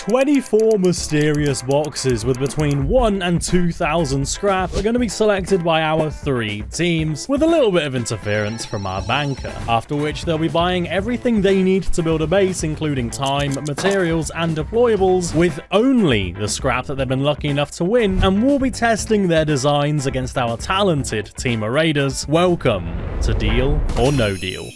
24 mysterious boxes with between 1 and 2,000 scrap are going to be selected by our 3 teams, with a little bit of interference from our banker, after which they'll be buying everything they need to build a base, including time, materials, and deployables, with only the scrap that they've been lucky enough to win, and we'll be testing their designs against our talented team of raiders. Welcome to Deal or No Deal.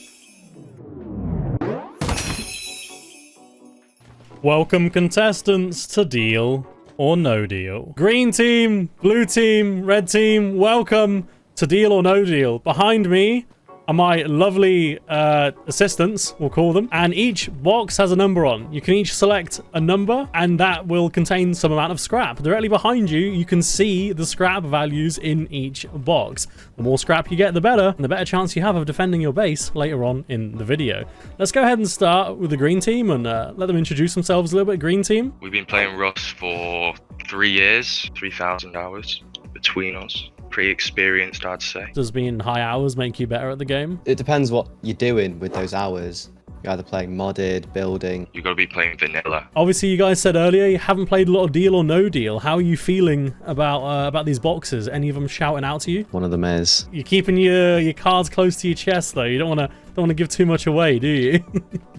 Welcome, contestants, to Deal or No Deal. Green team, blue team, red team, welcome to Deal or No Deal. Behind me are my lovely assistants, we'll call them, and each box has a number on. You can each select a number, and that will contain some amount of scrap. Directly behind you, you can see the scrap values in each box. The more scrap you get, the better, and the better chance you have of defending your base later on in the video. Let's go ahead and start with the green team and let them introduce themselves a little bit. Green team. We've been playing Rust for 3 years, 3,000 hours between us. Pretty experienced, I'd say. Does being high hours make you better at the game? It depends what you're doing with those hours. You're either playing modded, building. You've got to be playing vanilla. Obviously, you guys said earlier you haven't played a lot of Deal or No Deal. How are you feeling about these boxes? Any of them shouting out to you? One of them is. You're keeping your cards close to your chest, though. You don't want to give too much away, do you?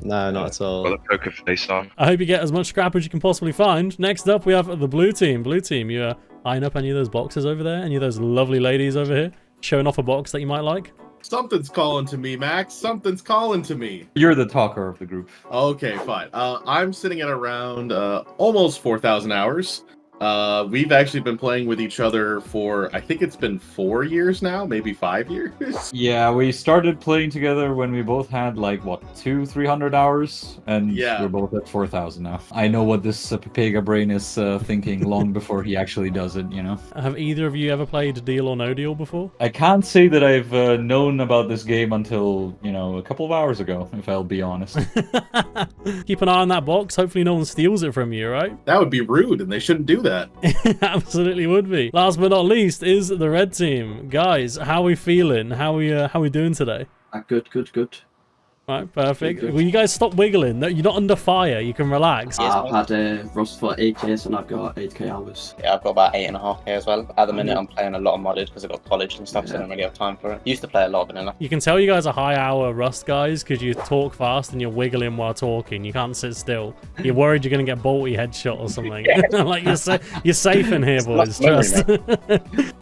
No, not at all. Got a poker face on. I hope you get as much scrap as you can possibly find. Next up, we have the blue team. Blue team, you eyeing up any of those boxes over there? Any of those lovely ladies over here showing off a box that you might like? Something's calling to me, Max. Something's calling to me. You're the talker of the group. Okay, fine. I'm sitting at around almost 4,000 hours. We've actually been playing with each other for, I think it's been 4 years now, maybe 5 years. Yeah, we started playing together when we both had like, what, 300 hours? And Yeah. we're both at 4,000 now. I know what this Pepega brain is thinking long before he actually does it, you know? Have either of you ever played Deal or No Deal before? I can't say that I've known about this game until, you know, a couple of hours ago, if I'll be honest. Keep an eye on that box. Hopefully no one steals it from you, right? That would be rude, and they shouldn't do that. Absolutely would be. Last but not least is the red team. Guys, how are we feeling? How are we doing today? Good. Right, perfect. Good. Will you guys stop wiggling? No, you're not under fire. You can relax. I've had Rust for 8 years and I've got 8k hours. Yeah, I've got about 8.5k as well. At the minute, I'm playing a lot of modded because I've got college and stuff, so I don't really have time for it. Used to play a lot of vanilla. You can tell you guys are high-hour Rust guys because you talk fast and you're wiggling while talking. You can't sit still. You're worried you're going to get Bolty headshot or something. Like you're safe in here, boys. Trust.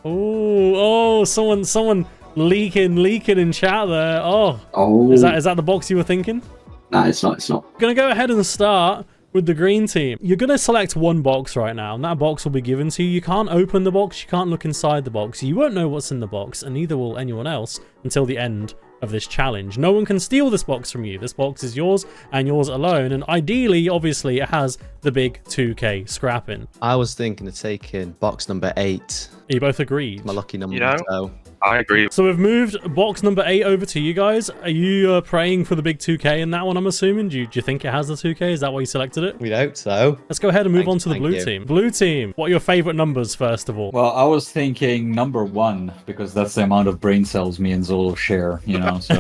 Oh, someone leaking in chat there. Oh, is that the box you were thinking? Nah, it's not. Gonna go ahead and start with the green team. You're gonna select one box right now, and that box will be given to you. You can't open the box, you can't look inside the box. You won't know what's in the box, and neither will anyone else until the end of this challenge. No one can steal this box from you. This box is yours and yours alone, and ideally, obviously, it has the big 2k scrap in. I was thinking of taking box number 8. You both agreed? My lucky number. You know? So. I agree. So we've moved box number 8 over to you guys. Are you praying for the big 2k in that one, I'm assuming? Do you think it has the 2k? Is that why you selected it? We'd hope so. Let's go ahead and move on to the Thank blue you. team. Blue team, what are your favorite numbers, first of all? Well, I was thinking number 1, because that's the amount of brain cells me and Zolo share, you know, so...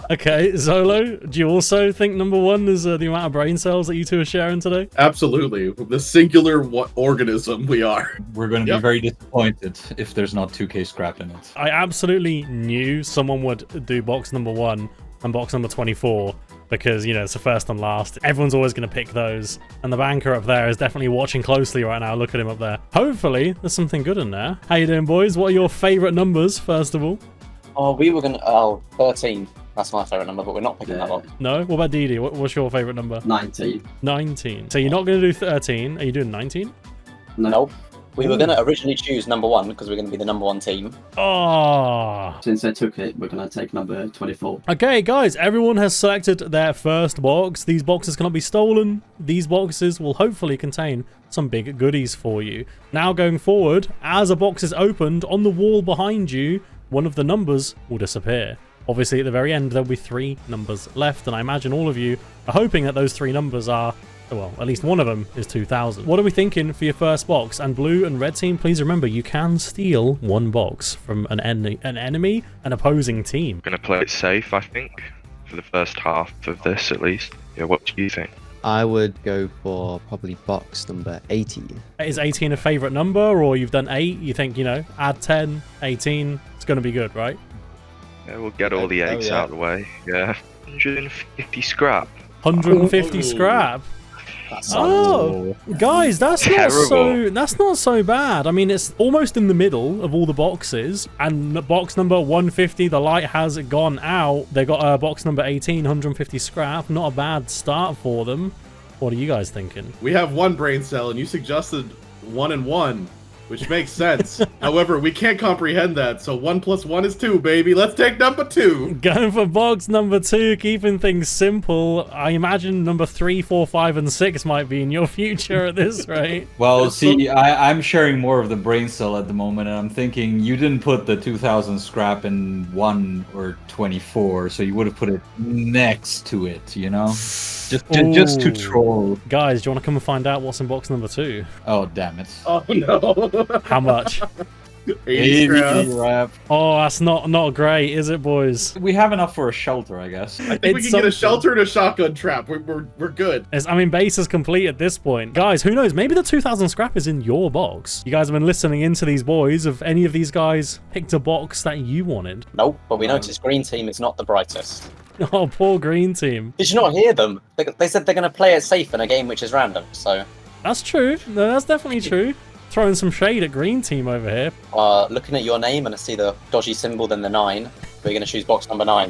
Okay, Zolo, do you also think number 1 is the amount of brain cells that you two are sharing today? Absolutely. The singular organism we are. We're going to be very disappointed if there's not 2k scrap in it. I absolutely knew someone would do box number 1 and box number 24 because, you know, it's the first and last. Everyone's always going to pick those. And the banker up there is definitely watching closely right now. Look at him up there. Hopefully, there's something good in there. How you doing, boys? What are your favorite numbers, first of all? Oh, we were going to... 13. That's my favourite number, but we're not picking that up. No? What about Didi? What's your favorite number? 19. 19. So you're not going to do 13. Are you doing 19? Nope. We were going to originally choose number 1 because we're going to be the number 1 team. Oh. Since I took it, we're going to take number 24. Okay, guys, everyone has selected their first box. These boxes cannot be stolen. These boxes will hopefully contain some big goodies for you. Now, going forward, as a box is opened, on the wall behind you, one of the numbers will disappear. Obviously, at the very end, there'll be 3 numbers left, and I imagine all of you are hoping that those 3 numbers are, well, at least one of them is 2,000. What are we thinking for your first box? And blue and red team, please remember, you can steal one box from an enemy, an opposing team. I'm going to play it safe, I think, for the first half of this at least. Yeah, what do you think? I would go for probably box number 80. Is 18 a favorite number, or you've done 8? You think, you know, add 10, 18, it's going to be good, right? Yeah, we'll get all the Oh, eggs yeah. out of the way. Yeah. 150 scrap. 150 scrap. Oh, guys, that's not so bad. I mean, it's almost in the middle of all the boxes, and box number 150, the light has gone out. They got box number 18, 150 scrap. Not a bad start for them. What are you guys thinking? We have one brain cell, and you suggested 1 and 1, which makes sense. However, we can't comprehend that, so 1 plus 1 is 2, baby. Let's take number 2. Going for box number 2, keeping things simple. I imagine number 3, 4, 5, and 6 might be in your future at this rate. Well, see, I'm sharing more of the brain cell at the moment, and I'm thinking you didn't put the 2000 scrap in 1 or 24, so you would have put it next to it, you know? Just to troll. Guys, do you want to come and find out what's in box number 2? Oh, damn it. Oh, no. How much? 80 scrap. scrap. Oh, that's not great, is it, boys? We have enough for a shelter, I guess. I think we can get a shelter and a shotgun trap. We're good. I mean, base is complete at this point. Guys, who knows? Maybe the 2000 scrap is in your box. You guys have been listening into these boys. Have any of these guys picked a box that you wanted? Nope, but we noticed green team is not the brightest. Oh, poor green team. Did you not hear them? They said they're going to play it safe in a game which is random, so... That's true. No, that's definitely true. Throwing some shade at green team over here. Looking at your name and I see the dodgy symbol, then the 9, we're going to choose box number 9.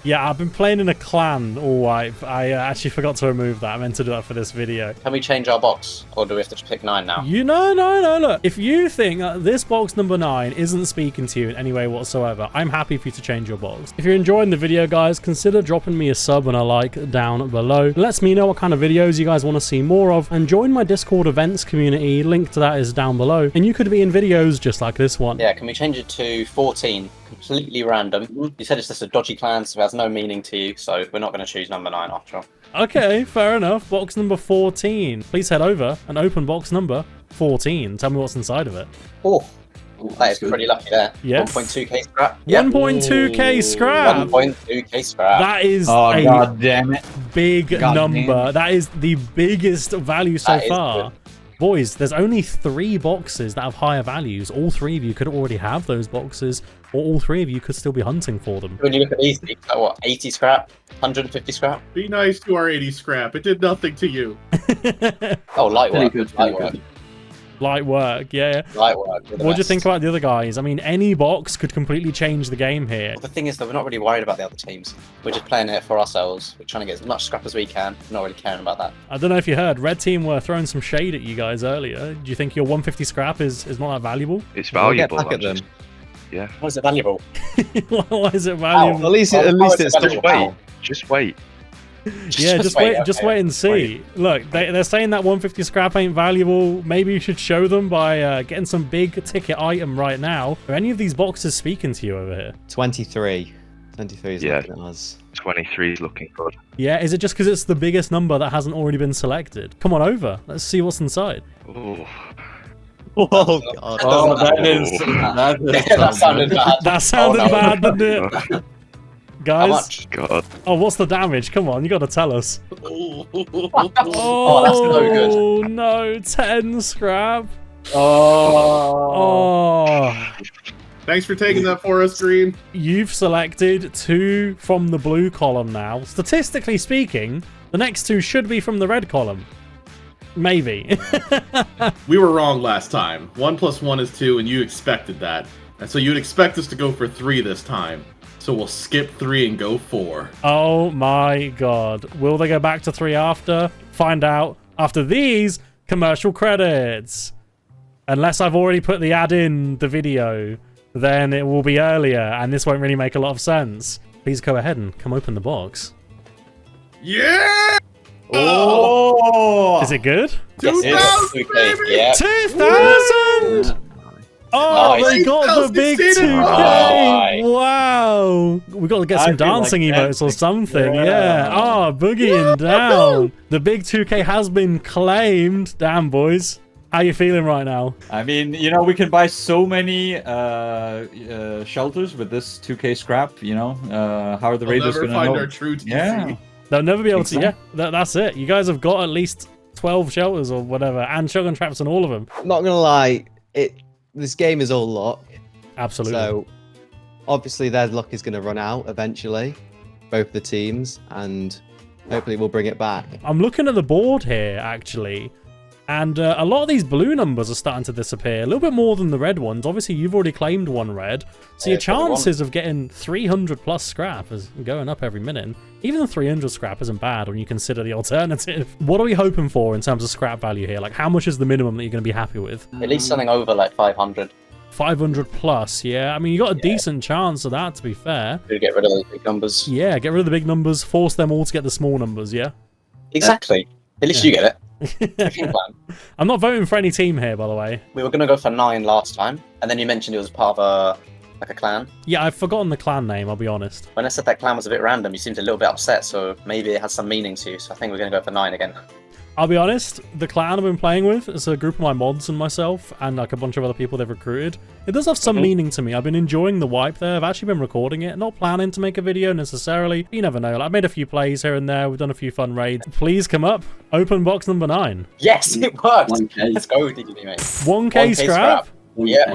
Yeah, I've been playing in a clan all right. I actually forgot to remove that. I meant to do that for this video. Can we change our box, or do we have to pick 9 now? No, look. If you think this box number 9 isn't speaking to you in any way whatsoever, I'm happy for you to change your box. If you're enjoying the video, guys, consider dropping me a sub and a like down below. Let me know what kind of videos you guys want to see more of, and join my Discord events community. Link to that is down below, and you could be in videos just like this one. Yeah, can we change it to 14? Completely random. You said it's just a dodgy clan, so it has no meaning to you, so we're not going to choose number 9 after all. Okay, fair enough. Box number 14. Please head over and open box number 14. Tell me what's inside of it. Oh, that is pretty lucky there. Yeah. 1.2k scrap. Yep. 1.2k scrap. 1.2k scrap. That is Oh, god damn it. big God number. damn. That is the biggest value so That is far. good. Boys, there's only 3 boxes that have higher values. All 3 of you could already have those boxes, or all 3 of you could still be hunting for them. When you look at these, like what, 80 scrap? 150 scrap? Be nice to our 80 scrap. It did nothing to you. Oh, light Pretty work. good, Light pretty work. good. Light work, yeah. Light work. What do you think about the other guys? I mean, any box could completely change the game here. The thing is that we're not really worried about the other teams. We're just playing it for ourselves. We're trying to get as much scrap as we can. We're not really caring about that. I don't know if you heard, Red Team were throwing some shade at you guys earlier. Do you think your 150 scrap is not that valuable? It's We'll get valuable. back at I'm them. just- Yeah. Why is it valuable? Why is it valuable? At least How is it it's valuable? still Just wait. Yeah, just wait and see. Wait. Look, they're saying that 150 scrap ain't valuable. Maybe you should show them by getting some big ticket item right now. Are any of these boxes speaking to you over here? 23. 23 is Yeah. looking at us. 23 is looking good. Yeah, is it just because it's the biggest number that hasn't already been selected? Come on over. Let's see what's inside. Oh, Oh god. Oh, that is... That sounded bad. That sounded Oh, no. bad, didn't it? How Guys? much? God. Oh, what's the damage? Come on, you gotta tell us. Oh, that's no good. Oh, no. 10 scrap. Oh. Oh. Thanks for taking that for us, Green. You've selected 2 from the blue column now. Statistically speaking, the next 2 should be from the red column. Maybe. We were wrong last time. 1 plus 1 is 2, and you expected that. And so you'd expect us to go for 3 this time. So we'll skip 3 and go 4. Oh my god. Will they go back to 3 after? Find out after these commercial credits. Unless I've already put the ad in the video, then it will be earlier, and this won't really make a lot of sense. Please go ahead and come open the box. Yeah! Oh. Is it good? Yes, it is. 2,000, 2K. baby! Yeah. 2,000! Oh, Nice. they got the big 2K! Nice. Wow! We got to get some I feel dancing like emotes or dancing. something, yeah. Yeah. Oh, boogieing down. The big 2K has been claimed. Damn, boys. How you feeling right now? I mean, you know, we can buy so many shelters with this 2k scrap, you know. How are the We'll raiders never gonna find know? our true TC. Yeah. They'll never be able to. Yeah, that's it. You guys have got at least 12 shelters or whatever, and shotgun traps on all of them. Not gonna lie, this game is all luck. Absolutely. So obviously their luck is gonna run out eventually, both the teams, and hopefully we'll bring it back. I'm looking at the board here, actually, and a lot of these blue numbers are starting to disappear. A little bit more than the red ones. Obviously, you've already claimed one red, so your chances of getting 300 plus scrap is going up every minute. Even the 300 scrap isn't bad when you consider the alternative. What are we hoping for in terms of scrap value here? Like, how much is the minimum that you're going to be happy with? At least something over like 500. 500 plus, yeah. I mean, you got a decent chance of that, to be fair. To get rid of the big numbers. Yeah, get rid of the big numbers, force them all to get the small numbers, yeah? Exactly. At least you get it. I'm not voting for any team here, by the way. We were going to go for 9 last time, and then you mentioned it was part of a clan. Yeah, I've forgotten the clan name, I'll be honest. When I said that clan was a bit random, you seemed a little bit upset, so maybe it has some meaning to you. So I think we're going to go for 9 again. I'll be honest, the clan I've been playing with is a group of my mods and myself, and like a bunch of other people they've recruited. It does have some meaning to me. I've been enjoying the wipe there. I've actually been recording it, not planning to make a video necessarily. You never know. Like, I've made a few plays here and there. We've done a few fun raids. Please come up. Open box number 9. Yes, it worked. 1K. Let's go, DDD, mate. 1K scrap? Yeah. Let's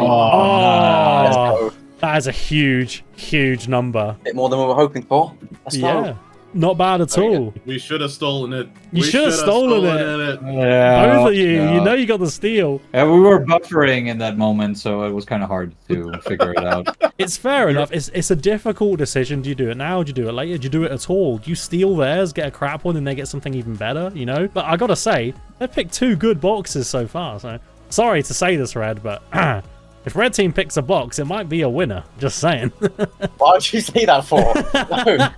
Oh, go. that is a huge, huge number. Bit more than we were hoping for. Let's Yeah. go. Not bad at all. We should have stolen it. You We should have stolen it. Yeah, Both of you. yeah. You know you got the steal. Yeah, we were buffering in that moment, so it was kind of hard to figure it out. It's fair enough. It's a difficult decision. Do you do it now? Do you do it later? Do you do it at all? Do you steal theirs, get a crap one, and they get something even better? You know? But I gotta say, they've picked 2 good boxes so far. So sorry to say this, Red, but if Red Team picks a box, it might be a winner. Just saying. Why would you say that for? No.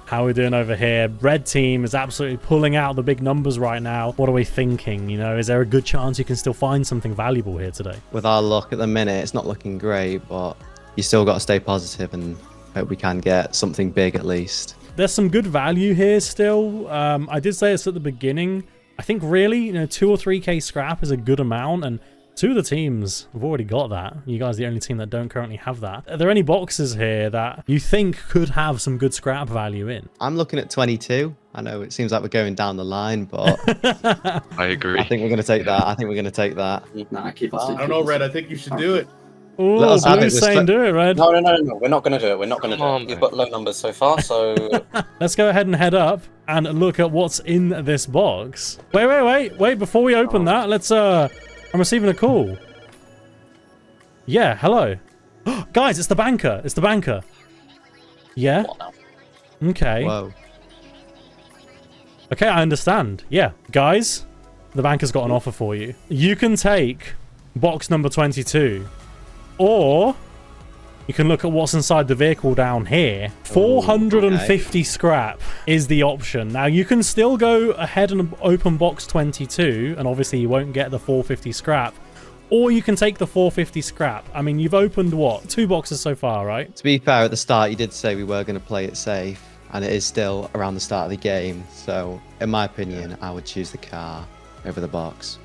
How are we doing over here? Red Team is absolutely pulling out the big numbers right now. What are we thinking? You know, is there a good chance you can still find something valuable here today? With our luck at the minute, it's not looking great, but you still got to stay positive and hope we can get something big at least. There's some good value here still. I did say this at the beginning. I think really, you know, 2 or 3k scrap is a good amount, and 2 of the teams have already got that. You guys are the only team that don't currently have that. Are there any boxes here that you think could have some good scrap value in? I'm looking at 22. I know it seems like we're going down the line, but I agree. I think we're going to take that. I think we're going to take that. Nah, keep us. I don't know, Red. I think you should do it. Oh, Let us have it. Blue's saying do it, Red. No. We're not going to do it. We're not going to do Come on, it. You've mate. got low numbers so far, so... Let's go ahead and head up and look at what's in this box. Wait, before we open that, let's, I'm receiving a call. Yeah, hello. Guys, it's the banker. It's the banker. Yeah? What now? Okay. Whoa. Okay, I understand. Yeah. Guys, the banker's got an offer for you. You can take box number 22, or you can look at what's inside the vehicle down here. 450 scrap is the option. Now, you can still go ahead and open box 22, and obviously you won't get the 450 scrap. Or you can take the 450 scrap. I mean, you've opened, what, 2 boxes so far, right? To be fair, at the start, you did say we were going to play it safe, and it is still around the start of the game. So, in my opinion, I would choose the car over the box.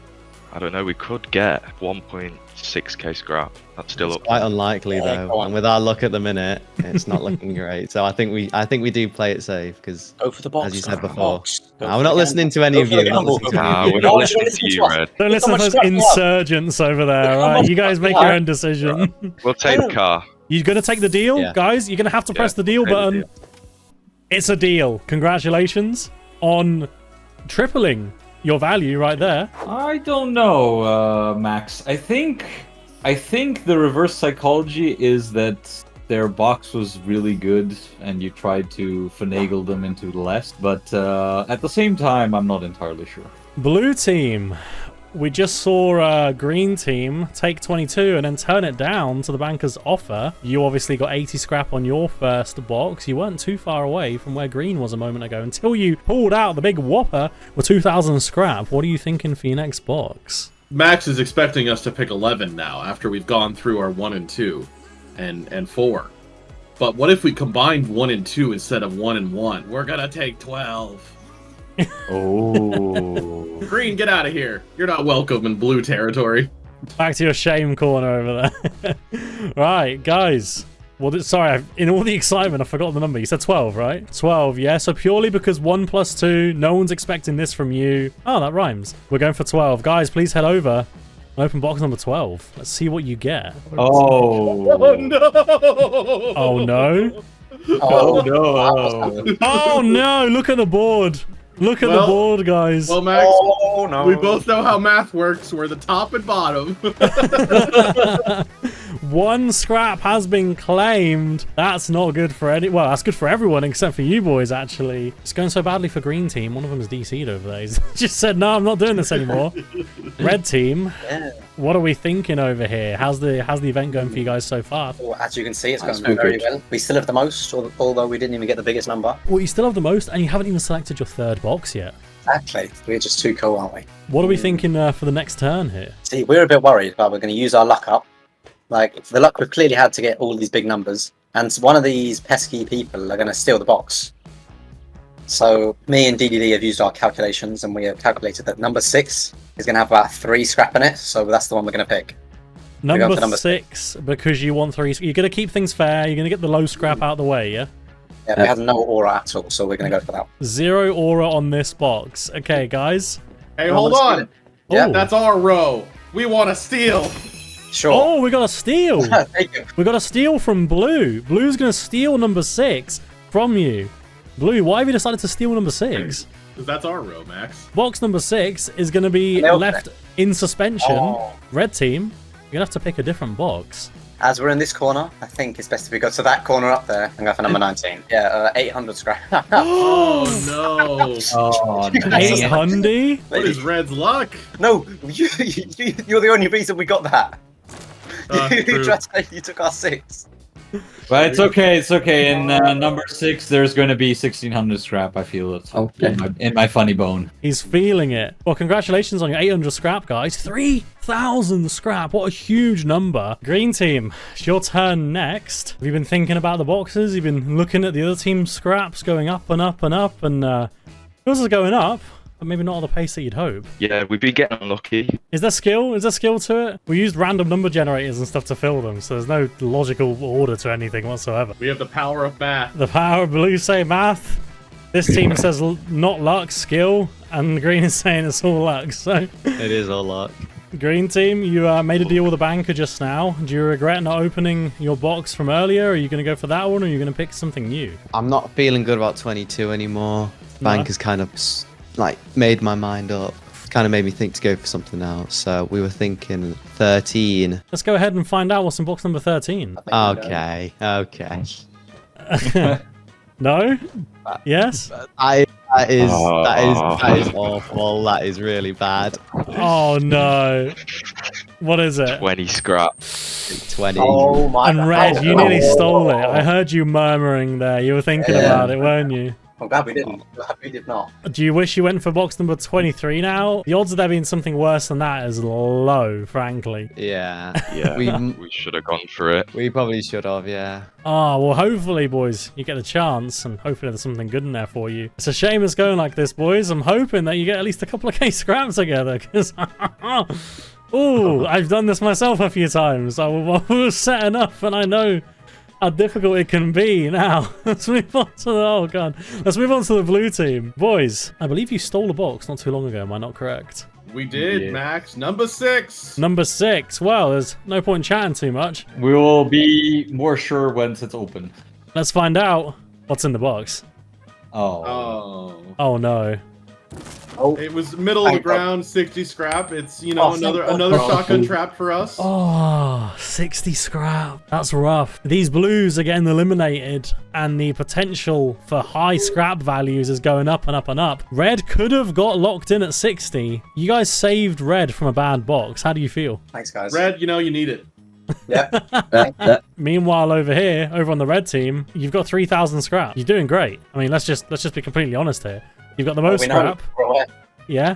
I don't know. We could get 1.6k scrap. That's still It's up. quite unlikely Yeah, though, go on. and with our luck at the minute, it's not looking great. So I think we do play it safe because, Go for the box. as you go said for the before, box. Go Nah, for we're the not listening to any Go of for you. the We're not gamble. listening to Nah, any of we're you. not No, listening listen to to you, us. Red. Don't listen to those insurgents over there, right? You guys make your own decision. We'll take the car. You gonna take the deal, Yeah. guys? You're gonna have to press the deal take the button. deal. It's a deal. Congratulations on tripling your value right there. I don't know, Max. I think the reverse psychology is that their box was really good and you tried to finagle them into less, but at the same time, I'm not entirely sure. Blue team. We just saw green team take 22 and then turn it down to the banker's offer. You obviously got 80 scrap on your first box. You weren't too far away from where green was a moment ago until you pulled out the big whopper with 2,000 scrap. What are you thinking for your next box? Max is expecting us to pick 11 now after we've gone through our 1 and 2 and 4. But what if we combined 1 and 2 instead of 1 and 1? We're gonna take 12. Oh. Green, get out of here. You're not welcome in blue territory. Back to your shame corner over there. Right, guys. Sorry, in all the excitement, I forgot the number. You said 12, right? 12, yeah. So purely because 1 plus 2, no one's expecting this from you. Oh, that rhymes. We're going for 12. Guys, please head over and open box number 12. Let's see what you get. Oh. Oh no! Oh, no. Oh no. Oh, no. Look at the board. Look at the board, guys. Well, Max, Oh no. we both know how math works. We're the top and bottom. 1 scrap has been claimed. That's not good for any. Well, that's good for everyone except for you boys, actually. It's going so badly for green team. One of them is DC'd over there. He's just said, no, I'm not doing this anymore. Red team, what are we thinking over here? How's the event going for you guys so far? Well, as you can see, it's That's going been very good. well. We still have the most, although we didn't even get the biggest number. Well, you still have the most, and you haven't even selected your 3rd box yet. Exactly. We're just too cool, aren't we? What are we thinking for the next turn here? See, we're a bit worried, but we're going to use our luck up. Like, the luck we've clearly had to get all these big numbers. And one of these pesky people are going to steal the box. So, me and DDD have used our calculations, and we have calculated that number 6 is going to have about 3 scrap in it. So, that's the one we're going to pick. Number number 6, because you want 3. You're going to keep things fair. You're going to get the low scrap out of the way, yeah? Yeah, we have no aura at all, so we're going to go for that. 0 aura on this box. Okay, guys. Hey, hold on. Yeah, Oh. That's our row. We want to steal. Sure. Oh, we got a steal. Thank you. We got a steal from Blue. Blue's going to steal number 6 from you. Blue, why have you decided to steal number 6? Because that's our row, Max. Box number 6 is going to be Nailed left in suspension. Oh. Red team, you're going to have to pick a different box. As we're in this corner, I think it's best if we go to that corner up there and go for number 19. Yeah, 800 scrap. Oh no! Oh, dang it. 800? What is Red's luck? No, you're the only reason we got that. True. You took our 6. But it's okay. It's okay. In number 6, there's going to be 1600 scrap. I feel it. Okay. In my funny bone. He's feeling it. Well, congratulations on your 800 scrap, guys. 3,000 scrap. What a huge number. Green team, it's your turn next. Have you been thinking about the boxes? You've been looking at the other team's scraps going up and up and up, and yours is going up, but maybe not at the pace that you'd hope. Yeah, we've been getting unlucky. Is there skill? Is there skill to it? We used random number generators and stuff to fill them, so there's no logical order to anything whatsoever. We have the power of math. The power of blue say math. This team says not luck, skill, and the green is saying it's all luck. So It is all luck. green team, you made a deal with the banker just now. Do you regret not opening your box from earlier? Are you going to go for that one, or are you going to pick something new? I'm not feeling good about 22 anymore. The bank has kind of like made my mind up. Kind of made me think to go for something else. So we were thinking 13. Let's go ahead and find out what's in box number 13. Okay. Okay. No? Yes? That is awful. That is really bad. Oh no. What is it? 20 scrap. 20. Oh my And Red, you nearly stole it. I heard you murmuring there. You were thinking about it, weren't you? I'm glad we didn't. I'm glad we did not. Do you wish you went for box number 23 now? The odds of there being something worse than that is low, frankly. Yeah. Yeah, We- we should have gone for it. We probably should have, yeah. Ah, well, hopefully, boys, you get a chance, and hopefully there's something good in there for you. It's a shame it's going like this, boys. I'm hoping that you get at least a couple of K scraps together, because... Ooh, I've done this myself a few times. I was setting up, and I know how difficult it can be. Now, let's move on to the... Oh, God. Let's move on to the blue team. Boys, I believe you stole a box not too long ago. Am I not correct? We did, Yeah. Max. Number 6. Number 6. Well, there's no point in chatting too much. We will be more sure once it's open. Let's find out what's in the box. Oh. Oh. Oh, no. Oh, It was middle of the Thank God. ground, 60 scrap. It's, you know, Oh, thank another God. shotgun trap for us. Oh, 60 scrap. That's rough. These blues are getting eliminated, and the potential for high scrap values is going up and up and up. Red could have got locked in at 60. You guys saved Red from a bad box. How do you feel? thanks, guys. Red, you know you need it. Yep. Meanwhile, over here, over on the red team, you've got 3,000 scrap. You're doing great. I mean, let's just be completely honest here. You've got the most we know. scrap. We're aware. Yeah.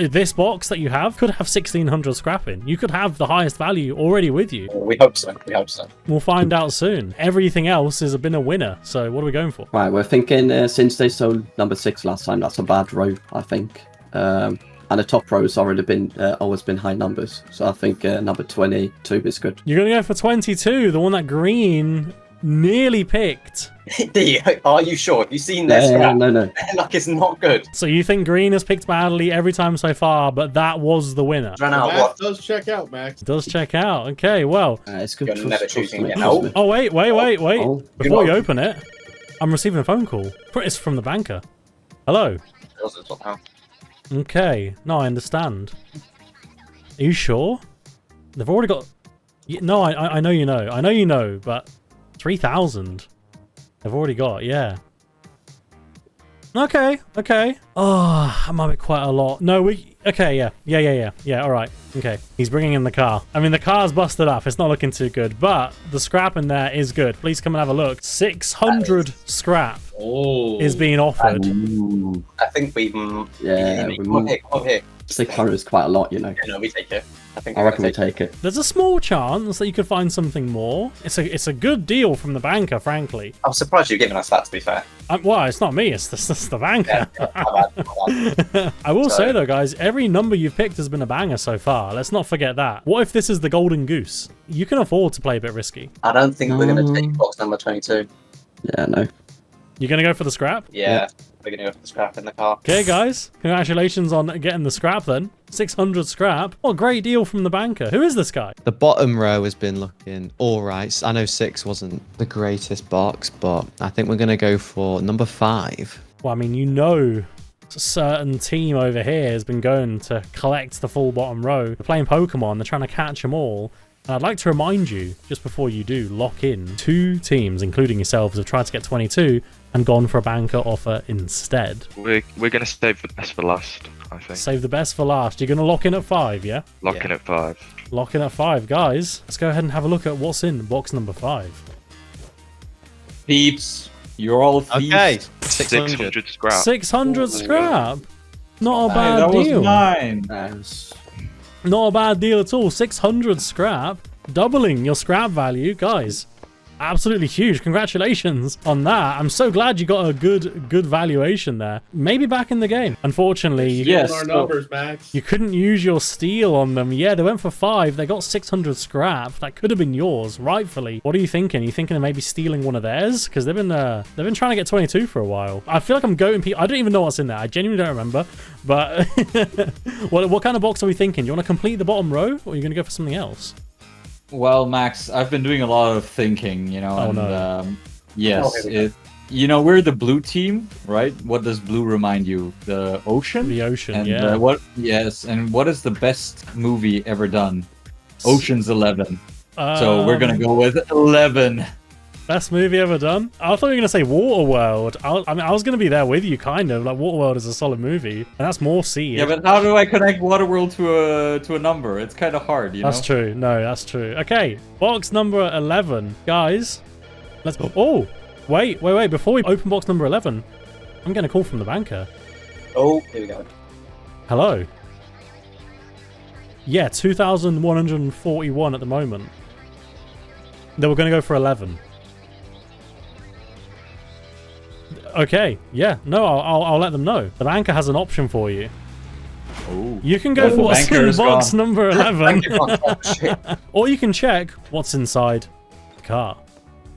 This box that you have could have 1,600 scrap in. You could have the highest value already with you. We hope so. We hope so. We'll find out soon. Everything else has been a winner. So what are we going for? Right, we're thinking since they sold number 6 last time, that's a bad row, I think. And the top row has already been always been high numbers, so I think number 22 is good. You're going to go for 22, the one that green nearly picked. D, are you sure? Have you seen this? Yeah, no. Their luck is not good. So you think green has picked badly every time so far, but that was the winner. Ran The out math what? does check out, Max. Does check out. Okay, well. It's good. You're never choosing me, it. trust No. me. Oh, wait. Oh. Before you open it, I'm receiving a phone call. It's from the banker. Hello. Okay. No, I understand. Are you sure? They've already got... No, I know you know. I know you know, but 3,000. They've already got, yeah. Okay. Oh, that might be quite a lot. No, okay, yeah, all right. Okay, he's bringing in the car. I mean, the car's busted up. It's not looking too good, but the scrap in there is good. Please come and have a look. 600 scrap is being offered. Ooh. I think we. Yeah, Come on here. 600 is quite a lot, you know. No, we take it. I reckon we take it. There's a small chance that you could find something more. It's a good deal from the banker, frankly. I'm surprised you've given us that, to be fair. Well, it's not me. It's the banker. Yeah, I will say though, guys, every number you've picked has been a banger so far. Let's not forget that. What if this is the golden goose? You can afford to play a bit risky. I don't think we're going to take box number 22. Yeah, no. You're gonna go for the scrap? Yeah, we're going to go for the scrap in the car. Okay, guys. Congratulations on getting the scrap then. 600 scrap. What a great deal from the banker. Who is this guy? The bottom row has been looking all right. I know 6 wasn't the greatest box, but I think we're going to go for number 5. Well, I mean, you know, a certain team over here has been going to collect the full bottom row. They're playing Pokemon. They're trying to catch them all. And I'd like to remind you, just before you do, lock in. 2 teams, including yourselves, have tried to get 22 and gone for a banker offer instead. We're going to save the best for last, I think. Save the best for last. You're going to lock in at 5, yeah? Lock in at 5. Lock in at 5. Guys, let's go ahead and have a look at what's in box number 5. Peeps, you're all thieves. Okay, 600. 600 scrap. 600 scrap. Not a Hey, bad that deal. was mine. Not a bad deal at all. 600 scrap. Doubling your scrap value. Guys, absolutely huge. Congratulations on that. I'm so glad you got a good valuation there. Maybe back in the game. Unfortunately, Yes. Our numbers, Max. you couldn't use your steel on them. Yeah, they went for 5. They got 600 scrap. That could have been yours, rightfully. What are you thinking? Are you thinking of maybe stealing one of theirs? Because they've been trying to get 22 for a while. I feel like I'm goating people. I don't even know what's in there. I genuinely don't remember. But what kind of box are we thinking? Do you want to complete the bottom row, or are you going to go for something else? Well, Max, I've been doing a lot of thinking, you know, Oh, and no. yes, you know, we're the blue team, right? What does blue remind you? The ocean? The ocean, And yeah. what is the best movie ever done? Ocean's 11. So we're gonna go with 11. Best movie ever done? I thought you were going to say Waterworld. I was going to be there with you, kind of. Like, Waterworld is a solid movie. And that's more sea. Yeah, but how do I connect Waterworld to a number? It's kind of hard, you know? That's true. No, that's true. Okay, box number 11. Guys, let's go. Oh, wait. Before we open box number 11, I'm getting a call from the banker. Oh, here we go. Hello. Yeah, 2,141 at the moment. They were going to go for 11. Okay, yeah, no, I'll let them know. The banker has an option for you. Oh. You can go The for what's banker in is box gone. number 11. Oh, shit. Or you can check what's inside the car.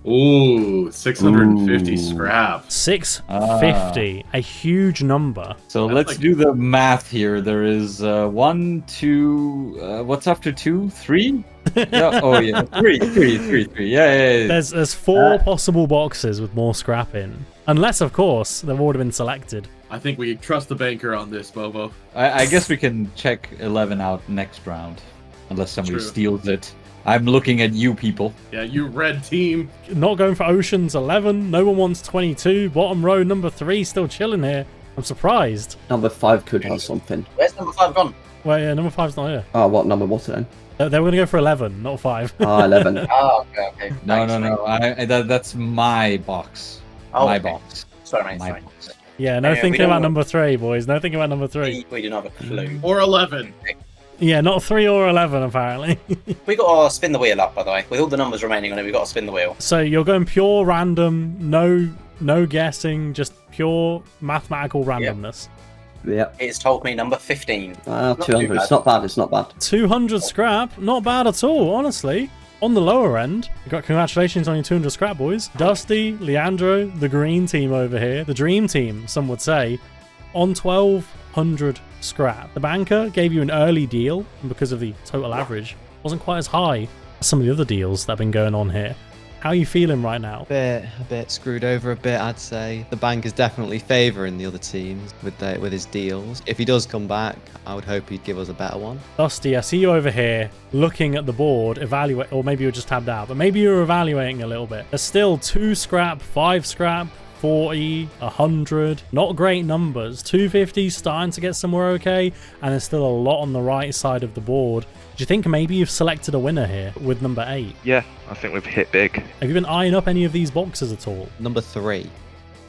Ooh, 650 Ooh. scrap. 650, a huge number. So That's let's like- do the math here. There is 1, 2. What's after 2? 3? Yeah. Oh yeah, 3. Yeah. There's 4 possible boxes with more scrap in. Unless, of course, they've already been selected. I think we can trust the banker on this, Bobo. I guess we can check 11 out next round, unless somebody True. steals it. I'm looking at you people. Yeah, you red team. Not going for Ocean's 11. No one wants 22. Bottom row, number 3, still chilling here. I'm surprised. Number 5 could have something. Where's number 5 gone? Well, yeah, number 5's not here. Oh, what number was it then? They were going to go for 11, not 5. Ah, 11. Oh, okay. No, Thanks, mate. that's my box. Oh, My okay. box. Sorry, mate. My Sorry. box. Yeah, no Yeah, we thinking don't about want- number 3, boys. No thinking about number 3. We do not have a clue. Or 11. Yeah, not 3 or 11, apparently. We got to spin the wheel up, by the way. With all the numbers remaining on it, we got to spin the wheel. So you're going pure random, no guessing, just pure mathematical randomness. Yep. It's told me number 15. Ah, Not too 200. bad. It's not bad. It's not bad. 200 scrap, not bad at all, honestly. On the lower end, you got congratulations on your 200 scrap, boys. Dusty, Leandro, the green team over here, the dream team, some would say, on 1,200 scrap. The banker gave you an early deal, and because of the total average, wasn't quite as high as some of the other deals that have been going on here. How are you feeling right now? A bit screwed over a bit, I'd say. The bank is definitely favouring the other teams with his deals. If he does come back, I would hope he'd give us a better one. Dusty, I see you over here looking at the board, evaluate, or maybe you're just tabbed out, but maybe you're evaluating a little bit. There's still 2 scrap, 5 scrap, 40, 100, not great numbers. 250 starting to get somewhere okay, and there's still a lot on the right side of the board. Do you think maybe you've selected a winner here with number 8? Yeah, I think we've hit big. Have you been eyeing up any of these boxes at all? Number 3.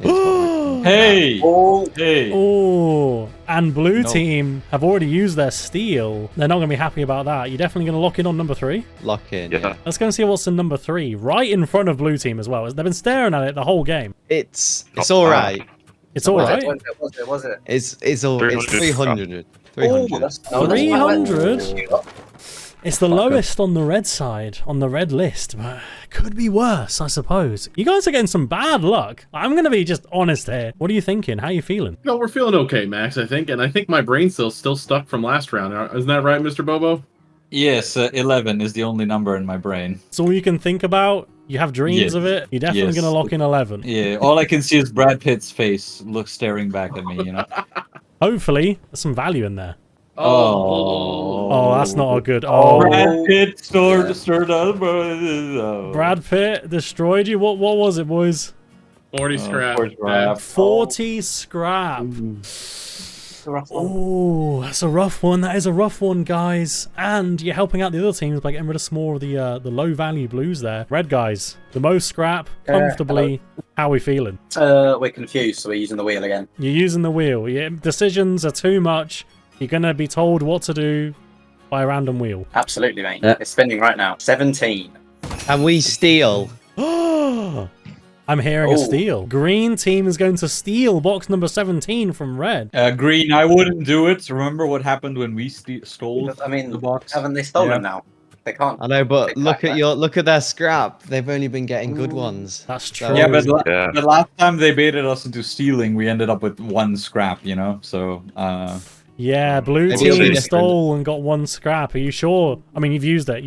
Hey! Oh, Hey! Oh, and blue Nope. team have already used their steal. They're not going to be happy about that. You're definitely going to lock in on number 3? Lock in. Yeah. Let's go and see what's in number 3, right in front of blue team as well. They've been staring at it the whole game. It's Not all bad. right. It's all right. Was it? It's all. It's 300. 300. 300. That's 300? It's the lowest on the red side, on the red list, but could be worse, I suppose. You guys are getting some bad luck. I'm going to be just honest here. What are you thinking? How are you feeling? No, we're feeling okay, Max, I think. And I think my brain cell's still stuck from last round. Isn't that right, Mr. Bobo? Yes, 11 is the only number in my brain. It's all you can think about. You have dreams Yes. of it. You're definitely Yes. going to lock in 11. Yeah, all I can see is Brad Pitt's face staring back at me, you know? Hopefully, there's some value in there. Oh. Oh, that's not a good... Oh, Brad Pitt stirred up. Oh. Brad Pitt destroyed you. What was it, boys? 40 scrap. 40 scrap. 40 scrap. Oh, that's a rough one. That is a rough one, guys. And you're helping out the other teams by getting rid of some more of the low value blues there. Red guys, the most scrap, comfortably. How are we feeling? We're confused, so we're using the wheel again. You're using the wheel. Yeah, decisions are too much. You're going to be told what to do by a random wheel. Absolutely, mate. Yeah. It's spinning right now. 17. Can we steal? I'm hearing a Oh. steal. Green team is going to steal box number 17 from red. Green, I wouldn't do it. Remember what happened when we stole I mean, the box? haven't they stolen Yeah. now? They can't. I know, but Take look that at their scrap. They've only been getting good ones. That's So- true. Yeah, but Yeah. the last time they baited us into stealing, we ended up with 1 scrap, you know? So, Yeah, blue Maybe it'll be team different. stole and got 1 scrap. Are you sure? I mean, you've used it.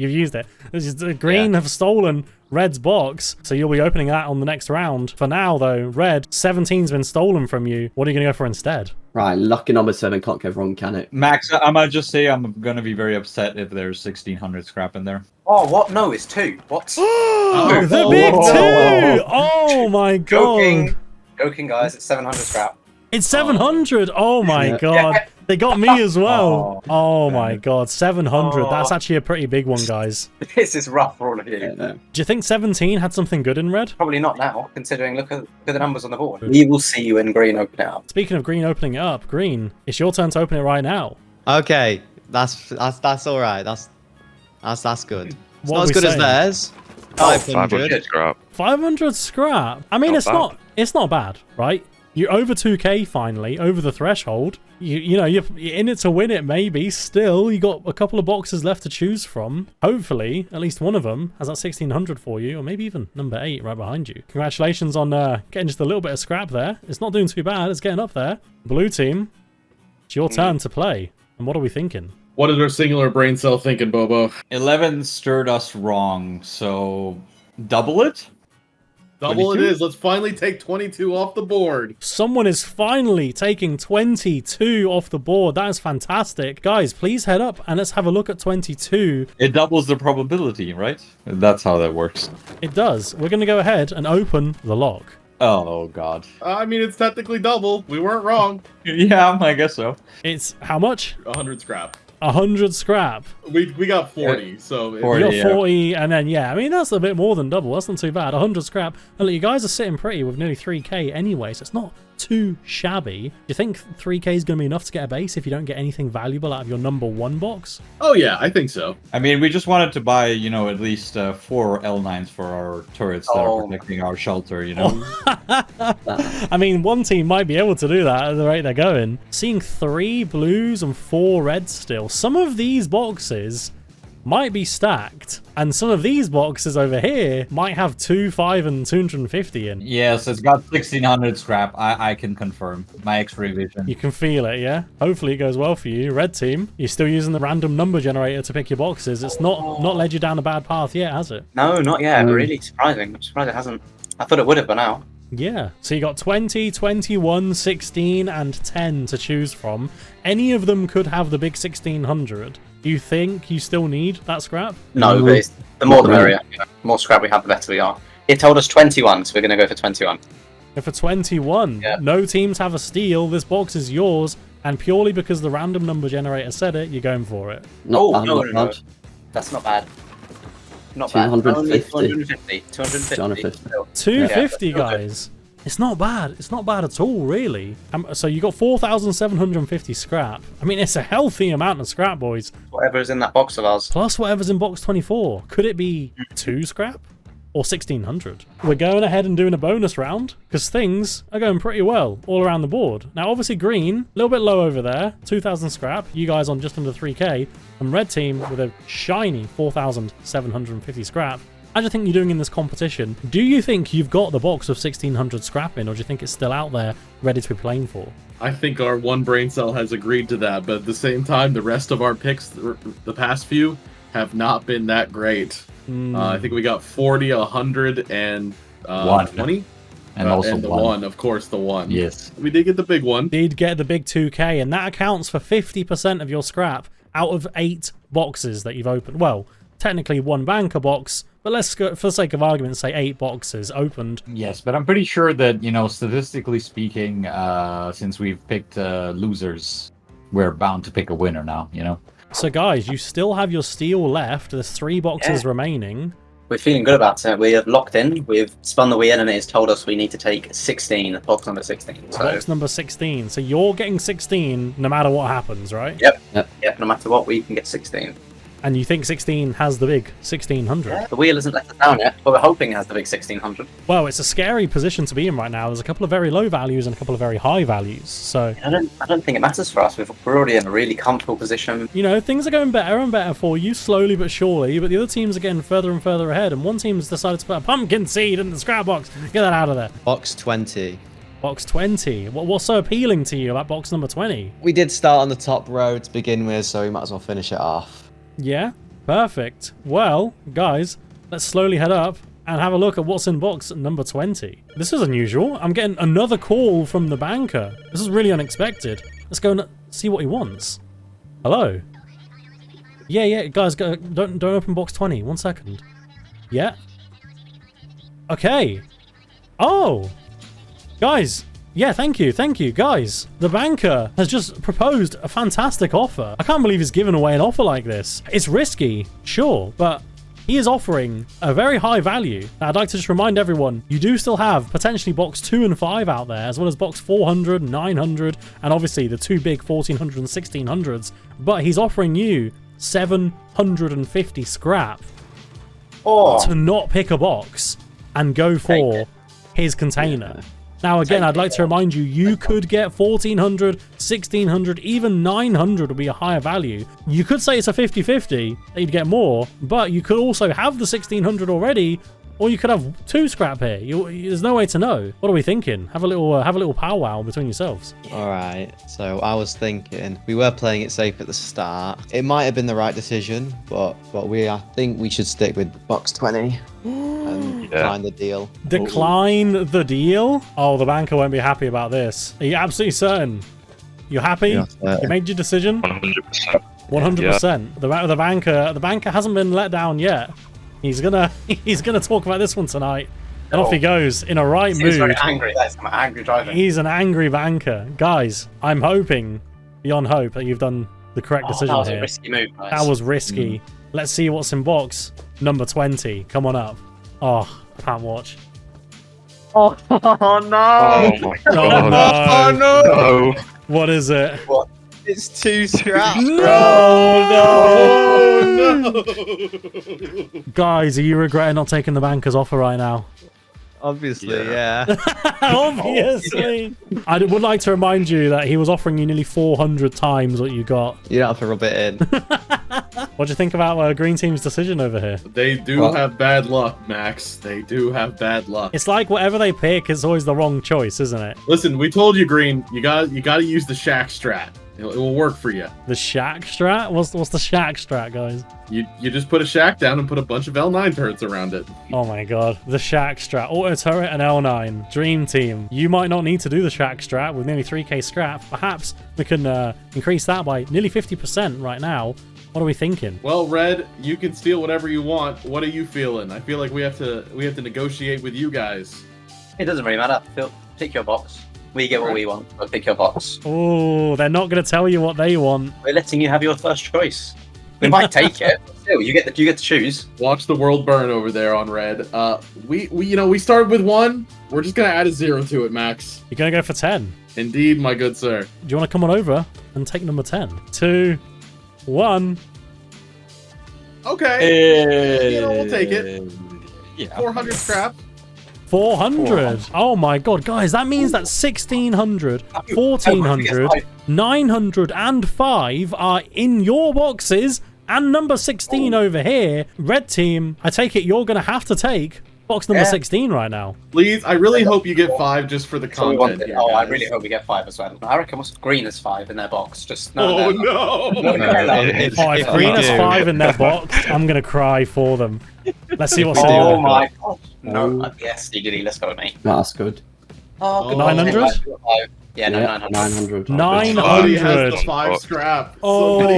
This is, the green have stolen red's box, so you'll be opening that on the next round. For now, though, red, 17's been stolen from you. What are you going to go for instead? Right, lucky number 7 can't go wrong, can it? Max, I might just say I'm going to be very upset if there's 1,600 scrap in there. Oh, what? No, it's 2. What? Oh, the big Whoa. 2! Oh my god! Joking. Joking, guys. It's 700 scrap. It's 700! Oh my Yeah. god. They got me as well. Oh my god, 700. Oh. That's actually a pretty big one, guys. This is rough for all of you. Yeah. Do you think 17 had something good in red? Probably not now, considering look at the numbers on the board. We will see you in green open it up. Speaking of green opening it up, green, it's your turn to open it right now. Okay, that's all right. That's good. It's What not are as we good as saying? theirs. 500. 500 scrap. 500 scrap. I mean, Not it's not bad, right? You're over 2k finally, over the threshold. You know, you're in it to win it, maybe. Still, you got a couple of boxes left to choose from. Hopefully, at least one of them has that 1600 for you, or maybe even number 8 right behind you. Congratulations on getting just a little bit of scrap there. It's not doing too bad. It's getting up there. Blue team, it's your turn to play. And what are we thinking? What is our singular brain cell thinking, Bobo? 11 stirred us wrong, so double it? Double it 22? is. Let's finally take 22 off the board. Someone is finally taking 22 off the board. That is fantastic. Guys, please head up and let's have a look at 22. It doubles the probability, right? That's how that works. It does. We're going to go ahead and open the lock. Oh, God. I mean, it's technically double. We weren't wrong. Yeah, I guess so. It's how much? 100 scrap. 100 scrap. We got 40, so... it- 40. You got Yeah. 40, and then, yeah, I mean, that's a bit more than double. That's not too bad. 100 scrap. And look, you guys are sitting pretty with nearly 3k anyway, so it's not too shabby. Do you think 3k is going to be enough to get a base if you don't get anything valuable out of your number 1 box? Oh, yeah, I think so. I mean, we just wanted to buy, you know, at least 4 L9s for our turrets that Oh. are protecting our shelter, you know? I mean, one team might be able to do that at the rate they're going. Seeing 3 blues and 4 reds still. Some of these boxes might be stacked, and some of these boxes over here might have 2, 5, and 250 in. Yes, it's got 1600 scrap. I can confirm. My X-ray vision. You can feel it, yeah? Hopefully it goes well for you. Red team, you're still using the random number generator to pick your boxes. It's not led you down a bad path yet, has it? No, not yet. Really surprising. I'm surprised it hasn't. I thought it would have by now. Yeah. So you got 20, 21, 16, and 10 to choose from. Any of them could have the big 1600. Do you think you still need that scrap? No, but it's, the more the merrier. The more scrap we have, the better we are. It told us 21, so we're going to go for 21. If for 21, no teams have a steal, this box is yours, and purely because the random number generator said it, you're going for it. No. That's not bad. Not bad. 250. 250. 250, guys. It's not bad. It's not bad at all, really. So you got 4,750 scrap. I mean, it's a healthy amount of scrap, boys. Whatever's in that box of ours. Plus whatever's in box 24. Could it be 2 scrap? Or 1,600? We're going ahead and doing a bonus round, because things are going pretty well all around the board. Now, obviously, green, a little bit low over there. 2,000 scrap. You guys on just under 3k. And red team with a shiny 4,750 scrap. How do you think you're doing in this competition? Do you think you've got the box of 1,600 scrap in, or do you think it's still out there, ready to be playing for? I think our one brain cell has agreed to that, but at the same time, the rest of our picks, the past few, have not been that great. I think we got 40, 100, and 20. And also and the one, of course, the one. Yes. We did get the big one. Did get the big 2k, and that accounts for 50% of your scrap out of 8 boxes that you've opened. Well, technically 1 banker box, but let's go, for the sake of argument, say 8 boxes opened. Yes, but I'm pretty sure that, you know, statistically speaking, since we've picked losers, we're bound to pick a winner now, you know? So, guys, you still have your steal left. There's 3 boxes remaining. We're feeling good about it. We have locked in. We've spun the wheel, and it has told us we need to take 16, box number 16. So. Box number 16. So you're getting 16 no matter what happens, right? Yep. No matter what, we can get 16. And you think 16 has the big 1600? Yeah, the wheel hasn't let us down yet, but we're hoping it has the big 1600. Well, it's a scary position to be in right now. There's a couple of very low values and a couple of very high values. So I don't think it matters for us. We're already in a really comfortable position. You know, things are going better and better for you, slowly but surely, but the other teams are getting further and further ahead, and one team's decided to put a pumpkin seed in the scrap box. Get that out of there. Box 20. Box 20. What's so appealing to you about box number 20? We did start on the top row to begin with, so we might as well finish it off. Yeah, perfect. Well, guys, let's slowly head up and have a look at what's in box number 20. This is unusual. I'm getting another call from the banker. This is really unexpected. Let's go and see what he wants. Hello? Yeah, guys, don't open box 20. 1 second. Yeah. Okay. Oh! Guys, yeah, thank you, guys. The banker has just proposed a fantastic offer. I can't believe he's given away an offer like this. It's risky, sure, but he is offering a very high value. Now, I'd like to just remind everyone, you do still have potentially box 2 and 5 out there, as well as box 400, 900, and obviously the 2 big 1400 and 1600s, but he's offering you 750 scrap to not pick a box and go for his container. Now, again, I'd like to remind you, you could get 1,400, 1,600, even 900 would be a higher value. You could say it's a 50-50, that you'd get more, but you could also have the 1,600 already, or you could have 2 scrap here. There's no way to know. What are we thinking? Have a little powwow between yourselves. All right. So I was thinking we were playing it safe at the start. It might have been the right decision, but I think we should stick with box 20 and decline the deal. Decline the deal? Oh, the banker won't be happy about this. Are you absolutely certain? You happy? Yeah, you made your decision? 100%. 100%. The banker hasn't been let down yet. He's gonna talk about this one tonight. And off he goes in a right mood. He's very angry. That's an angry driver. He's an angry banker. Guys, I'm hoping, beyond hope, that you've done the correct decision that was here. a risky move, guys. That was risky. Let's see what's in box number 20. Come on up. Oh, I can't watch. Oh no! Oh my god. Oh no! What is it? What? It's 2 scrap. No! Guys, are you regretting not taking the banker's offer right now? Obviously, yeah. Obviously. I would like to remind you that he was offering you nearly 400 times what you got. You don't have to rub it in. What do you think about Green Team's decision over here? They do have bad luck, Max. They do have bad luck. It's like whatever they pick is always the wrong choice, isn't it? Listen, we told you, Green. You got to use the shack strat. It will work for you. The shack strat? What's the shack strat, guys? You just put a shack down and put a bunch of L9 turrets around it. Oh my god. The shack strat. Auto turret and L9. Dream team. You might not need to do the shack strat with nearly 3k scrap. Perhaps we can increase that by nearly 50% right now. What are we thinking? Well, Red, you can steal whatever you want. What are you feeling? I feel like we have to negotiate with you guys. It doesn't really matter. Phil, pick your box. We get what we want, but pick your box. Oh, they're not going to tell you what they want. We're letting you have your first choice. We might take it, but still, you get to choose. Watch the world burn over there on Red. We started with 1. We're just gonna add a 0 to it, Max. You're going to go for 10. Indeed, my good sir. Do you want to come on over and take number 10? 2, 1. Okay. We'll take it. Yeah. 400 scrap. 400. Oh my god, guys, that means that 1600, 1400, 905 are in your boxes, and number 16 over here. Red team, I take it you're gonna have to take box number 16 right now. Please, I really hope you get 5 just for the content here, I guys. really hope we get 5 as well. I reckon Green is 5 in their box. Just Oh no. no! If Green has 5 in their box, I'm gonna cry for them. Let's see what's in Oh there. my god. No, yes, DDD, let's go with me. No, that's good. Oh, good. 900? Yeah, no, 900. 900. 900. Somebody has the 5 scrap. One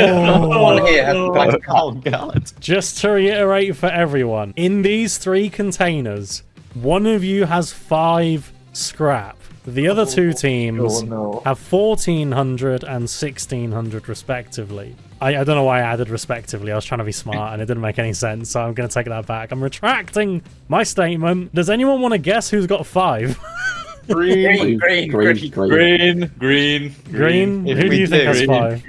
here has the Oh god. Just to reiterate for everyone, in these 3 containers, one of you has 5 scrap. The other 2 teams have 1400 and 1600 respectively. I don't know why I added respectively. I was trying to be smart and it didn't make any sense, so I'm going to take that back. I'm retracting my statement. Does anyone want to guess who's got 5? Green. Green. Who do you think has 5?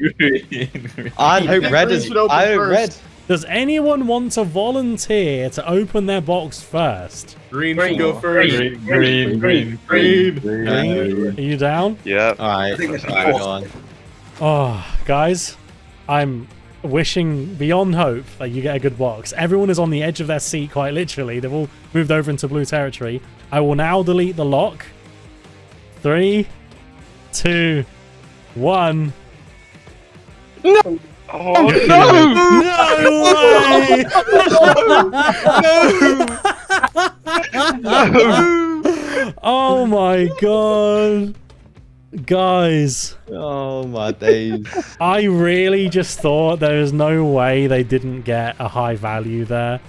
I hope Red is. I hope Red. Does anyone want to volunteer to open their box first? Green should go first. Green. Are you down? Yeah. Alright, go on. Oh, guys, I'm wishing beyond hope that you get a good box. Everyone is on the edge of their seat, quite literally. They've all moved over into blue territory. I will now delete the lock. 3, 2, 1. Oh no! No! Oh my god. Guys. Oh my days. I really just thought there was no way they didn't get a high value there.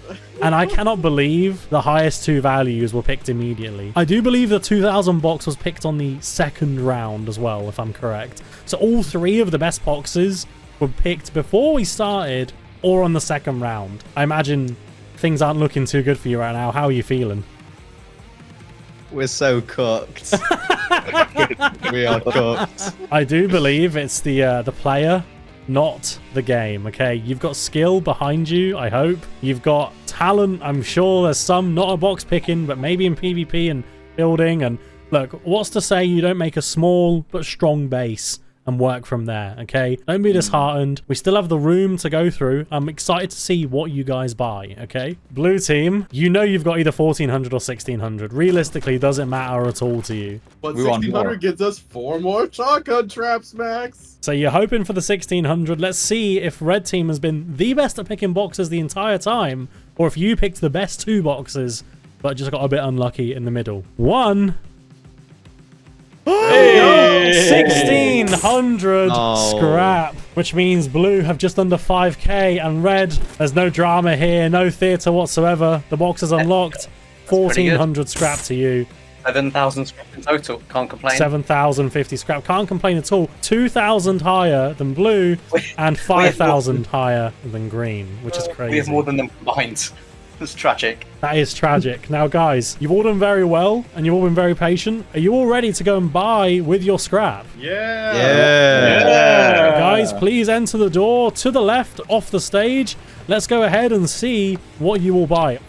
And I cannot believe the highest 2 values were picked immediately. I do believe the 2000 box was picked on the 2nd round as well, if I'm correct. So all 3 of the best boxes were picked before we started or on the 2nd round. I imagine things aren't looking too good for you right now. How are you feeling? We're so cooked. We are cooked. I do believe it's the player, not the game, okay? You've got skill behind you, I hope. You've got talent, I'm sure there's some, not a box picking, but maybe in PvP and building. And look, what's to say you don't make a small but strong base and work from there, okay? Don't be disheartened. We still have the room to go through. I'm excited to see what you guys buy, okay? Blue team, you know you've got either 1400 or 1600. Realistically, does it matter at all to you? But We want 1600 gives us 4 more shotgun traps, Max. So you're hoping for the 1600. Let's see if red team has been the best at picking boxes the entire time, or if you picked the best 2 boxes, but just got a bit unlucky in the middle. 1... Hey! 1600 Oh. scrap, which means blue have just under 5k, and red, there's no drama here, no theatre whatsoever. The box is unlocked. 1400 scrap to you. 7,000 scrap in total. Can't complain. 7,050 scrap. Can't complain at all. 2,000 higher than blue and 5,000 higher than green, which is crazy. We have more than them combined. It's tragic. That is tragic. Now, guys, you've all done very well, and you've all been very patient. Are you all ready to go and buy with your scrap? Yeah. Guys, please enter the door to the left off the stage. Let's go ahead and see what you will buy.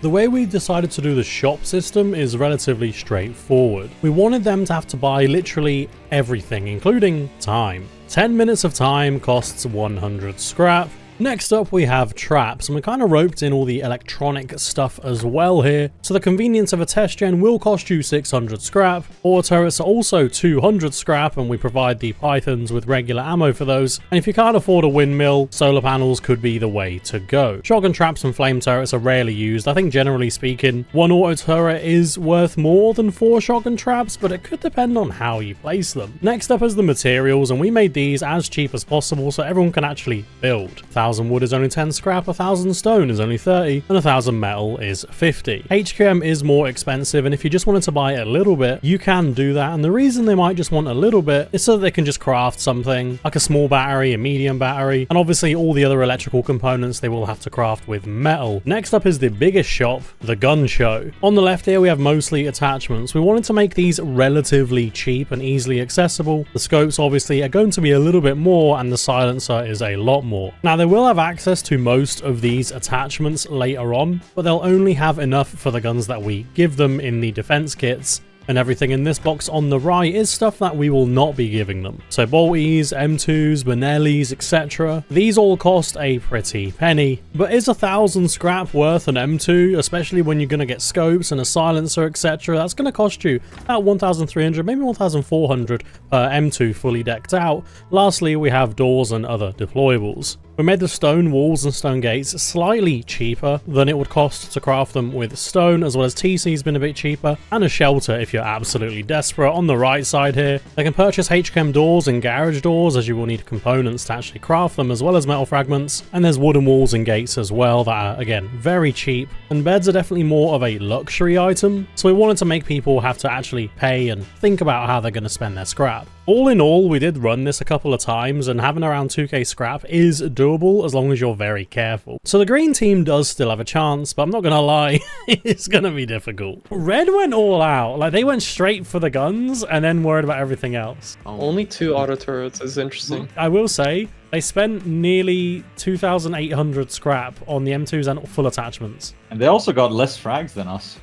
The way we decided to do the shop system is relatively straightforward. We wanted them to have to buy literally everything, including time. 10 minutes of time costs 100 scrap. Next up we have traps, and we kind of roped in all the electronic stuff as well here. So the convenience of a test gen will cost you 600 scrap. Auto turrets are also 200 scrap, and we provide the pythons with regular ammo for those. And if you can't afford a windmill, solar panels could be the way to go. Shotgun traps and flame turrets are rarely used. I think generally speaking, one auto turret is worth more than 4 shotgun traps, but it could depend on how you place them. Next up is the materials, and we made these as cheap as possible so everyone can actually build. 1,000 wood is only 10 scrap, 1,000 stone is only 30, and 1,000 metal is 50. HQM is more expensive, and if you just wanted to buy a little bit, you can do that. And the reason they might just want a little bit is so that they can just craft something like a small battery, a medium battery, and obviously all the other electrical components they will have to craft with metal. Next up is the biggest shop, the gun show. On the left here we have mostly attachments. We wanted to make these relatively cheap and easily accessible. The scopes obviously are going to be a little bit more, and the silencer is a lot more. Now they will have access to most of these attachments later on, but they'll only have enough for the guns that we give them in the defense kits. And everything in this box on the right is stuff that we will not be giving them. So bolties, M2s, Benellis, etc. These all cost a pretty penny. But is 1,000 scrap worth an M2? Especially when you're going to get scopes and a silencer, etc. That's going to cost you about 1,300, maybe 1,400 per M2 fully decked out. Lastly, we have doors and other deployables. We made the stone walls and stone gates slightly cheaper than it would cost to craft them with stone, as well as TC's been a bit cheaper, and a shelter if you're absolutely desperate. On the right side here, they can purchase HChem doors and garage doors, as you will need components to actually craft them, as well as metal fragments, and there's wooden walls and gates as well that are, again, very cheap. And beds are definitely more of a luxury item, so we wanted to make people have to actually pay and think about how they're going to spend their scrap. All in all, we did run this a couple of times, and having around 2k scrap is doable as long as you're very careful. So the green team does still have a chance, but I'm not gonna lie, it's gonna be difficult. Red went all out. Like, they went straight for the guns and then worried about everything else. Only 2 auto turrets is interesting. I will say, they spent nearly 2,800 scrap on the M2s and full attachments. And they also got less frags than us.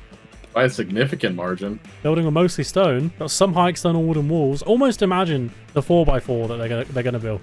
By a significant margin. Building with mostly stone, got some high external wooden walls. Almost imagine the 4x4 that they're gonna build.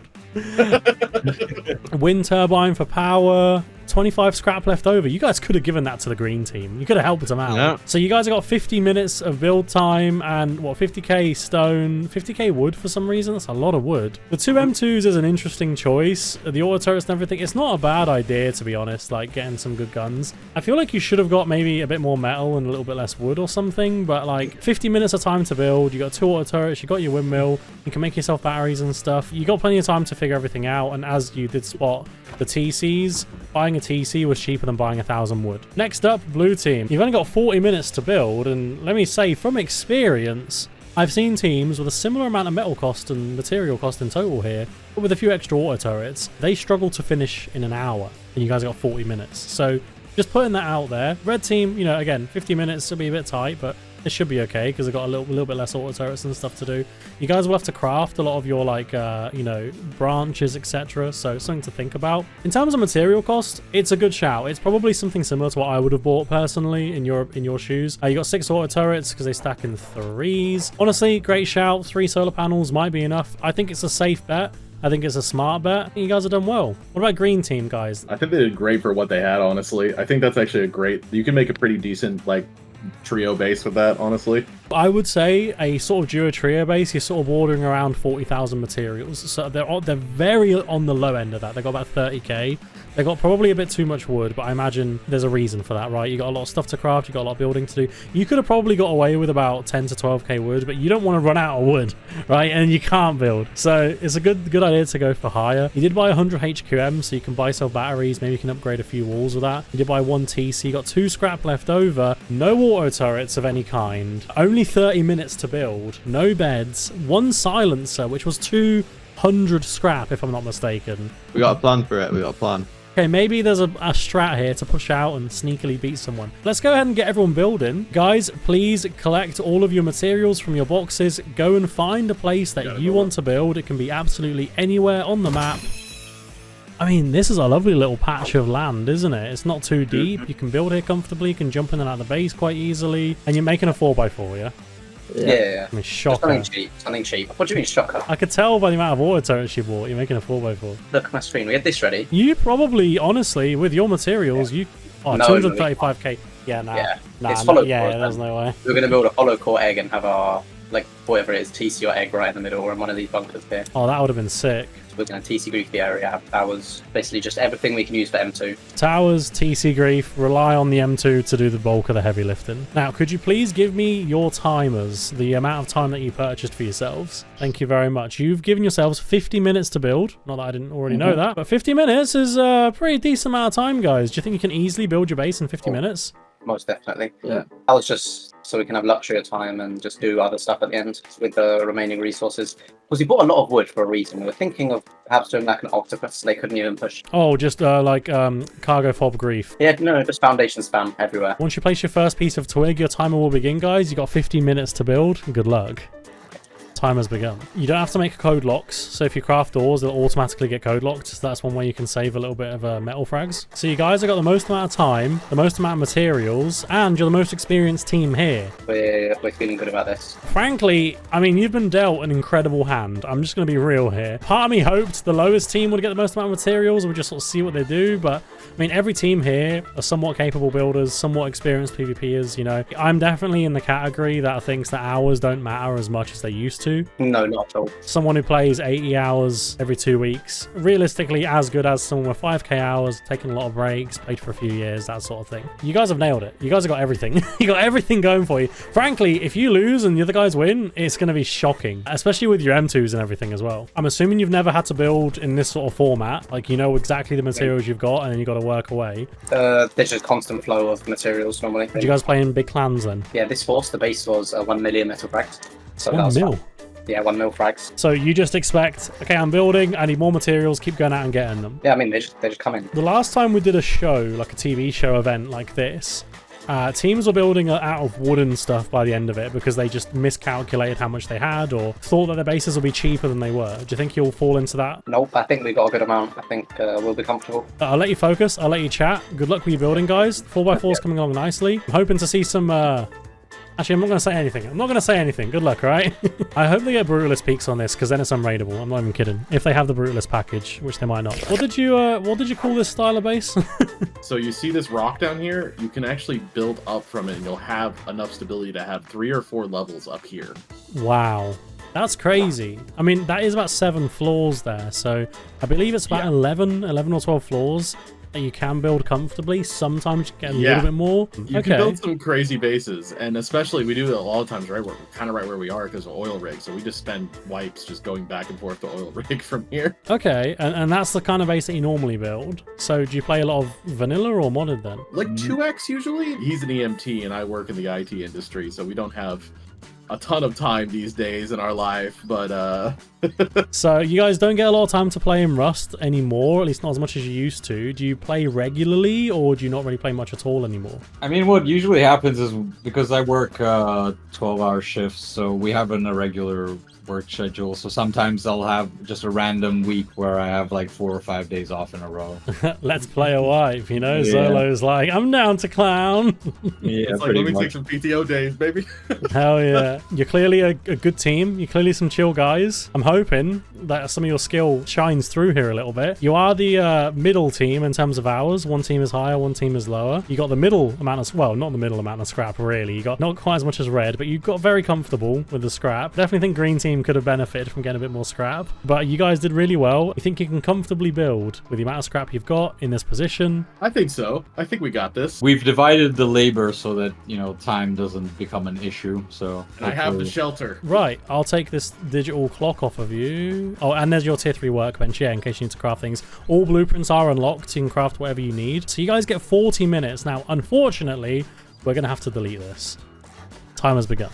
Wind turbine for power. 25 scrap left over. You guys could have given that to the green team. You could have helped them out. Yeah. So you guys have got 50 minutes of build time and what, 50k stone, 50k wood for some reason. That's a lot of wood. The 2 M2s is an interesting choice. The auto turrets and everything. It's not a bad idea, to be honest, like getting some good guns. I feel like you should have got maybe a bit more metal and a little bit less wood or something, but like 50 minutes of time to build. You got 2 auto turrets, you got your windmill, you can make yourself batteries and stuff. You got plenty of time to figure everything out, and as you did spot the TCs, buying a TC was cheaper than buying 1,000 wood. Next up, blue team. You've only got 40 minutes to build, and let me say, from experience, I've seen teams with a similar amount of metal cost and material cost in total here, but with a few extra auto turrets, they struggle to finish in an hour, and you guys got 40 minutes. So just putting that out there. Red team, you know, again, 50 minutes will be a bit tight, but it should be okay because they've got a little bit less auto turrets and stuff to do. You guys will have to craft a lot of your like you know, branches, etc. So something to think about. In terms of material cost, it's a good shout. It's probably something similar to what I would have bought personally in your shoes. You got 6 auto turrets because they stack in 3s. Honestly, great shout. 3 solar panels might be enough. I think it's a safe bet. I think it's a smart bet. You guys have done well. What about green team, guys? I think they did great for what they had, honestly. I think that's actually a great... You can make a pretty decent, like, trio base with that, honestly. I would say a sort of duo trio base, you're sort of ordering around 40,000 materials. So they're very on the low end of that. They got about 30k. They got probably a bit too much wood, but I imagine there's a reason for that, right? You got a lot of stuff to craft, you got a lot of building to do. You could have probably got away with about 10 to 12k wood, but you don't want to run out of wood, right? And you can't build. So it's a good idea to go for higher. You did buy 100 HQM, so you can buy yourself batteries. Maybe you can upgrade a few walls with that. You did buy 1 TC, you got 2 scrap left over. No auto turrets of any kind. Only 30 minutes to build. No beds. 1 silencer, which was 200 scrap, if I'm not mistaken. We got a plan for it. We got a plan. Okay, maybe there's a strat here to push out and sneakily beat someone. Let's go ahead and get everyone building. Guys, please collect all of your materials from your boxes. Go and find a place that you want to build. It can be absolutely anywhere on the map. I mean, this is a lovely little patch of land, isn't it? It's not too deep. You can build here comfortably. You can jump in and out of the base quite easily. And you're making a 4x4, yeah? Yeah. I mean, Just shocker. something cheap. What do you mean shocker? I could tell by the amount of auto turrets you bought, you're making a 4x4. Look at my screen. We had this ready. You probably, honestly, with your materials, you... Oh, No, 235k. Yeah, nah. Yeah. Nah, It's hollow yeah, core, there's no way. We're going to build a hollow core egg and have our, like, whatever it is, TC or egg right in the middle or in one of these bunkers here. Oh, that would have been sick. So we're going to TC grief the area. That was basically just everything we can use for M2. Towers, TC Grief, rely on the M2 to do the bulk of the heavy lifting. Now, could you please give me your timers, the amount of time that you purchased for yourselves? Thank you very much. You've given yourselves 50 minutes to build. Not that I didn't already know that, but 50 minutes is a pretty decent amount of time, guys. Do you think you can easily build your base in 50 minutes? Most definitely. Yeah. That was just so we can have luxury of time and just do other stuff at the end with the remaining resources. Because we bought a lot of wood for a reason. We were thinking of perhaps doing like an octopus. They couldn't even push. Oh, just cargo fob grief. Yeah, no, just foundation spam everywhere. Once you place your first piece of twig, your timer will begin, guys. You got 50 minutes to build. Good luck. Time has begun. You don't have to make code locks, so if you craft doors, they'll automatically get code locked. So that's one way you can save a little bit of metal frags. So you guys have got the most amount of time, the most amount of materials, and you're the most experienced team here. We're feeling good about this. Frankly, I mean, you've been dealt an incredible hand. I'm just going to be real here. Part of me hoped the lowest team would get the most amount of materials and we'd just sort of see what they do, but I mean, every team here are somewhat capable builders, somewhat experienced PvPers, you know. I'm definitely in the category that thinks that hours don't matter as much as they used to. No, not at all. Someone who plays 80 hours every 2 weeks, realistically as good as someone with 5k hours, taking a lot of breaks, played for a few years, that sort of thing. You guys have nailed it. You guys have got everything. You got everything going for you. Frankly, if you lose and the other guys win, it's going to be shocking, especially with your M2s and everything as well. I'm assuming you've never had to build in this sort of format. Like, you know exactly the materials you've got and then you got to work away. There's just constant flow of materials normally. Did you guys play in big clans then? Yeah, this force, the base was 1 million metal frags. So that 1 was mil? fun. Yeah, 1 mil frags. So you just expect, okay, I'm building, I need more materials, keep going out and getting them. Yeah, I mean, they just come in. The last time we did a show, like a TV show event like this, teams were building out of wooden stuff by the end of it because they just miscalculated how much they had or thought that their bases would be cheaper than they were. Do you think you'll fall into that? Nope, I think we got a good amount. I think we'll be comfortable. I'll let you focus. I'll let you chat. Good luck with your building, guys. 4x4's coming along nicely. I'm hoping to see some... Actually, I'm not going to say anything. I'm not going to say anything. Good luck, right? I hope they get Brutalist peaks on this, because then it's unraidable. I'm not even kidding. If they have the Brutalist package, which they might not. What did you call this style of base? So you see this rock down here? You can actually build up from it, and you'll have enough stability to have 3 or 4 levels up here. Wow. That's crazy. I mean, that is about 7 floors there. So I believe it's about 11 or 12 floors that you can build comfortably. Sometimes you get a little bit more. You can build some crazy bases, and especially we do it a lot of times right where we are because of oil rig. So we just spend wipes just going back and forth to oil rig from here. Okay, and that's the kind of base that you normally build. So do you play a lot of vanilla or modded then? Like 2x usually. He's an EMT and I work in the IT industry, so we don't have a ton of time these days in our life, but So you guys don't get a lot of time to play in Rust anymore, at least not as much as you used to. Do you play regularly, or do you not really play much at all anymore? I mean, what usually happens is, because I work 12-hour shifts, so we have an irregular work schedule. So sometimes I'll have just a random week where I have like 4 or 5 days off in a row. Let's play a wipe, you know? Zolo's like, I'm down to clown. Yeah, it's like, let me take some PTO days, baby. Hell yeah. You're clearly a good team. You're clearly some chill guys. I'm hoping that some of your skill shines through here a little bit. You are the middle team in terms of hours. One team is higher, one team is lower. You got the middle amount of, well, not the middle amount of scrap, really. You got not quite as much as red, but you got very comfortable with the scrap. Definitely think green team could have benefited from getting a bit more scrap, but you guys did really well. You think you can comfortably build with the amount of scrap you've got in this position? I think so. I think we got this. We've divided the labor so that, you know, time doesn't become an issue. So I have the shelter. Right, I'll take this digital clock off of you. Oh, and there's your tier 3 workbench, yeah, in case you need to craft things. All blueprints are unlocked. You can craft whatever you need. So you guys get 40 minutes. Now, unfortunately, we're going to have to delete this. Time has begun.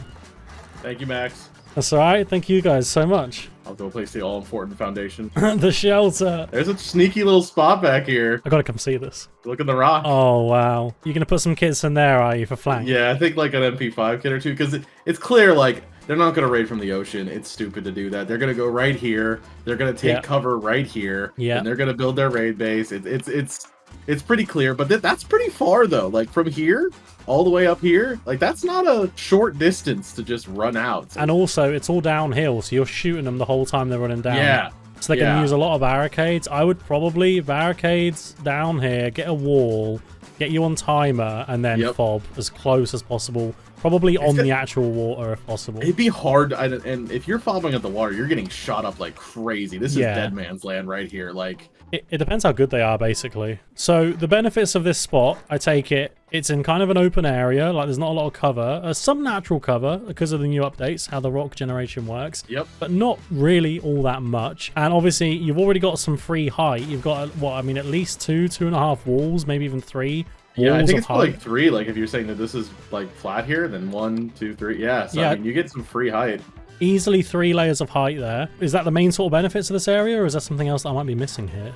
Thank you, Max. That's all right. Thank you guys so much. I'll go place the all-important foundation. The shelter. There's a sneaky little spot back here. I gotta come see this. Look at the rock. Oh, wow. You're gonna put some kits in there, are you, for flank? Yeah, I think like an MP5 kit or two, because it's clear, like, they're not going to raid from the ocean. It's stupid to do that. They're going to go right here. They're going to take cover right here. Yeah. And they're going to build their raid base. It's pretty clear, but that's pretty far though. Like from here all the way up here, like that's not a short distance to just run out. And also, it's all downhill, so you're shooting them the whole time they're running down. Yeah. So they can use a lot of barricades. I would probably barricades down here, get a wall, get you on timer, and then fob as close as possible. Probably on the actual water if possible. It'd be hard, and if you're fobbing at the water, you're getting shot up like crazy. This is dead man's land right here. Like it depends how good they are, basically. So the benefits of this spot, I take it, it's in kind of an open area. Like there's not a lot of cover. Some natural cover because of the new updates, how the rock generation works. Yep. But not really all that much. And obviously, you've already got some free height. You've got, what, I mean, at least 2.5 walls, maybe even 3. Yeah, I think it's like 3. Like if you're saying that this is like flat here, then 1, 2, 3. Yeah, so I mean, you get some free height. Easily 3 layers of height there. Is that the main sort of benefits of this area, or is there something else that I might be missing here?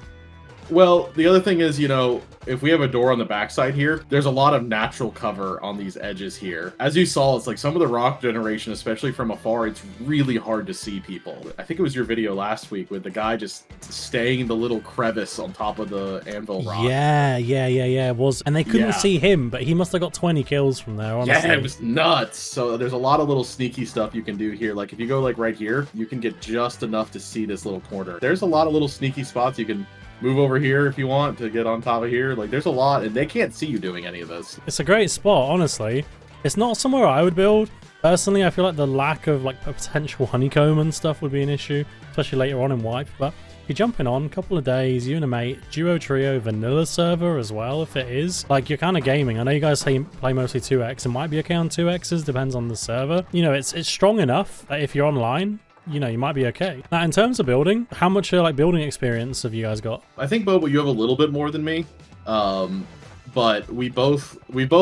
Well, the other thing is, you know, if we have a door on the backside here, there's a lot of natural cover on these edges here. As you saw, it's like some of the rock generation, especially from afar, it's really hard to see people. I think it was your video last week with the guy just staying in the little crevice on top of the anvil rock. Yeah, it was. And they couldn't see him, but he must have got 20 kills from there, honestly. Yeah, it was nuts. So there's a lot of little sneaky stuff you can do here. Like if you go like right here, you can get just enough to see this little corner. There's a lot of little sneaky spots you can move over here if you want to get on top of here. Like there's a lot, and they can't see you doing any of this. It's a great spot, honestly. It's not somewhere I would build. Personally, I feel like the lack of like a potential honeycomb and stuff would be an issue, especially later on in wipe. But if you're jumping on a couple of days, you and a mate, duo, trio, vanilla server as well, if it is, like you're kind of gaming. I know you guys say you play mostly 2x. It might be okay on 2x's, depends on the server. You know, it's strong enough that if you're online, you know, you might be okay. Now, in terms of building, how much like building experience have you guys got? I think, Bobo, you have a little bit more than me. But we both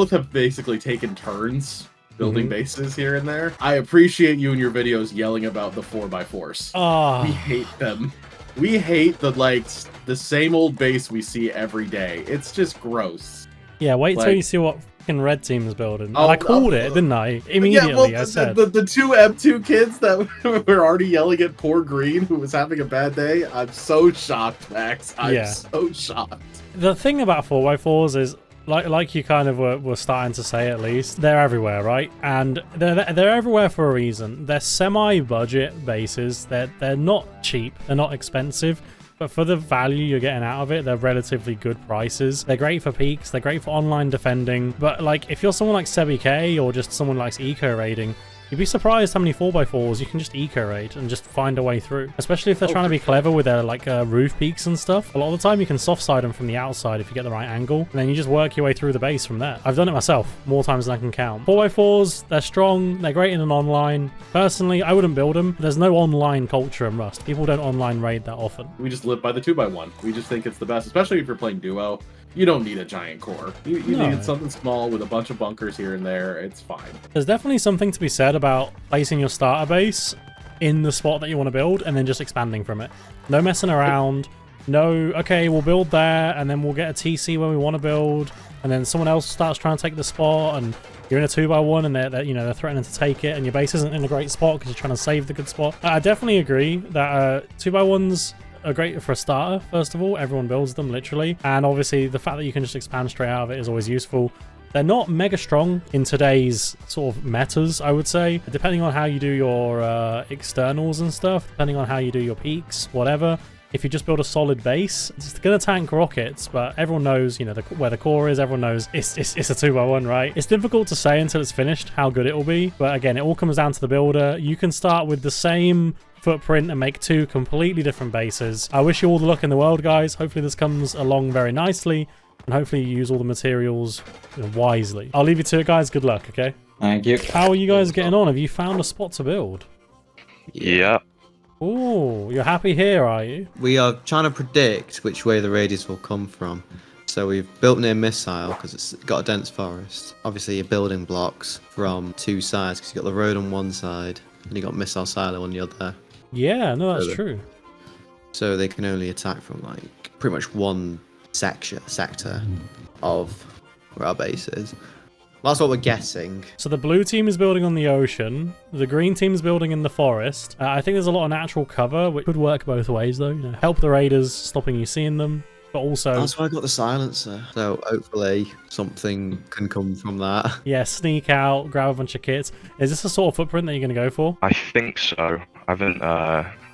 have basically taken turns building bases here and there. I appreciate you in your videos yelling about the 4x4s. Oh. We hate them. We hate the same old base we see every day. It's just gross. Yeah, wait till you see what fucking red team is building. And I called it, didn't I? Immediately, I said. The 2 M2 kids that were already yelling at poor Green, who was having a bad day. I'm so shocked, Max. I'm so shocked. The thing about 4x4s is, like you kind of were starting to say at least, they're everywhere, right? And they're everywhere for a reason. They're semi-budget bases. They're not cheap. They're not expensive. But for the value you're getting out of it, they're relatively good prices. They're great for peaks. They're great for online defending. But like, if you're someone like SebiK or just someone who likes eco raiding, you'd be surprised how many 4x4s you can just eco-raid and just find a way through. Especially if they're trying to be clever with their like roof peaks and stuff. A lot of the time you can soft side them from the outside if you get the right angle. And then you just work your way through the base from there. I've done it myself more times than I can count. 4x4s, they're strong. They're great in an online. Personally, I wouldn't build them. There's no online culture in Rust. People don't online raid that often. We just live by the 2x1. We just think it's the best, especially if you're playing duo. You don't need a giant core. You need something small with a bunch of bunkers here and there. It's fine. There's definitely something to be said about placing your starter base in the spot that you want to build and then just expanding from it. No messing around. No, okay, we'll build there and then we'll get a TC where we want to build, and then someone else starts trying to take the spot and you're in a 2x1 and they're threatening to take it and your base isn't in a great spot because you're trying to save the good spot. I definitely agree that 2x1s are great for a starter. First of all, everyone builds them literally, and obviously the fact that you can just expand straight out of it is always useful. They're not mega strong in today's sort of metas, I would say. Depending on how you do your externals and stuff, depending on how you do your peaks, whatever. If you just build a solid base, it's going to tank rockets, but everyone knows, you know, where the core is. Everyone knows it's a 2x1, right? It's difficult to say until it's finished how good it will be, but again, it all comes down to the builder. You can start with the same footprint and make 2 completely different bases. I wish you all the luck in the world, guys. Hopefully this comes along very nicely, and hopefully you use all the materials wisely. I'll leave you to it, guys. Good luck, okay? Thank you. How are you guys getting on? Have you found a spot to build? Yeah. Oh, you're happy here, are you? We are trying to predict which way the radius will come from. So we've built near Missile because it's got a dense forest. Obviously you're building blocks from 2 sides because you've got the road on one side and you've got Missile Silo on the other. Yeah, no, that's true. So they can only attack from like pretty much one sector of where our base is. That's what we're guessing. So the blue team is building on the ocean. The green team is building in the forest. I think there's a lot of natural cover, which could work both ways, though. You know, help the raiders, stopping you seeing them, but also... That's why I got the silencer. So hopefully something can come from that. Yeah, sneak out, grab a bunch of kits. Is this the sort of footprint that you're going to go for? I think so. I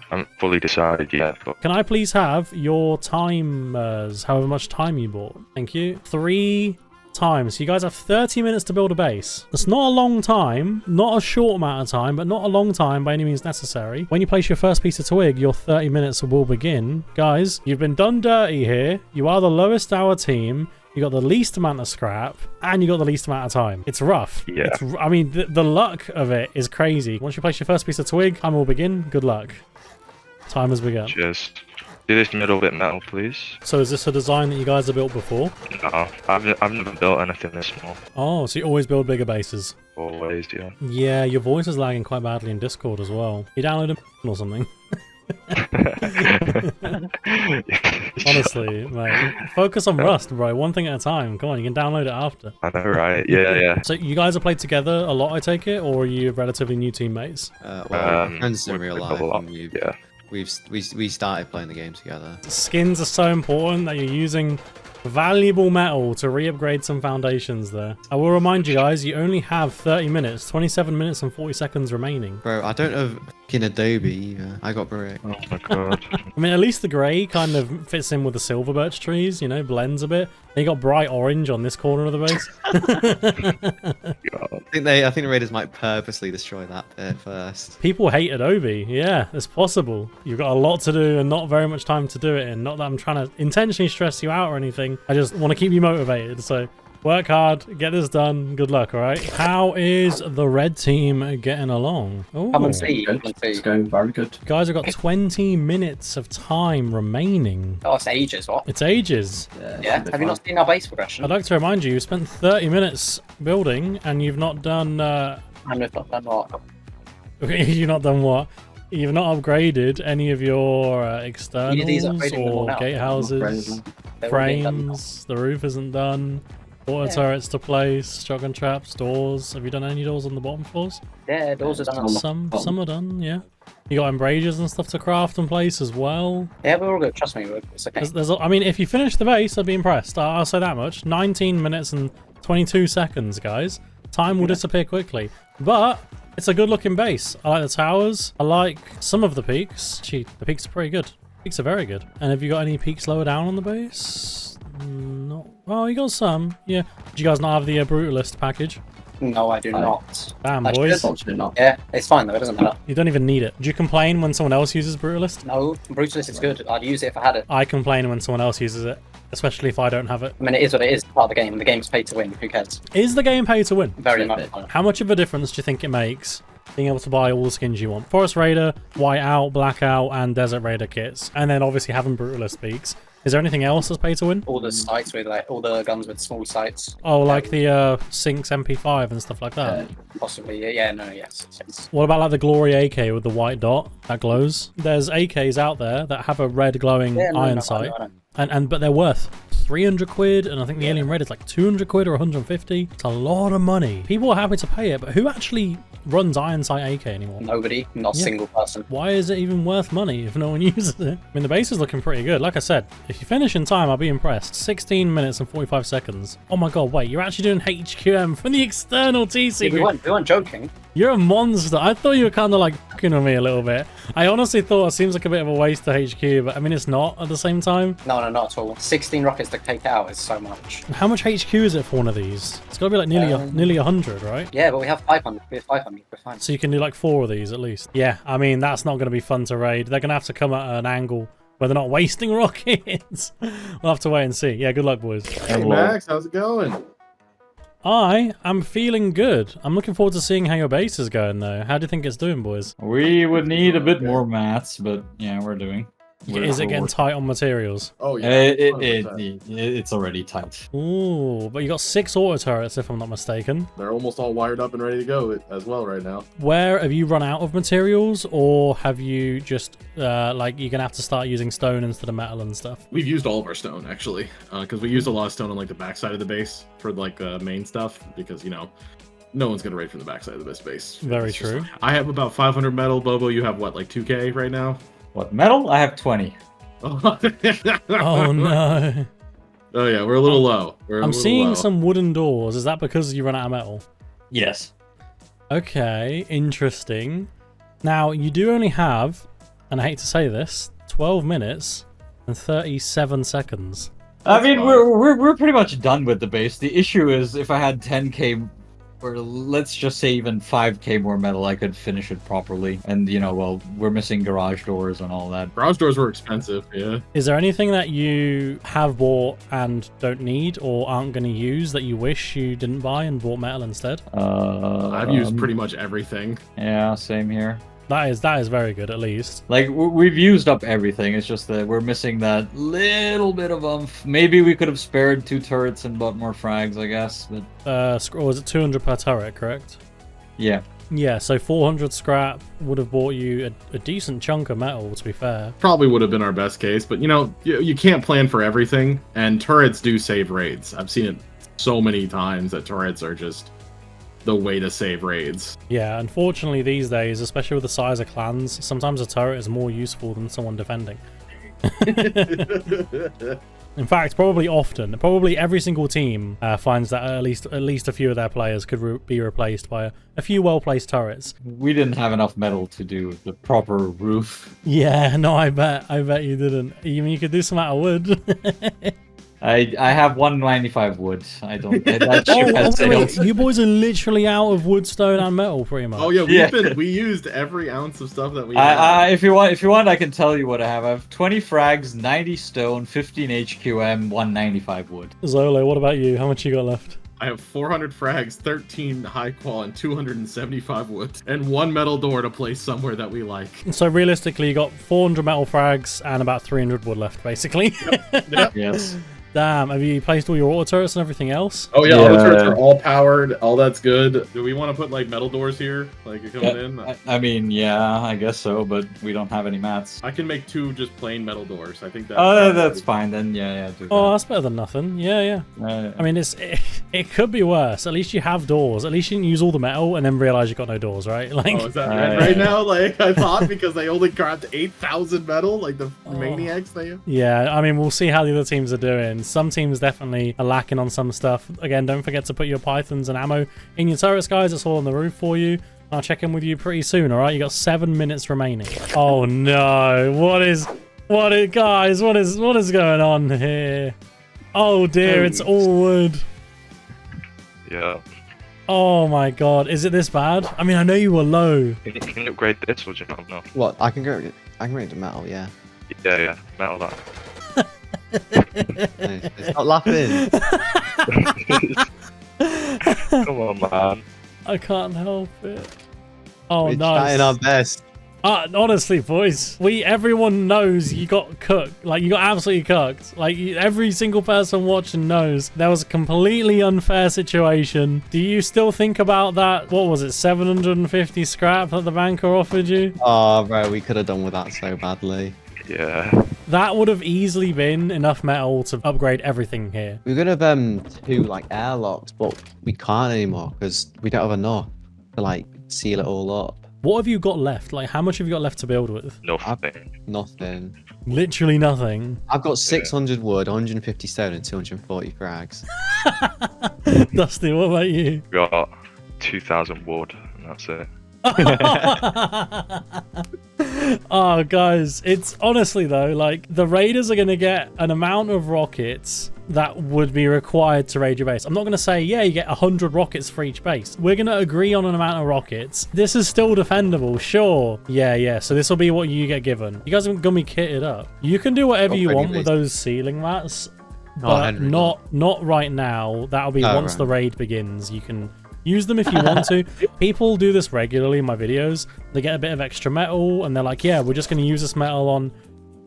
haven't fully decided yet. But... Can I please have your timers, however much time you bought? Thank you. 3 times. So you guys have 30 minutes to build a base. That's not a long time, not a short amount of time, but not a long time by any means necessary. When you place your first piece of twig, your 30 minutes will begin. Guys, you've been done dirty here. You are the lowest hour team. You got the least amount of scrap, and you got the least amount of time. It's rough. Yeah. I mean, the luck of it is crazy. Once you place your first piece of twig, time will begin. Good luck. Time has begun. Cheers. Do this middle bit metal, please. So is this a design that you guys have built before? No, I've never built anything this small. Oh, so you always build bigger bases? Always, yeah. Yeah, your voice is lagging quite badly in Discord as well. You downloaded or something? Honestly, mate. Focus on Rust, bro. One thing at a time. Come on, you can download it after. I know, right? Yeah. So you guys have played together a lot, I take it, or are you relatively new teammates? Well, friends in we've real picked life. up a lot, And yeah. we started playing the game together. Skins are so important that you're using valuable metal to re-upgrade some foundations there. I will remind you guys, you only have 30 minutes, 27 minutes and 40 seconds remaining. Bro, I don't have fucking Adobe either. I got brick. Oh my god. I mean, at least the grey kind of fits in with the silver birch trees, you know, blends a bit. Then you got bright orange on this corner of the base. I think the Raiders might purposely destroy that bit first. People hate Adobe. Yeah, it's possible. You've got a lot to do and not very much time to do it. And not that I'm trying to intentionally stress you out or anything. I just want to keep you motivated. So work hard, get this done. Good luck, all right? How is the red team getting along? Ooh. Come and see. Good. It's going very good. You guys have got 20 minutes of time remaining. Oh, it's ages, what? It's ages. Yeah, have you not seen our base progression? I'd like to remind you, you spent 30 minutes building and you've not done... And we've not done what? You've not done what? You've not upgraded any of your externals upgrading them all or now. gatehouses, They're all being done now. frames, the roof isn't done, water turrets to place, shotgun traps, doors. Have you done any doors on the bottom floors? Yeah, doors are done. Some are done, yeah. You got embrasures and stuff to craft and place as well. Yeah, we're all good. Trust me, it's okay. I mean, if you finish the base, I'd be impressed. I'll say that much. 19 minutes and 22 seconds, guys. Time will disappear quickly. But it's a good looking base. I like the towers. I like some of the peaks. Gee, the peaks are pretty good. Peaks are very good. And have you got any peaks lower down on the base? No. Oh, you got some. Yeah. Do you guys not have the Brutalist package? No, I do not. Damn, Actually, boys. Unfortunately not. Yeah, it's fine though. It doesn't matter. You don't even need it. Do you complain when someone else uses Brutalist? No, Brutalist is good. I'd use it if I had it. I complain when someone else uses it, especially if I don't have it. I mean, it is what it is. Part of the game. The game's paid to win. Who cares? Is the game pay to win? Very much. How much of a difference do you think it makes being able to buy all the skins you want? Forest Raider, Whiteout, Blackout, and Desert Raider kits. And then obviously having Brutalist peaks. Is there anything else that's pay to win? All the sights with like all the guns with small sights. Oh, like the Syncs MP5 and stuff like that? Possibly. Yeah. No. Yes. What about like the Glory AK with the white dot that glows? There's AKs out there that have a red glowing iron sight. But they're worth 300 quid, and I think the Alien Red is like 200 quid or 150. It's a lot of money. People are happy to pay it, but who actually runs Iron Sight AK anymore? Nobody, not a single person. Why is it even worth money if no one uses it? I mean, the base is looking pretty good. Like I said, if you finish in time, I'll be impressed. 16 minutes and 45 seconds. Oh my god, wait, you're actually doing HQM from the external TC. We weren't joking. You're a monster. I thought you were kind of like fucking with me a little bit. I honestly thought it seems like a bit of a waste to HQ, but I mean, it's not at the same time. No, not at all. 16 rockets to take out is so much. How much HQ is it for one of these? It's got to be like nearly 100, right? Yeah, but we have 500. We have 500. We're fine. So you can do like 4 of these at least. Yeah, I mean, that's not going to be fun to raid. They're going to have to come at an angle where they're not wasting rockets. We'll have to wait and see. Yeah, good luck, boys. Hey, Max, how's it going? I am feeling good. I'm looking forward to seeing how your base is going, though. How do you think it's doing, boys? We would need a bit more mats, but yeah, we're doing. Is it getting tight on materials? Oh yeah. It's already tight. Ooh, but you got 6 auto turrets if I'm not mistaken. They're almost all wired up and ready to go as well right now. Where have you run out of materials, or have you just like you're gonna have to start using stone instead of metal and stuff? We've used all of our stone actually, because we used a lot of stone on like the backside of the base for like the main stuff, because you know no one's gonna raid from the backside of this base. Very It's just- true. I have about 500 metal. Bobo, you have what, like 2k right now? What, metal? I have 20. Oh no. Oh yeah, we're a little low. I'm seeing some wooden doors. Is that because you run out of metal? Yes. Okay, interesting. Now, you do only have, and I hate to say this, 12 minutes and 37 seconds. I mean, we're pretty much done with the base. The issue is if I had 10k, or let's just say even 5k more metal, I could finish it properly. And you know, well, we're missing garage doors and all that. Garage doors were expensive, yeah. Is there anything that you have bought and don't need or aren't going to use that you wish you didn't buy and bought metal instead? I've used pretty much everything. Yeah, same here. That is very good, at least. Like, we've used up everything. It's just that we're missing that little bit of umph. Maybe we could have spared 2 turrets and bought more frags, I guess. But Was it 200 per turret, correct? yeah. Yeah, so 400 scrap would have bought you a decent chunk of metal, to be fair. Probably would have been our best case, but you know, you can't plan for everything, and turrets do save raids. I've seen it so many times that turrets are just the way to save raids. Yeah, unfortunately these days, especially with the size of clans, sometimes a turret is more useful than someone defending. In fact, probably every single team finds that at least a few of their players could be replaced by a few well-placed turrets. We didn't have enough metal to do the proper roof. Yeah, no, I bet you didn't. You mean you could do some out of wood? I have 195 wood. I don't. That ship has sailed. You boys are literally out of wood, stone, and metal, pretty much. Oh yeah, we used every ounce of stuff that we had. If you want, I can tell you what I have. I have 20 frags, 90 stone, 15 HQM, 195 wood. Zolo, what about you? How much you got left? I have 400 frags, 13 high qual, and 275 wood, and 1 metal door to place somewhere that we like. So realistically, you got 400 metal frags and about 300 wood left, basically. Yep. Yes. Damn, have you placed all your auto turrets and everything else? Oh yeah, all the turrets are all powered. All that's good. Do we want to put like metal doors here? Like you're coming in? I mean, yeah, I guess so, but we don't have any mats. I can make 2 just plain metal doors. I think that's... Oh, that's fine then. Yeah, do that. Oh, that's better than nothing. Yeah. I mean, it could be worse. At least you have doors. At least you didn't use all the metal and then realize you got no doors, right? Like, oh, is that right now? Like I thought, because they only grabbed 8,000 metal, like the maniacs they have. Yeah, I mean, we'll see how the other teams are doing. Some teams definitely are lacking on some stuff. Again, don't forget to put your pythons and ammo in your turrets, guys. It's all on the roof for you. I'll check in with you pretty soon, all right? You got 7 minutes remaining. Oh no! Guys? What is going on here? Oh dear, it's all wood. Yeah. Oh my god, is it this bad? I mean, I know you were low. Can you upgrade this or do you not know? What? I can go to metal, yeah. Yeah, metal that. Stop laughing. Come on, man. I can't help it. Oh, We're nice. trying our best. Honestly, boys, everyone knows you got cooked. Like, you got absolutely cooked. Like, every single person watching knows there was a completely unfair situation. Do you still think about that? What was it, 750 scrap that the banker offered you? Oh, bro, we could have done with that so badly. Yeah. That would have easily been enough metal to upgrade everything here. We could have 2 like airlocks, but we can't anymore because we don't have enough to like seal it all up. What have you got left? Like, how much have you got left to build with? Nothing. Nothing. Literally nothing. I've got 600 wood, 150 stone, and 240 frags. Dusty, what about you? Got 2,000 wood, and that's it. Oh, guys, it's honestly though, like, the raiders are going to get an amount of rockets that would be required to raid your base. I'm not going to say, yeah, you get 100 rockets for each base. We're going to agree on an amount of rockets. This is still defendable, sure. Yeah, so this will be what you get given. You guys are going to be kitted up. You can do whatever you want with those ceiling mats, but not right now. That'll be once the raid begins. You can use them if you want to. People do this regularly in my videos. They get a bit of extra metal and they're like, yeah, we're just going to use this metal on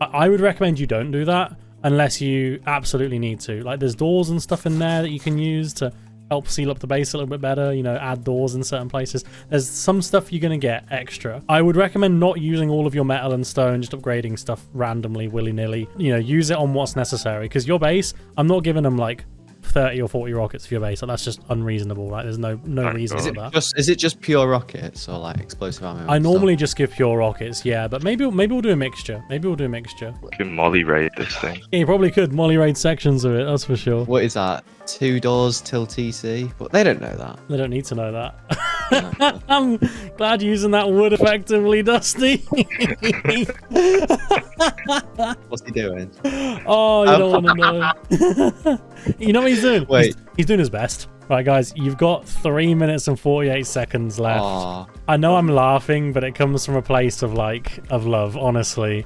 I would recommend you don't do that unless you absolutely need to. Like, there's doors and stuff in there that you can use to help seal up the base a little bit better, you know, add doors in certain places. There's some stuff you're going to get extra. I would recommend not using all of your metal and stone, just upgrading stuff randomly, willy-nilly. You know, use it on what's necessary, because your base, I'm not giving them like 30 or 40 rockets for your base. Like, that's just unreasonable, right? There's no reason for that. Is it just pure rockets or like explosive ammo? I normally just give pure rockets, yeah, but maybe we'll do a mixture. Maybe we'll do a mixture. We can molly raid this thing. Yeah, you probably could molly raid sections of it, that's for sure. What is that? 2 doors till TC? But they don't know that. They don't need to know that. I'm glad you're using that wood effectively, Dusty. What's he doing? Oh, you don't want to know. You know what he's doing? Wait. He's doing his best. Right, guys, you've got 3 minutes and 48 seconds left. Aww. I know I'm laughing, but it comes from a place of love, honestly.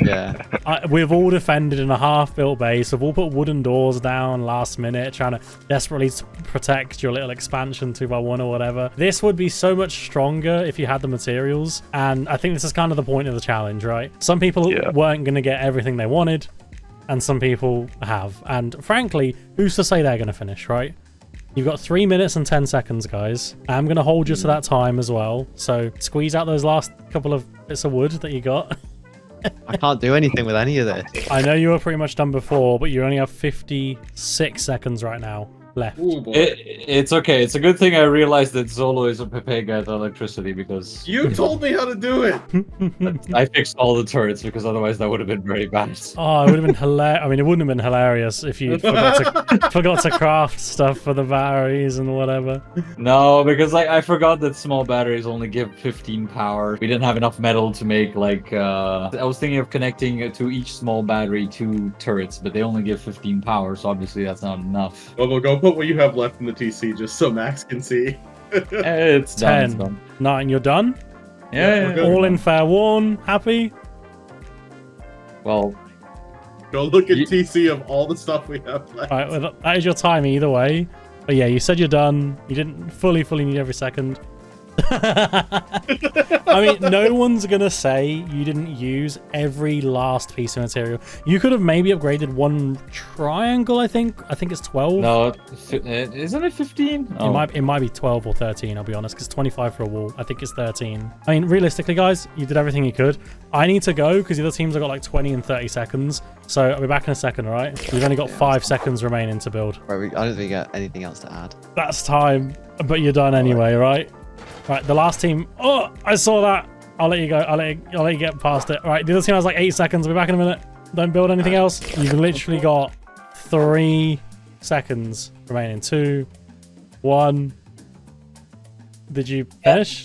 Yeah. We've all defended in a half-built base. We've all put wooden doors down last minute, trying to desperately protect your little expansion 2x1 or whatever. This would be so much stronger if you had the materials, and I think this is kind of the point of the challenge, right? Some people weren't going to get everything they wanted, and some people have. And frankly, who's to say they're going to finish, right? You've got 3 minutes and 10 seconds, guys. I'm going to hold you to that time as well. So squeeze out those last couple of bits of wood that you got. I can't do anything with any of this. I know you were pretty much done before, but you only have 56 seconds right now left. Ooh, boy. It's okay. It's a good thing I realized that Zolo is a Pepega at electricity, because You told me how to do it. I fixed all the turrets, because otherwise that would have been very bad. Oh, it would have been hilarious. I mean, it wouldn't have been hilarious if you forgot to craft stuff for the batteries and whatever. No, because I forgot that small batteries only give 15 power. We didn't have enough metal to make I was thinking of connecting to each small battery 2 turrets, but they only give 15 power, so obviously that's not enough. Well, we'll go put what you have left in the TC just so Max can see. It's 10, done. It's done. 9, you're done? Yeah. good. All in fair warn, happy? Well, Go look at TC of all the stuff we have left. Alright, well, that is your time either way. But yeah, you said you're done. You didn't fully need every second. I mean, no one's gonna say you didn't use every last piece of material. You could have maybe upgraded one triangle, I think it's 12. no, isn't it 15? It might be 12 or 13, I'll be honest, because 25 for a wall. I think it's 13. I mean, realistically, guys, you did everything you could. I need to go because the other teams have got like 20 and 30 seconds. So I'll be back in a second, all right? You've only got 5 seconds remaining to build. Right, I don't think we got anything else to add. That's time, but you're done anyway, right? Right, the last team. Oh, I saw that. I'll let you go. I'll let you get past it. All right, the other team has like 8 seconds. I'll be back in a minute. Don't build anything else. You've literally got 3 seconds remaining. 2, 1. Did you finish?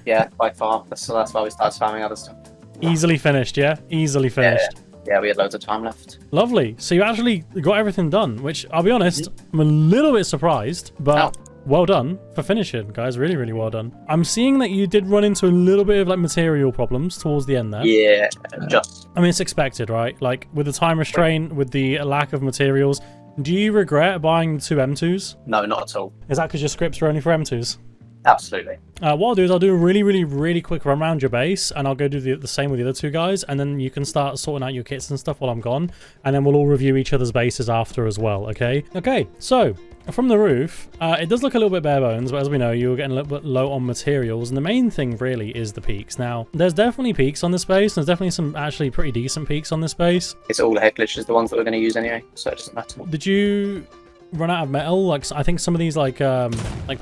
Yeah, by far. So that's why we started spamming other stuff. Easily finished, yeah? Easily finished. Yeah, we had loads of time left. Lovely. So you actually got everything done, which I'll be honest, I'm a little bit surprised, but well done for finishing, guys. Really, really well done. I'm seeing that you did run into a little bit of like material problems towards the end there. Yeah, just. I mean, it's expected, right? Like with the time restraint, with the lack of materials. Do you regret buying 2 M2s? No, not at all. Is that because your scripts are only for M2s? Absolutely. What I'll do is I'll do a really quick run around your base, and I'll go do the same with the other 2 guys, and then you can start sorting out your kits and stuff while I'm gone, and then we'll all review each other's bases after as well, okay? Okay, so from the roof, it does look a little bit bare bones, but as we know, you were getting a little bit low on materials, and the main thing really is the peaks. Now, there's definitely peaks on this base, and there's definitely some actually pretty decent peaks on this base. It's all the head glitches, the ones that we're going to use anyway, so it doesn't matter. Did you run out of metal? Like, I think some of these like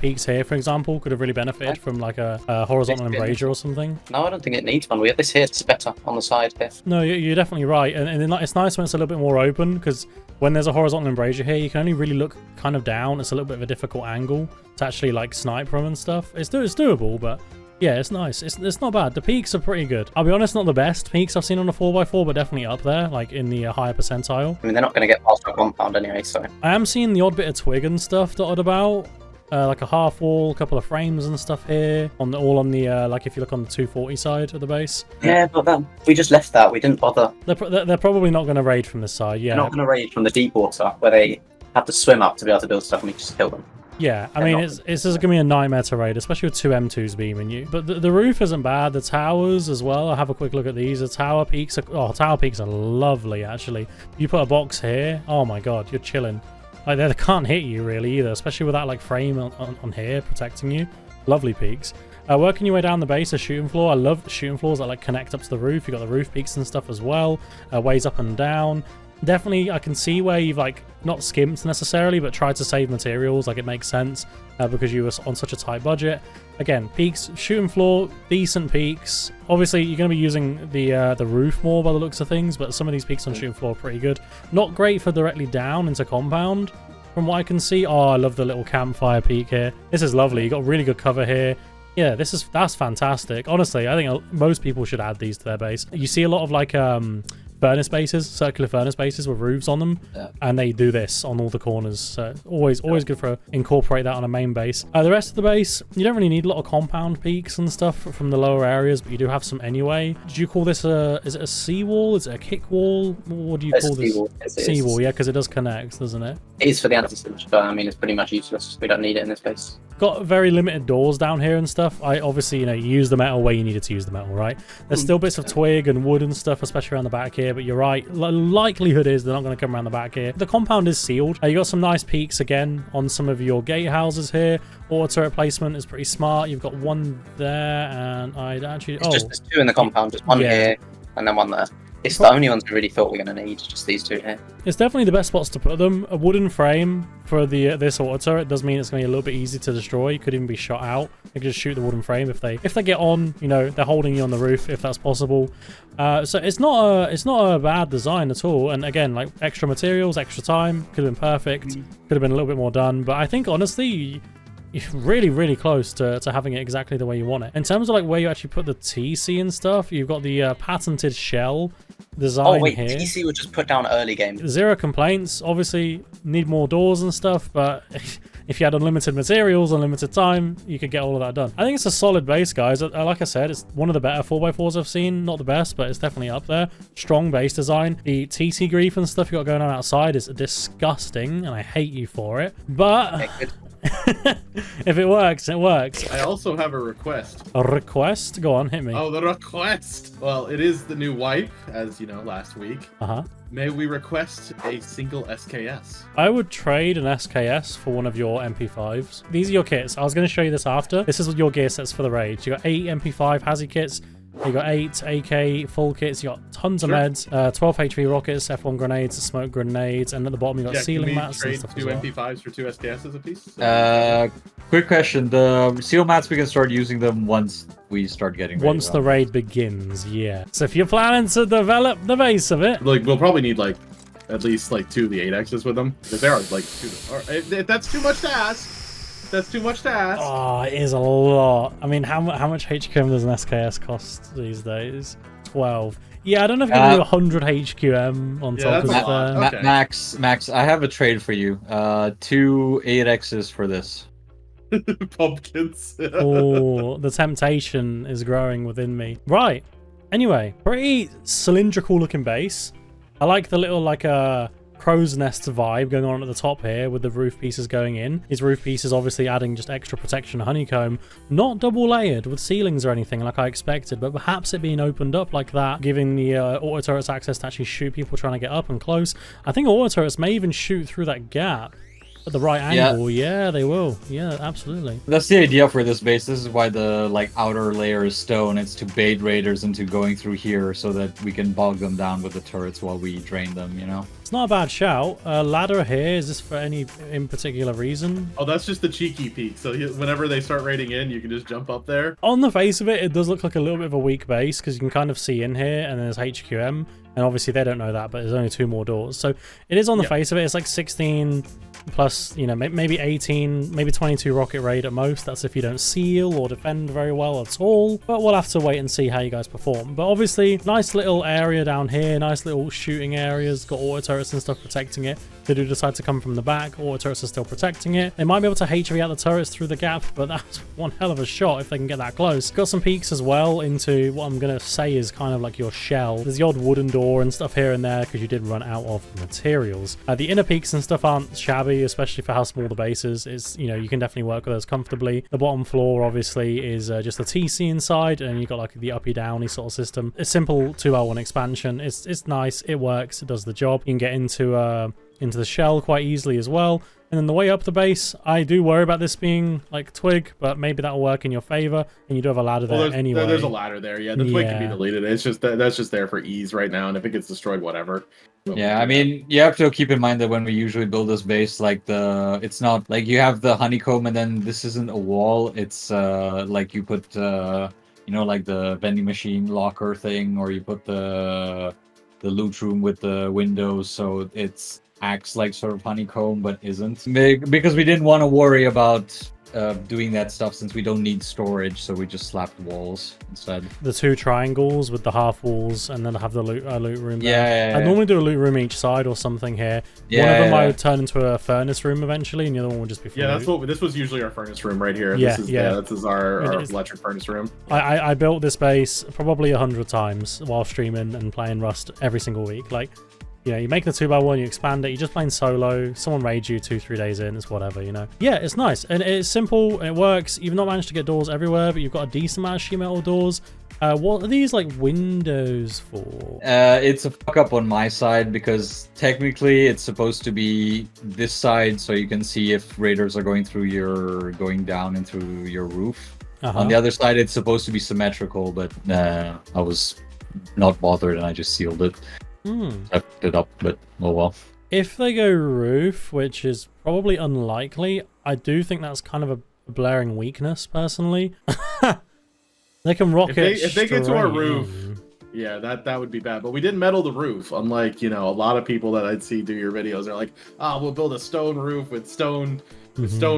peaks here, for example, could have really benefited from like a horizontal embrasure or something. No, I don't think it needs one. We have this here. It's better on the side here. No, you're definitely right, and it's nice when it's a little bit more open, because when there's a horizontal embrasure here, you can only really look kind of down. It's a little bit of a difficult angle to actually like snipe from and stuff. It's doable, but yeah, it's nice. It's not bad. The peaks are pretty good. I'll be honest, not the best peaks I've seen on a 4x4, but definitely up there, like in the higher percentile. I mean, they're not going to get past our compound anyway, so. I am seeing the odd bit of twig and stuff dotted about. Like a half wall, a couple of frames and stuff here. All on the, like if you look on the 240 side of the base. Yeah, but we just left that. We didn't bother. They're probably not going to raid from this side, yeah. They're not going to raid from the deep water, where they have to swim up to be able to build stuff, and we just kill them. Yeah, I mean, it's just gonna be a nightmare to raid, especially with 2 M2s beaming you. But the roof isn't bad. The towers as well. I'll have a quick look at these. The tower peaks are lovely, actually. You put a box here, oh my god, you're chilling. Like, they can't hit you really either, especially with that like frame on here protecting you. Lovely peaks. Working your way down the base, a shooting floor. I love shooting floors that like connect up to the roof. You got the roof peaks and stuff as well. Ways up and down. Definitely, I can see where you've like not skimped necessarily, but tried to save materials. Like, it makes sense because you were on such a tight budget. Again, peaks, shooting floor, decent peaks. Obviously, you're going to be using the roof more by the looks of things, but some of these peaks on shooting floor are pretty good. Not great for directly down into compound, from what I can see. Oh, I love the little campfire peak here. This is lovely. You got really good cover here. Yeah, that's fantastic. Honestly, I think most people should add these to their base. You see a lot of like furnace bases, circular furnace bases with roofs on them, and they do this on all the corners. So always good for incorporate that on a main base. The rest of the base, you don't really need a lot of compound peaks and stuff from the lower areas, but you do have some anyway. Do you call this is it a seawall? Is it a kick wall? What do you call this? Seawall, yeah, because it does connect, doesn't it? It is for the anti-siege, but I mean, it's pretty much useless. We don't need it in this base. Got very limited doors down here and stuff. I obviously, you use the metal where you needed to use the metal, right? There's still bits of twig and wood and stuff, especially around the back here, but you're right. Likelihood is they're not going to come around the back here. The compound is sealed. You got some nice peaks again on some of your gate houses here. Auto turret placement is pretty smart. You've got one there, and I'd actually... There's 2 in the compound, just one here, and then one there. It's the only ones we really thought we were going to need, just these 2 here. It's definitely the best spots to put them. A wooden frame for this auto turret does mean it's going to be a little bit easy to destroy. You could even be shot out. You can just shoot the wooden frame if they get on. They're holding you on the roof if that's possible. So it's not a bad design at all. And again, like extra materials, extra time could have been perfect. Could have been a little bit more done. But I think honestly, you're really close to having it exactly the way you want it. In terms of like where you actually put the TC and stuff, you've got the patented shell design here. TC was just put down early game. 0 complaints. Obviously, need more doors and stuff, but if you had unlimited materials, unlimited time, you could get all of that done. I think it's a solid base, guys. Like I said, it's one of the better 4x4s I've seen. Not the best, but it's definitely up there. Strong base design. The TC grief and stuff you got going on outside is disgusting, and I hate you for it. But... if it works, it works. I also have a request. A request? Go on, hit me. Oh, the request. Well, it is the new wipe, as you know, last week. May we request a single SKS? I would trade an SKS for one of your MP5s. These are your kits. I was going to show you this after. This is your gear sets for the raid. You got 8 MP5 Hazy kits. You got 8 AK full kits. You got tons of meds, 12 HP rockets, F1 grenades, smoke grenades, and at the bottom you got ceiling mats and stuff. Trade 2 MP5s for 2 SKSs a piece? Quick question: the seal mats, we can start using them once we start getting ready. Once the raid begins, yeah. So if you're planning to develop the base of it, like we'll probably need like at least like 2 of the 8Xs with them, because there are like 2. If that's too much to ask. That's too much to ask. Oh, it is a lot. I mean, how much HQM does an SKS cost these days? 12. Yeah, I don't know if you can do 100 HQM on top of that. Okay. Max, I have a trade for you. 2 8Xs for this. Pumpkins. Oh, the temptation is growing within me. Right. Anyway, pretty cylindrical looking base. I like the little like crow's nest vibe going on at the top here with the roof pieces going in. These roof pieces obviously adding just extra protection, honeycomb, not double layered with ceilings or anything like I expected, but perhaps it being opened up like that, giving the auto turrets access to actually shoot people trying to get up and close. I think auto turrets may even shoot through that gap at the right angle. Yeah, they will. Yeah, absolutely. That's the idea for this base. This is why the like outer layer is stone. It's to bait raiders into going through here so that we can bog them down with the turrets while we drain them, It's not a bad shout. Ladder here, is this for any in particular reason? Oh, that's just the cheeky peak. So whenever they start raiding in, you can just jump up there. On the face of it, it does look like a little bit of a weak base because you can kind of see in here and there's HQM. And obviously they don't know that, but there's only 2 more doors. So it is on the face of it. It's like 16 plus, maybe 18, maybe 22 rocket raid at most. That's if you don't seal or defend very well at all. But we'll have to wait and see how you guys perform. But obviously, nice little area down here. Nice little shooting areas. Got auto turrets and stuff protecting it. They do decide to come from the back. Auto turrets are still protecting it. They might be able to HV out the turrets through the gap, but that's one hell of a shot if they can get that close. Got some peaks as well into what I'm going to say is kind of like your shell. There's the odd wooden door and stuff here and there because you did run out of materials. The inner peaks and stuff aren't shabby. comfortably, especially for how small the base is. It's, you know, you can definitely work with those comfortably. The bottom floor obviously is just a TC inside, and you've got like the uppy downy sort of system. A simple 2L1 expansion. It's nice, it works, it does the job. You can get into the shell quite easily as well. And then the way up the base, I do worry about this being like twig, but maybe that'll work in your favor, and you do have a ladder there anyway. There's a ladder there, yeah. The twig can be deleted. It's just that's just there for ease right now, and if it gets destroyed, whatever. Yeah, I mean, you have to keep in mind that when we usually build this base, like it's not like you have the honeycomb, and then this isn't a wall. It's like you put you know, like the vending machine locker thing, or you put the loot room with the windows, so it's acts like sort of honeycomb but isn't, because we didn't want to worry about doing that stuff since we don't need storage, so we just slapped walls instead. The 2 triangles with the half walls, and then have the loot room there. Yeah. I normally do a loot room each side or something here. One of them I would turn into a furnace room eventually, and the other one would just be for loot. This was usually our furnace room right here. Yeah, this is our electric furnace room. I built this base probably 100 times while streaming and playing Rust every single week. Like, you know, you make the 2x1, you expand it, you're just playing solo, someone raids you 2-3 days in, it's whatever, you know. Yeah, it's nice, and it's simple, and it works. You've not managed to get doors everywhere, but you've got a decent amount of sheet metal doors. What are these, like, windows for? It's a fuck up on my side, because technically it's supposed to be this side, so you can see if raiders are going down and through your roof. On the other side, it's supposed to be symmetrical, but I was not bothered, and I just sealed it. I put it up, but oh well. If they go roof, which is probably unlikely, I do think that's kind of a blaring weakness, personally. They can rocket if they get to our roof, yeah, that would be bad. But we didn't metal the roof, unlike, you know, a lot of people that I'd see do your videos are like, we'll build a stone roof with stone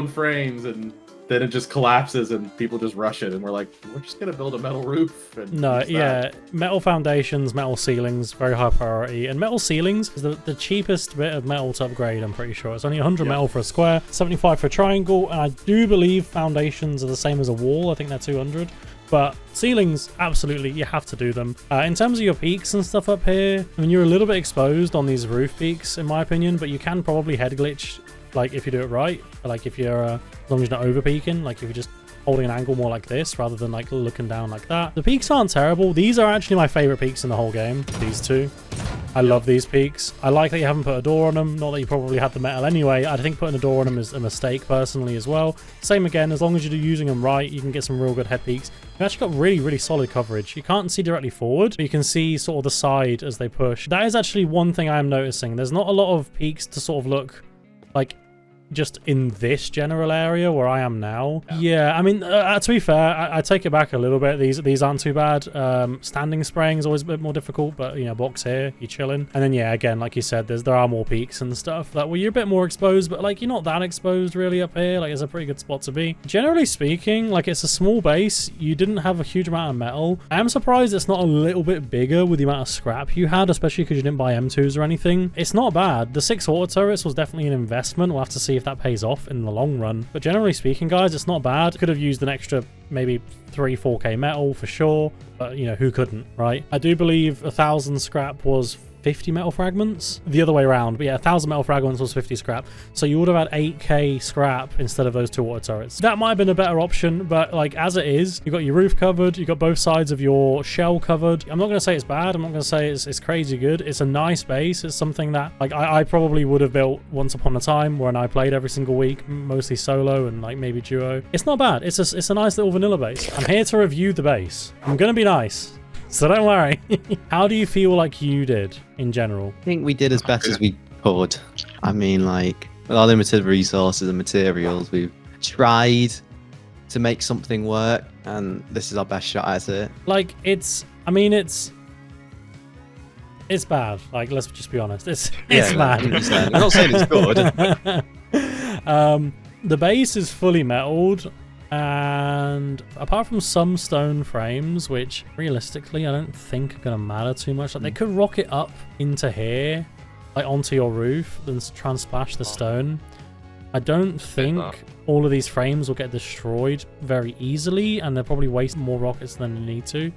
frames, and then it just collapses and people just rush it, and we're like, we're just gonna build a metal roof. No, yeah, metal foundations, metal ceilings, very high priority. And metal ceilings is the cheapest bit of metal to upgrade, I'm pretty sure. It's only 100 metal for a square, 75 for a triangle, and I do believe foundations are the same as a wall. I think they're 200. But ceilings, absolutely, you have to do them. In terms of your peaks and stuff up here, I mean, you're a little bit exposed on these roof peaks, in my opinion, but you can probably head glitch, like, if you do it right. Like, if you're, as long as you're not over peaking, like, if you're just holding an angle more like this rather than, like, looking down like that. The peaks aren't terrible. These are actually my favorite peaks in the whole game, these two. I love these peaks. I like that you haven't put a door on them. Not that you probably had the metal anyway. I think putting a door on them is a mistake, personally, as well. Same again, as long as you're using them right, you can get some real good head peaks. You've actually got really, really solid coverage. You can't see directly forward, but you can see sort of the side as they push. That is actually one thing I am noticing. There's not a lot of peaks to sort of look like just in this general area where I am now. Yeah, I mean, to be fair, I take it back a little bit. These aren't too bad. Standing spraying is always a bit more difficult, but, you know, box here, you're chilling. And then, yeah, again, like you said, there are more peaks and stuff that where you're a bit more exposed, but, like, you're not that exposed really up here. Like, it's a pretty good spot to be. Generally speaking, like, it's a small base. You didn't have a huge amount of metal. I am surprised it's not a little bit bigger with the amount of scrap you had, especially because you didn't buy M2s or anything. It's not bad. The 6 auto turrets was definitely an investment. We'll have to see if that pays off in the long run, but generally speaking, guys, it's not bad. Could have used an extra maybe 3-4k metal for sure, but, you know, who couldn't, right? I do believe 1,000 scrap was 50 metal fragments, the other way around, but yeah, 1,000 metal fragments was 50 scrap, so you would have had 8k scrap instead of those 2 water turrets. That might have been a better option, but, like, as it is, you've got your roof covered, you've got both sides of your shell covered. I'm not going to say it's bad, I'm not going to say it's crazy good. It's a nice base. It's something that, like, I probably would have built once upon a time when I played every single week, mostly solo and, like, maybe duo. It's not bad. It's a nice little vanilla base. I'm here to review the base. I'm going to be nice, so don't worry. How do you feel like you did in general? I think we did as best as we could. I mean, like, with our limited resources and materials, we've tried to make something work, and this is our best shot at it. Like, it's bad. Like, let's just be honest. It's bad. 100%. I'm not saying it's good. The base is fully metaled, and apart from some stone frames, which realistically I don't think are gonna matter too much, like, they could rocket up into here, like onto your roof, and try and splash the stone. I don't think all of these frames will get destroyed very easily, and they'll probably waste more rockets than they need to.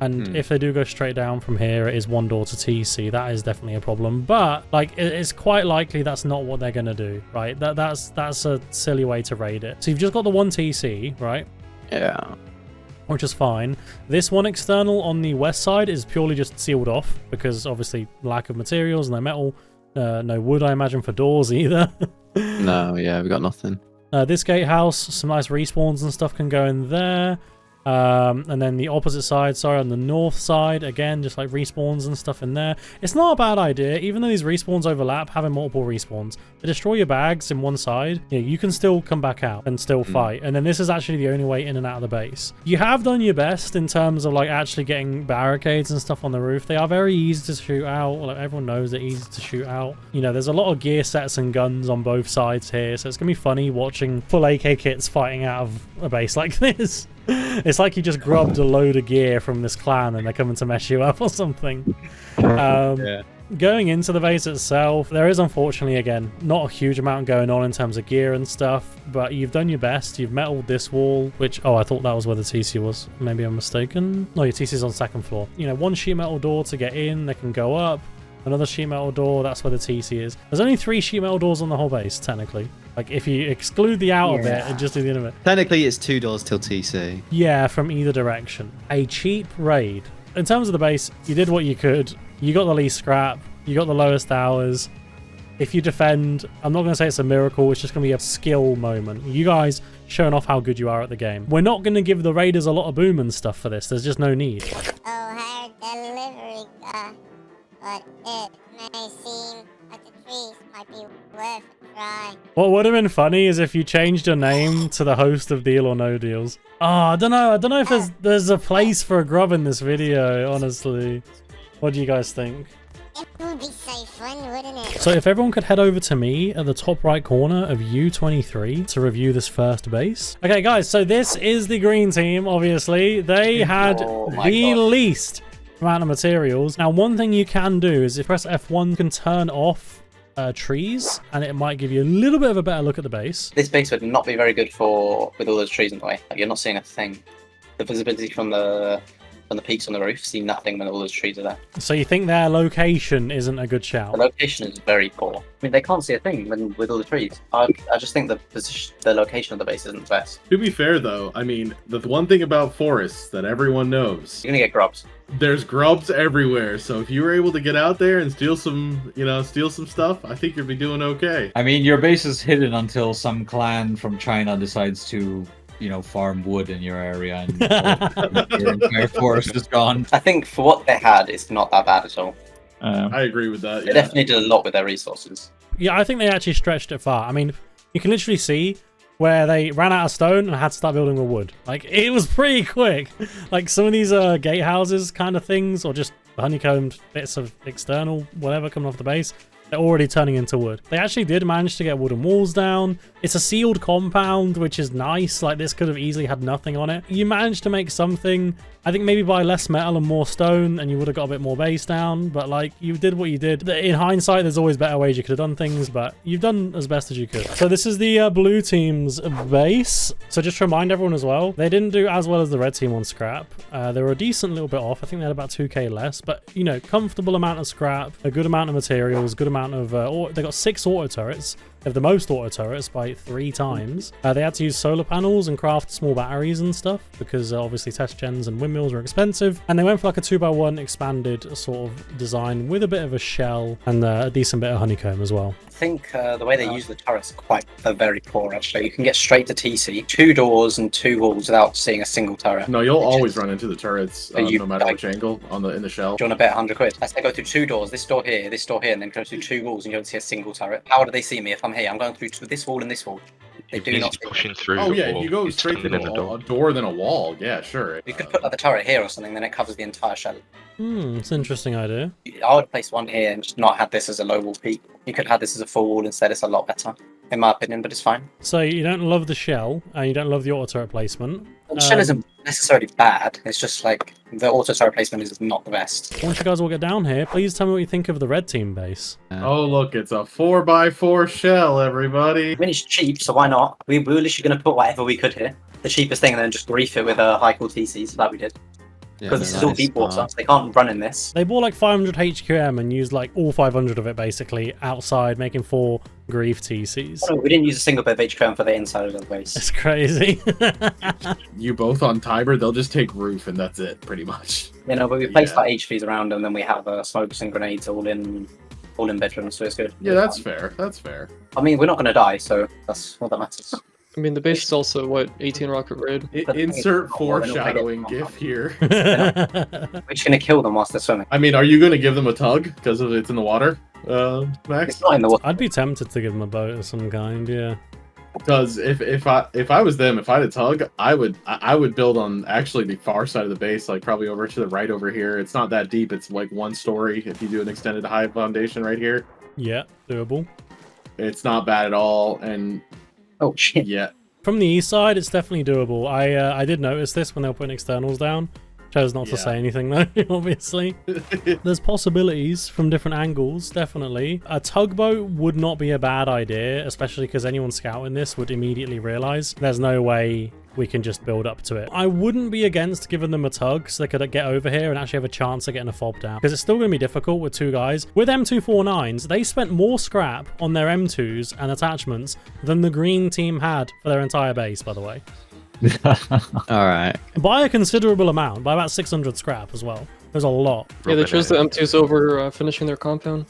And if they do go straight down from here, it is one door to TC. That is definitely a problem. But like, it's quite likely that's not what they're going to do, right? That's a silly way to raid it. So you've just got the one TC, right? Yeah. Which is fine. This one external on the west side is purely just sealed off because obviously lack of materials, no metal, no wood, I imagine, for doors either. No, yeah, we got nothing. This gatehouse, some nice respawns and stuff can go in there. And then the opposite side, sorry, on the north side, again, just like respawns and stuff in there. It's not a bad idea, even though these respawns overlap, having multiple respawns. They destroy your bags in one side, yeah, you can still come back out and still fight. And then this is actually the only way in and out of the base. You have done your best in terms of like actually getting barricades and stuff on the roof. They are very easy to shoot out. Like, everyone knows they're easy to shoot out. You know, there's a lot of gear sets and guns on both sides here, so it's gonna be funny watching full AK kits fighting out of a base like this. It's like you just grubbed a load of gear from this clan and they're coming to mess you up or something. Yeah. Going into the base itself, there is unfortunately, again, not a huge amount going on in terms of gear and stuff, but you've done your best. You've metaled this wall, which, oh, I thought that was where the TC was. Maybe I'm mistaken. No, your TC's on second floor. You know, one sheet metal door to get in, they can go up. Another sheet metal door, that's where the TC is. There's only 3 sheet metal doors on the whole base, technically. Like, if you exclude the outer bit and just do the inner bit. Technically, it's 2 doors till TC. Yeah, from either direction. A cheap raid. In terms of the base, you did what you could. You got the least scrap. You got the lowest hours. If you defend, I'm not going to say it's a miracle. It's just going to be a skill moment. You guys showing off how good you are at the game. We're not going to give the raiders a lot of boom and stuff for this. There's just no need. Oh, delivery guy. But it may seem like the trees might be worth a try. What would have been funny is if you changed your name to the host of Deal or No Deals. Oh, I don't know if there's a place for a grub in this video, honestly. What do you guys think? It would be so fun, wouldn't it? So if everyone could head over to me at the top right corner of U23 to review this first base. Okay, guys, so this is the green team, obviously. They had the least amount of materials. Now, one thing you can do is if you press F1, you can turn off trees, and it might give you a little bit of a better look at the base. This base would not be very good with all those trees in the way. Like, you're not seeing a thing. The visibility from the peaks on the roof, see nothing when all those trees are there. So you think their location isn't a good shout? The location is very poor. I mean, they can't see a thing with all the trees. I just think the location of the base isn't the best. To be fair, though, I mean, the one thing about forests that everyone knows, You're gonna get grubs. there's grubs everywhere. So if you were able to get out there and steal some stuff, I think you'd be doing okay. I mean, your base is hidden until some clan from China decides to, farm wood in your area and your entire forest is gone. I think for what they had, it's not that bad at all. I agree with that. They Yeah. definitely did a lot with their resources. Yeah, I think they actually stretched it far. I mean, you can literally see where they ran out of stone and had to start building with wood. Like, it was pretty quick. Like, some of these gatehouses kind of things, or just honeycombed bits of external whatever coming off the base, they're already turning into wood. They actually did manage to get wooden walls down. It's a sealed compound, which is nice. Like, this could have easily had nothing on it. You managed to make something. I think maybe buy less metal and more stone, and you would have got a bit more base down. But, like, you did what you did. In hindsight, there's always better ways you could have done things, but you've done as best as you could. So this is the blue team's base. So just to remind everyone as well, they didn't do as well as the red team on scrap. They were a decent little bit off. I think they had about 2k less, but, comfortable amount of scrap, a good amount of materials, good amount of... they got 6 auto turrets. They have the most auto turrets by 3 times. They had to use solar panels and craft small batteries and stuff because obviously test gens and windmills are expensive. And they went for like a 2x1 expanded sort of design with a bit of a shell and a decent bit of honeycomb as well. I think the way they use the turrets are very poor, actually. You can get straight to TC, 2 doors and 2 walls without seeing a single turret. No, you'll always run into the turrets, no matter which angle in the shell. Do you want to bet 100 quid? I say go through 2 doors, this door here, and then go through 2 walls and you don't see a single turret. How do they see me if I'm here? I'm going through this wall and this wall. They do not pushing through. Oh the yeah, wall. if you go straight through a door, then a wall. Yeah, sure. You could put like the turret here or something, then it covers the entire shell. It's an interesting idea. I would place one here and just not have this as a low wall peak. You could have this as a full wall instead. It's a lot better, in my opinion, but it's fine. So you don't love the shell and you don't love the auto turret placement. The shell isn't necessarily bad. It's just like the auto turret placement is not the best. Once you guys all get down here, please tell me what you think of the red team base. Oh look, it's a 4x4 shell, everybody. I mean, it's cheap, so why not? We were literally going to put whatever we could here. The cheapest thing and then just grief it with high cool TCs, like we did. Because this no, is that all deep water, smart. so they can't run in this. They bought like 500 HQM and used like all 500 of it basically outside, making 4 grief TCs. Oh, no, we didn't use a single bit of HQM for the inside of the base. It's crazy. You both on Tiber, they'll just take roof and that's it, pretty much. You know, but we placed Yeah. like HVs around and then we have smokes and grenades all in bedrooms, so it's good. Yeah, that's fair. That's fair. I mean, we're not going to die, so that's all that matters. I mean, the base is also, what, 18 rocket raid? Insert foreshadowing gif here. We're just going to kill them whilst they're swimming. I mean, are you going to give them a tug because of it's in the water, Max? It's not in the water. I'd be tempted to give them a boat of some kind, yeah. Because if I was them, if I had a tug, I would build on actually the far side of the base, like probably over to the right over here. It's not that deep. It's like 1 story if you do an extended high foundation right here. Yeah, doable. It's not bad at all, and Oh, shit. yeah. From the east side, it's definitely doable. I did notice this when they were putting externals down. Chose not to Yeah. say anything though, obviously. There's possibilities from different angles, definitely. A tugboat would not be a bad idea, especially because anyone scouting this would immediately realize there's no way we can just build up to it. I wouldn't be against giving them a tug so they could get over here and actually have a chance of getting a fob down, because it's still going to be difficult with 2 guys. With M249s, they spent more scrap on their M2s and attachments than the green team had for their entire base, by the way. All right. By a considerable amount, by about 600 scrap as well. There's a lot. Yeah, they chose the M2s over finishing their compound.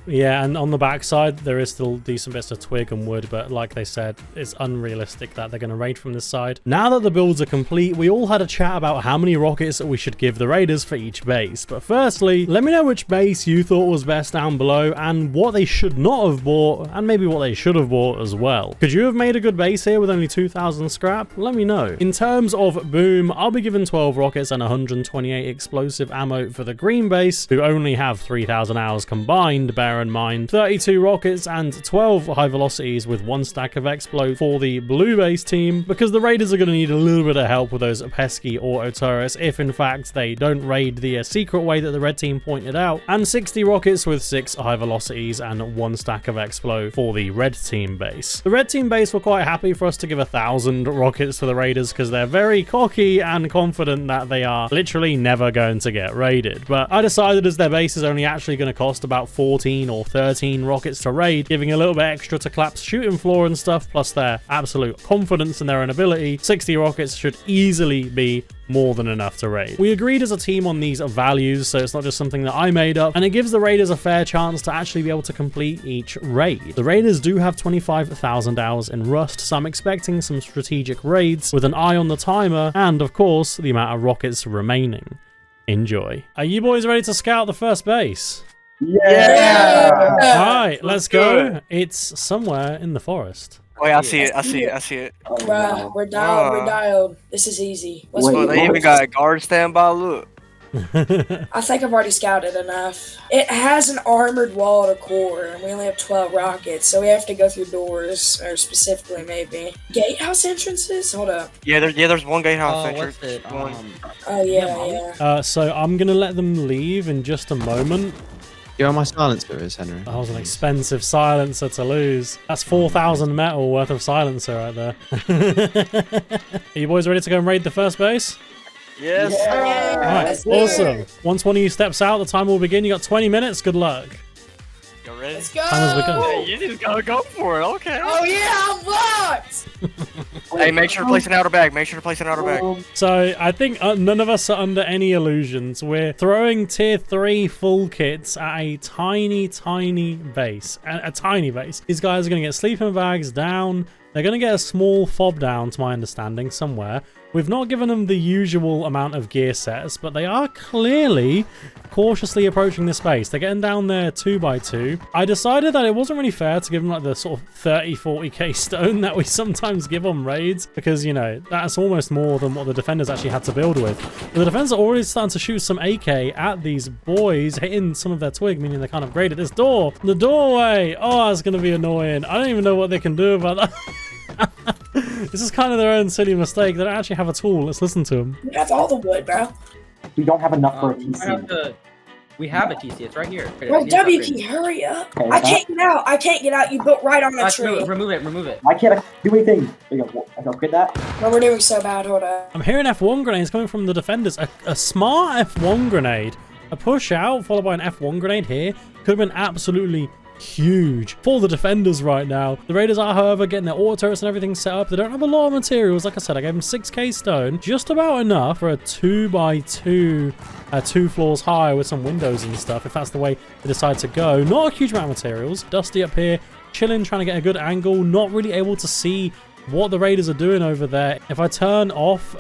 Yeah, and on the backside, there is still decent bits of twig and wood, but like they said, it's unrealistic that they're going to raid from this side. Now that the builds are complete, we all had a chat about how many rockets we should give the raiders for each base. But firstly, let me know which base you thought was best down below, and what they should not have bought, and maybe what they should have bought as well. Could you have made a good base here with only 2,000 scrap? Let me know. In terms of boom, I'll be given 12 rockets and 128 explosive ammo for the green base, who only have 3,000 hours combined. Bear in mind, 32 rockets and 12 high velocities with 1 stack of explode for the blue base team, because the raiders are going to need a little bit of help with those pesky auto turrets if in fact they don't raid the secret way that the red team pointed out, and 60 rockets with 6 high velocities and 1 stack of explode for the red team base. The red team base were quite happy for us to give 1,000 rockets to the raiders because they're very cocky and confident that they are literally never going to get raided, but I decided as their base is only actually going to cost about 14 or 13 rockets to raid, giving a little bit extra to collapse shooting floor and stuff, plus their absolute confidence in their own ability, 60 rockets should easily be more than enough to raid. We agreed as a team on these values, so it's not just something that I made up, and it gives the raiders a fair chance to actually be able to complete each raid. The raiders do have 25,000 hours in Rust, so I'm expecting some strategic raids with an eye on the timer and, of course, the amount of rockets remaining. Enjoy. Are you boys ready to scout the first base? Yeah! Alright, let's go. It's somewhere in the forest. Wait, I see it. Bruh, we're dialed. This is easy. What's Oh, they even got a guard standby, look. I think I've already scouted enough. It has an armored wall to core, and we only have 12 rockets, so we have to go through doors, or specifically maybe gatehouse entrances. Hold up. Yeah, there's one gatehouse entrance. Oh yeah. So I'm gonna let them leave in just a moment. You know where my silencer is, Henry? That was an expensive silencer to lose. That's 4,000 metal worth of silencer right there. Are you boys ready to go and raid the first base? Yes. Alright, awesome. Once one of you steps out, the time will begin. You got 20 minutes. Good luck. You ready? Let's go. Time has begun. Hey, you just gotta go for it, okay. Oh yeah, I'm locked. Hey, make sure to place an outer bag. So I think none of us are under any illusions. We're throwing tier 3 full kits at a tiny base. A tiny base. These guys are going to get sleeping bags down. They're going to get a small fob down, to my understanding, somewhere. We've not given them the usual amount of gear sets, but they are clearly cautiously approaching this base. They're getting down there 2x2. I decided that it wasn't really fair to give them like the sort of 30-40k stone that we sometimes give on raids, because, you know, that's almost more than what the defenders actually had to build with. But the defenders are already starting to shoot some AK at these boys, hitting some of their twig, meaning they can't upgrade at this door. The doorway! Oh, that's going to be annoying. I don't even know what they can do about that. This is kind of their own silly mistake. They don't actually have a tool. Let's listen to them. That's all the wood, bro. We don't have enough for a PC. We have a TC. It's right here. Bro, WP, hurry up. Okay, I can't get out. I can't get out. You built right on a tree. Remove it. Remove it. Why can't I do anything? There you go. I'll get that. No, we're doing so bad. Hold on. I'm hearing F1 grenades coming from the defenders. A smart F1 grenade. A push out followed by an F1 grenade here could have been absolutely huge for the defenders right now. The Raiders are, however, getting their auto turrets and everything set up. They don't have a lot of materials. Like I said, I gave them 6k stone, just about enough for a 2x2, 2 floors high with some windows and stuff, if that's the way they decide to go. Not a huge amount of materials. Dusty up here, chilling, trying to get a good angle, not really able to see what the Raiders are doing over there. If I turn off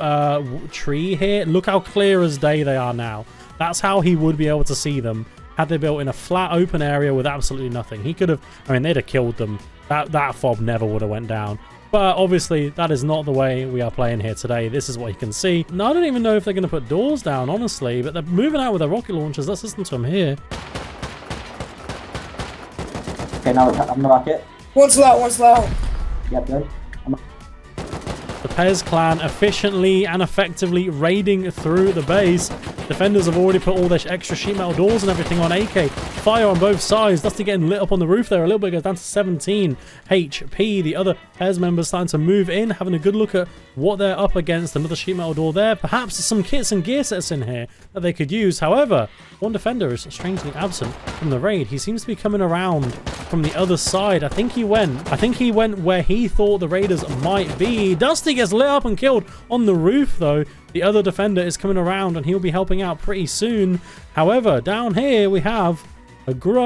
tree here, look how clear as day they are now. That's how he would be able to see them had they built in a flat open area with absolutely nothing. He could have, I mean, they'd have killed them. That fob never would have went down. But obviously, that is not the way we are playing here today. This is what you can see. Now, I don't even know if they're going to put doors down, honestly, but they're moving out with their rocket launchers. Let's listen to them here. Okay, now I'm the rocket. One's low, one's low. Yeah, good. The Pez clan efficiently and effectively raiding through the base. Defenders have already put all their extra sheet metal doors and everything on AK. Fire on both sides. Dusty getting lit up on the roof there a little bit. Goes down to 17 HP. The other Pez members starting to move in, having a good look at what they're up against. Another sheet metal door there. Perhaps some kits and gear sets in here that they could use. However, one defender is strangely absent from the raid. He seems to be coming around from the other side. I think he went where he thought the Raiders might be. Dusty gets lit up and killed on the roof though. The other defender is coming around and he'll be helping out pretty soon. However, down here we have a Grub.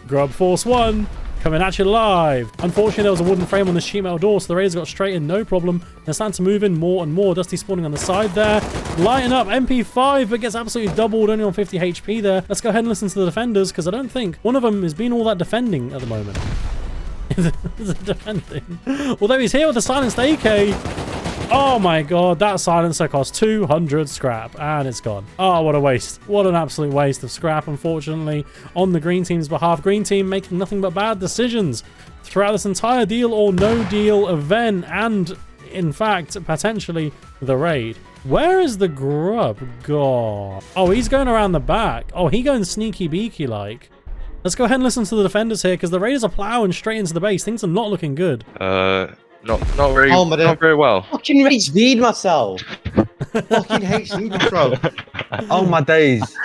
Grub Force 1 coming at you live. Unfortunately, there was a wooden frame on the sheet metal door, so the Raiders got straight in, no problem. They're starting to move in more and more. Dusty spawning on the side there. Lighting up MP5, but gets absolutely doubled, only on 50 HP there. Let's go ahead and listen to the defenders, because I don't think one of them is being all that defending at the moment. Defending. Although he's here with the silenced AK. Oh my god, that silencer cost 200 scrap and it's gone. Oh, what a waste. What an absolute waste of scrap, unfortunately, on the green team's behalf. Green team making nothing but bad decisions throughout this entire deal or no deal event and, in fact, potentially the raid. Where is the Grub gone? Oh, he's going around the back. Oh, he going sneaky beaky like. Let's go ahead and listen to the defenders here because the Raiders are plowing straight into the base. Things are not looking good. Not very, not very well. Fucking HV'd myself. Fucking HV'd myself. Oh my days.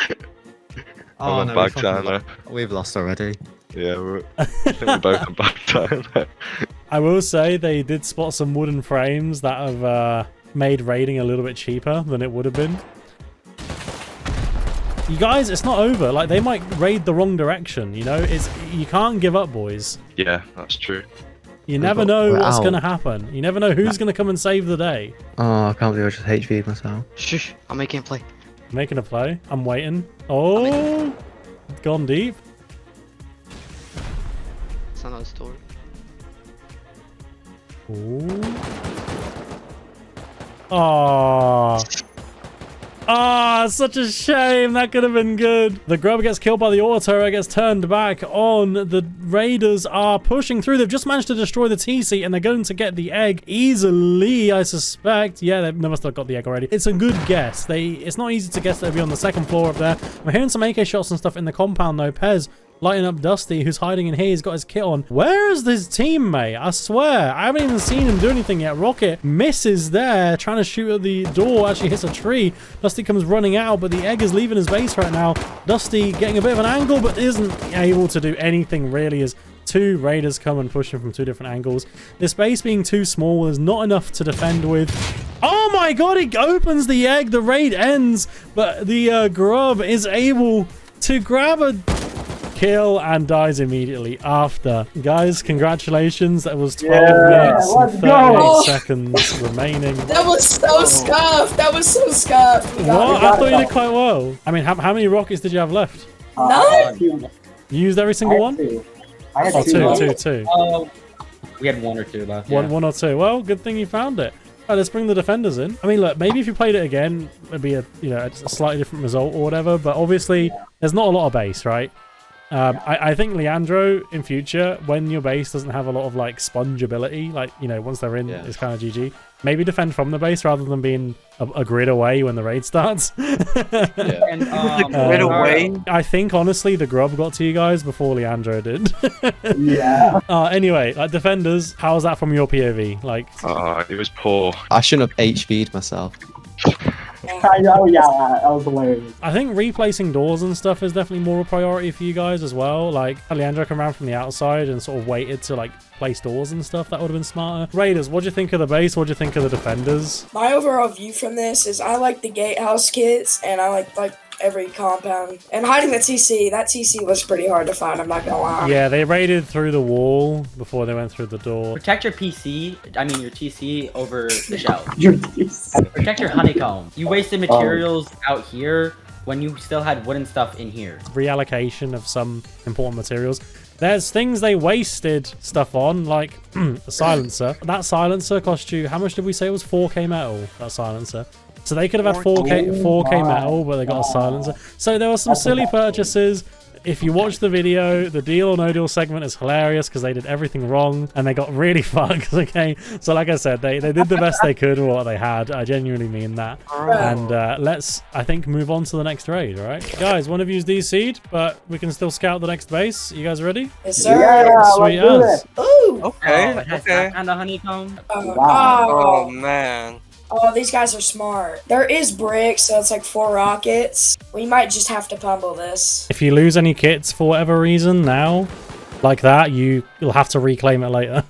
Oh no, back time, we've lost already. Yeah, I think we're both on back time. I will say they did spot some wooden frames that have made raiding a little bit cheaper than it would have been. You guys, it's not over. Like, they might raid the wrong direction, you know? You can't give up, boys. Yeah, that's true. You never know what's going to happen. You never know who's going to come and save the day. Oh, I can't believe I just HV'd myself. Shush, I'm making a play. Making a play. I'm waiting. Oh, gone deep. It's another story. Ooh. Oh. Ah, such a shame. That could have been good. The Grub gets killed by the auto turret, gets turned back on. The Raiders are pushing through. They've just managed to destroy the TC and they're going to get the egg easily, I suspect. Yeah, they must have got the egg already. It's a good guess. It's not easy to guess that it'll be on the second floor up there. I'm hearing some AK shots and stuff in the compound though. Pez lighting up Dusty, who's hiding in here. He's got his kit on. Where is his teammate? I swear, I haven't even seen him do anything yet. Rocket misses there, trying to shoot at the door, actually hits a tree. Dusty comes running out, but the egg is leaving his base right now. Dusty getting a bit of an angle, but isn't able to do anything really as two Raiders come and push him from two different angles. This base being too small, there's not enough to defend with. Oh my god, it opens the egg. The raid ends, but the Grub is able to grab a kill and dies immediately after. Guys, congratulations. That was 12 minutes and 38 seconds remaining. That was so scuffed. That was so scuffed. What? I thought you did quite well. I mean, how many rockets did you have left? None. You used every single one? I had two. We had one or two left. One or two. Well, good thing you found it. All right, let's bring the defenders in. I mean, look, maybe if you played it again, it'd be a slightly different result or whatever. But obviously, there's not a lot of base, right? I think Leandro in future, when your base doesn't have a lot of like sponge ability, like, you know, once they're in, it's kind of GG. maybe defend from the base rather than being a grid away when the raid starts. And, Grid away. I think honestly the grub got to you guys before Leandro did. Yeah. Anyway, like defenders, how's that from your POV? Like, It was poor. I shouldn't have HV'd myself. I know, yeah, that was hilarious. I think replacing doors and stuff is definitely more a priority for you guys as well. Like, Leandro came around from the outside and sort of waited to like place doors and stuff. That would have been smarter. Raiders, what do you think of the base? What do you think of the defenders? My overall view from this is I like the gatehouse kits, and I like every compound. And hiding the TC, that TC was pretty hard to find, I'm not gonna lie. Yeah, they raided through the wall before they went through the door. Protect your PC, I mean your TC over the shell. Your TC. Protect your honeycomb. You wasted materials out here when you still had wooden stuff in here. Reallocation of some important materials. There's things they wasted stuff on, like a silencer. That silencer cost you, how much did we say it was? 4k metal, that silencer. So they could have had 4k metal, but they got a silencer. So there were some silly purchases. If you watch the video, the deal or no deal segment is hilarious because they did everything wrong and they got really fucked, okay? So like I said, they did the best they could with what they had. I genuinely mean that. And let's, I think, move on to the next raid, all right? Guys, one of you's DC'd, but we can still scout the next base. You guys ready? Yes, sir. Yeah, Sweet let's do as. it. Ooh! Okay. It has Okay. that kind of honeycomb. Oh man. Oh, these guys are smart. There is bricks, so it's like 4 rockets. We might just have to pummel this. If you lose any kits for whatever reason now, like that, you'll have to reclaim it later.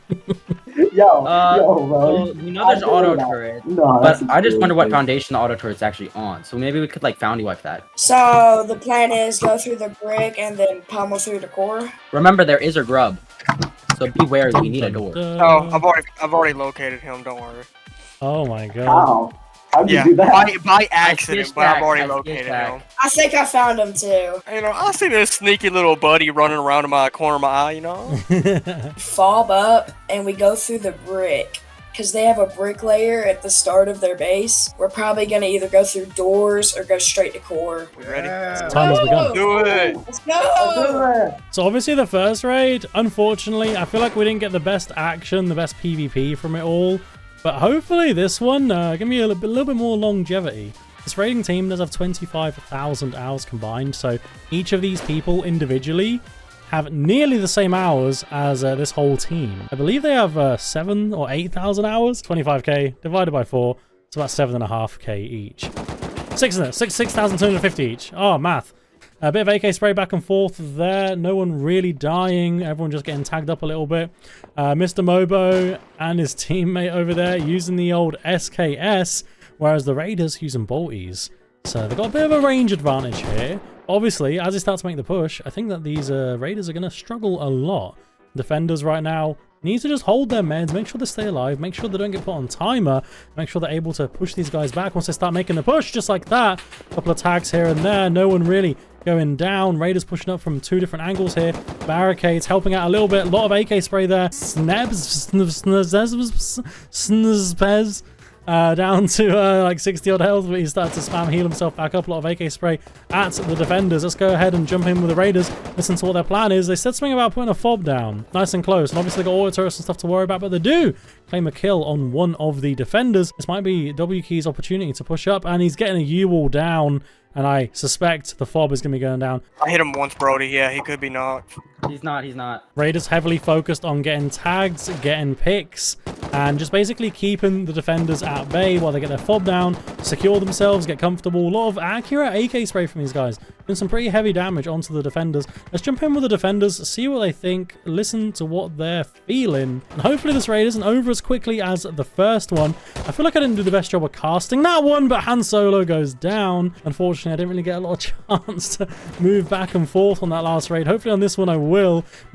Yo, bro. Well, you know there's I feel auto that. turret, No, but that's I just wonder what crazy. foundation the auto turret's actually on. So maybe we could like foundy wipe that. So the plan is go through the brick and then pummel through the core. Remember, there is a grub, so be wary. We need a door. Oh, I've already located him. Don't worry. Oh my god. How? How'd you Yeah, do that? by accident, but I've already I located him. I think I found him too. You know, I see this sneaky little buddy running around in my corner of my eye. You know. Fob up and we go through the brick. Because they have a brick layer at the start of their base. We're probably going to either go through doors or go straight to core. We ready? Time has begun. Do it. Let's go! So obviously the first raid, unfortunately, I feel like we didn't get the best action, the best PvP from it all. But hopefully this one, give me a little bit more longevity. This raiding team does have 25,000 hours combined. So each of these people individually have nearly the same hours as this whole team. I believe they have 7,000 or 8,000 hours. 25k divided by 4. It's about 7.5k each. 6,250 each. Oh, math. A bit of AK spray back and forth there. No one really dying. Everyone just getting tagged up a little bit. Mr. Mobo and his teammate over there using the old SKS, whereas the Raiders using bolties. So they've got a bit of a range advantage here. Obviously, as they start to make the push, I think that these Raiders are going to struggle a lot. Defenders right now need to just hold their meds, make sure they stay alive, make sure they don't get put on timer, make sure they're able to push these guys back once they start making the push, just like that. A couple of tags here and there, no one really going down. Raiders pushing up from 2 different angles here. Barricades helping out a little bit. A lot of AK spray there. Snazpez. Down to like 60 odd health, but he started to spam heal himself back up. A lot of AK spray at the defenders. Let's go ahead and jump in with the Raiders. Listen to what their plan is. They said something about putting a fob down nice and close, and obviously they got auto turrets and stuff to worry about, but they do claim a kill on one of the defenders. This might be WKey's opportunity to push up, and he's getting a U-wall down, and I suspect the fob is going to be going down. I hit him once, Brody. Yeah, he could be knocked. He's not. Raiders heavily focused on getting tags, getting picks, and just basically keeping the defenders at bay while they get their fob down, secure themselves, get comfortable. A lot of accurate AK spray from these guys. Doing some pretty heavy damage onto the defenders. Let's jump in with the defenders, see what they think, listen to what they're feeling. And hopefully this raid isn't over as quickly as the first one. I feel like I didn't do the best job of casting that one, but Han Solo goes down. Unfortunately, I didn't really get a lot of chance to move back and forth on that last raid. Hopefully on this one I will.